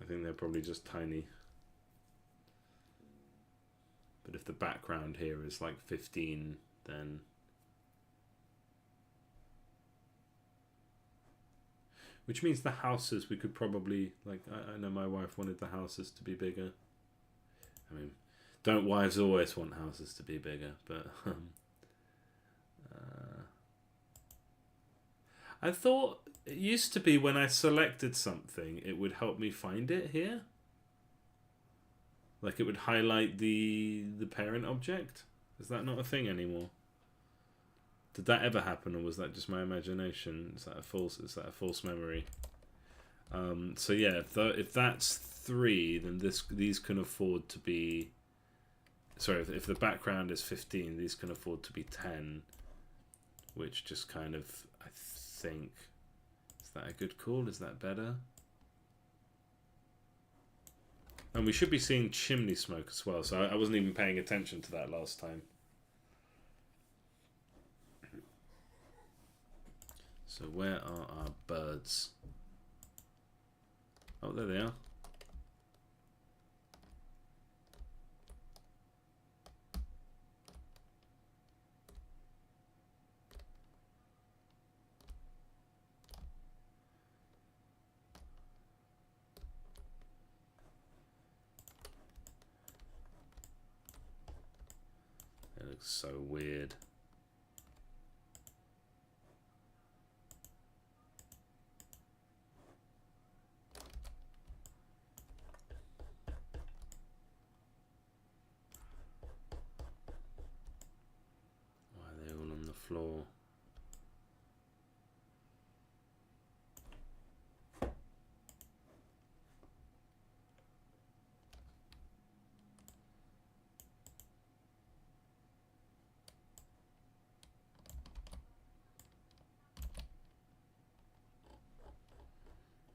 Speaker 1: I think they're probably just tiny. But if the background here is like 15, then... Which means the houses we could probably... Like, I know my wife wanted the houses to be bigger. I mean, don't wives always want houses to be bigger? But... I thought it used to be when I selected something, it would help me find it here. Like it would highlight the parent object. Is that not a thing anymore? Did that ever happen, or was that just my imagination? Is that a false memory? So yeah, if that's 3, then these can afford to be. Sorry, if the background is 15, these can afford to be 10. which just kind of, I think, is that a good call? Is that better? And we should be seeing chimney smoke as well, so I wasn't even paying attention to that last time. So where are our birds? Oh, there they are. It looks so weird. Why are they all on the floor?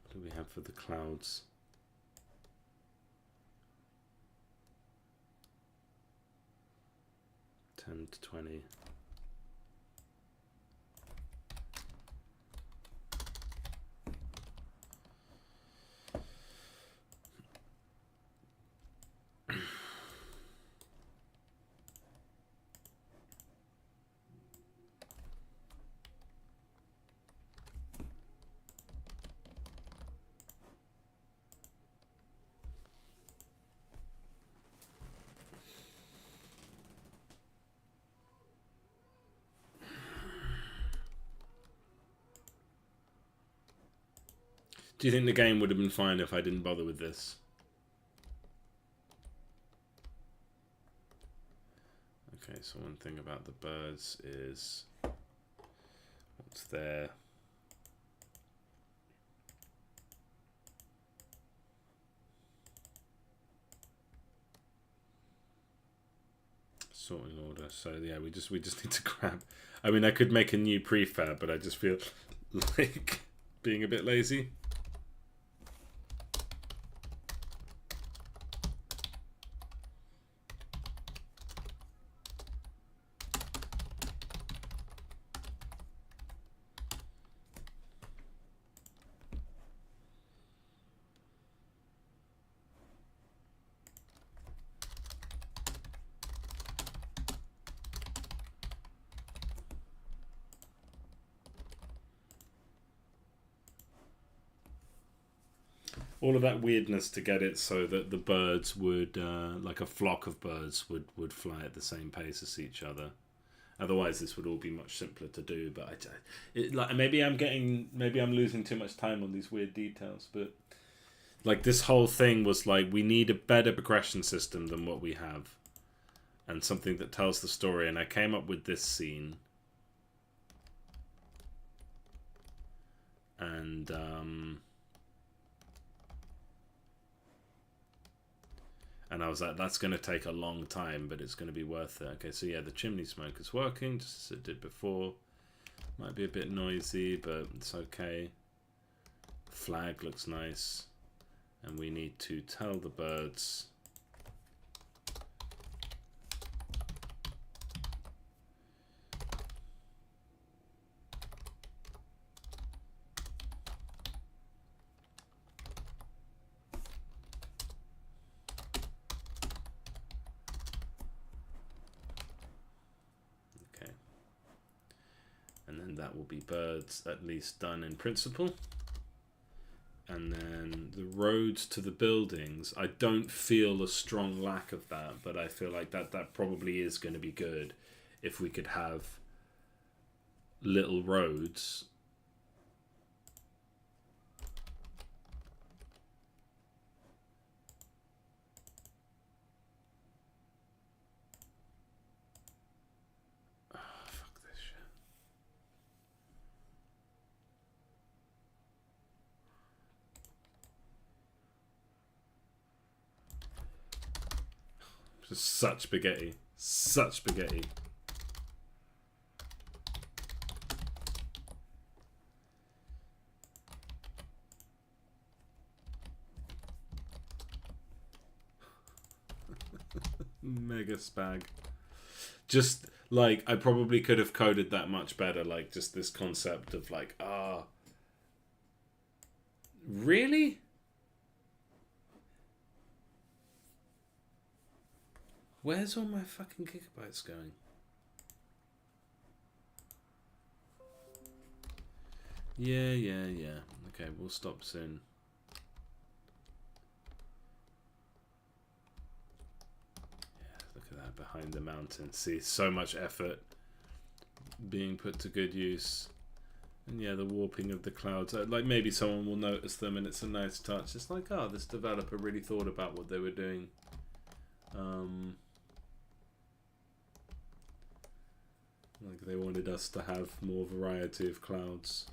Speaker 1: What do we have for the clouds? $10 to $20. Do you think the game would have been fine if I didn't bother with this? Okay, so one thing about the birds is what's there. Sorting order. So yeah, we just need to grab. I mean, I could make a new prefab, but I just feel like being a bit lazy. All of that weirdness to get it so that the birds would, like a flock of birds, would fly at the same pace as each other. Otherwise, this would all be much simpler to do. But maybe I'm losing too much time on these weird details. But like this whole thing was like, we need a better progression system than what we have, and something that tells the story. And I came up with this scene, and I was like, that's going to take a long time, but it's going to be worth it. Okay, so yeah, the chimney smoke is working, just as it did before. Might be a bit noisy, but it's okay. Flag looks nice. And we need to tell the birds. That will be birds at least done in principle. And then the roads to the buildings, I don't feel a strong lack of that, but I feel like that probably is going to be good if we could have little roads. Just such spaghetti. Such spaghetti. Mega spag. Just like I probably could have coded that much better. Like just this concept of like, really? Where's all my fucking gigabytes going? Yeah. Okay, we'll stop soon. Yeah, look at that behind the mountain. See, so much effort being put to good use. And yeah, the warping of the clouds. Like maybe someone will notice them and it's a nice touch. It's like, oh, this developer really thought about what they were doing. Like they wanted us to have more variety of clouds.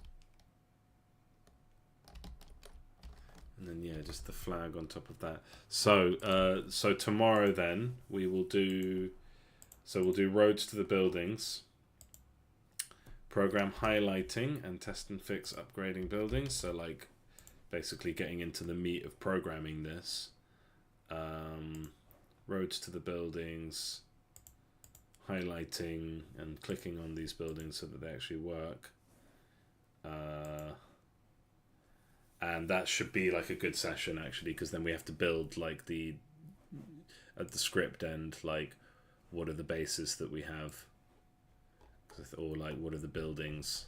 Speaker 1: And then yeah, just the flag on top of that. So so tomorrow then we will do. So we'll do roads to the buildings. Program highlighting and test and fix upgrading buildings. So like basically getting into the meat of programming this. Roads to the buildings. Highlighting and clicking on these buildings so that they actually work. And that should be like a good session actually, because then we have to build like at the script end, like what are the bases that we have, or like what are the buildings.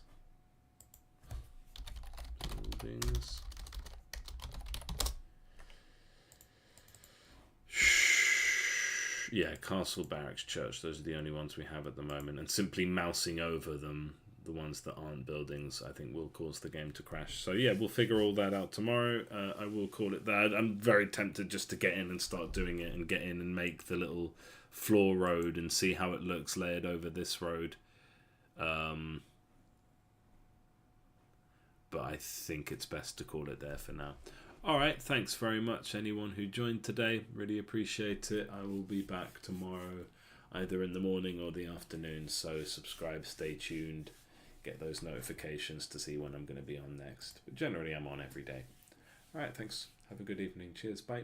Speaker 1: Yeah, castle, barracks, church, those are the only ones we have at the moment, and simply mousing over them, the ones that aren't buildings, I think will cause the game to crash. So yeah, we'll figure all that out tomorrow. I will call it that. I'm very tempted just to get in and start doing it, and get in and make the little floor road and see how it looks layered over this road. But I think it's best to call it there for now. Alright, thanks very much anyone who joined today. Really appreciate it. I will be back tomorrow, either in the morning or the afternoon. So subscribe, stay tuned, get those notifications to see when I'm going to be on next. But generally I'm on every day. Alright, thanks. Have a good evening. Cheers. Bye.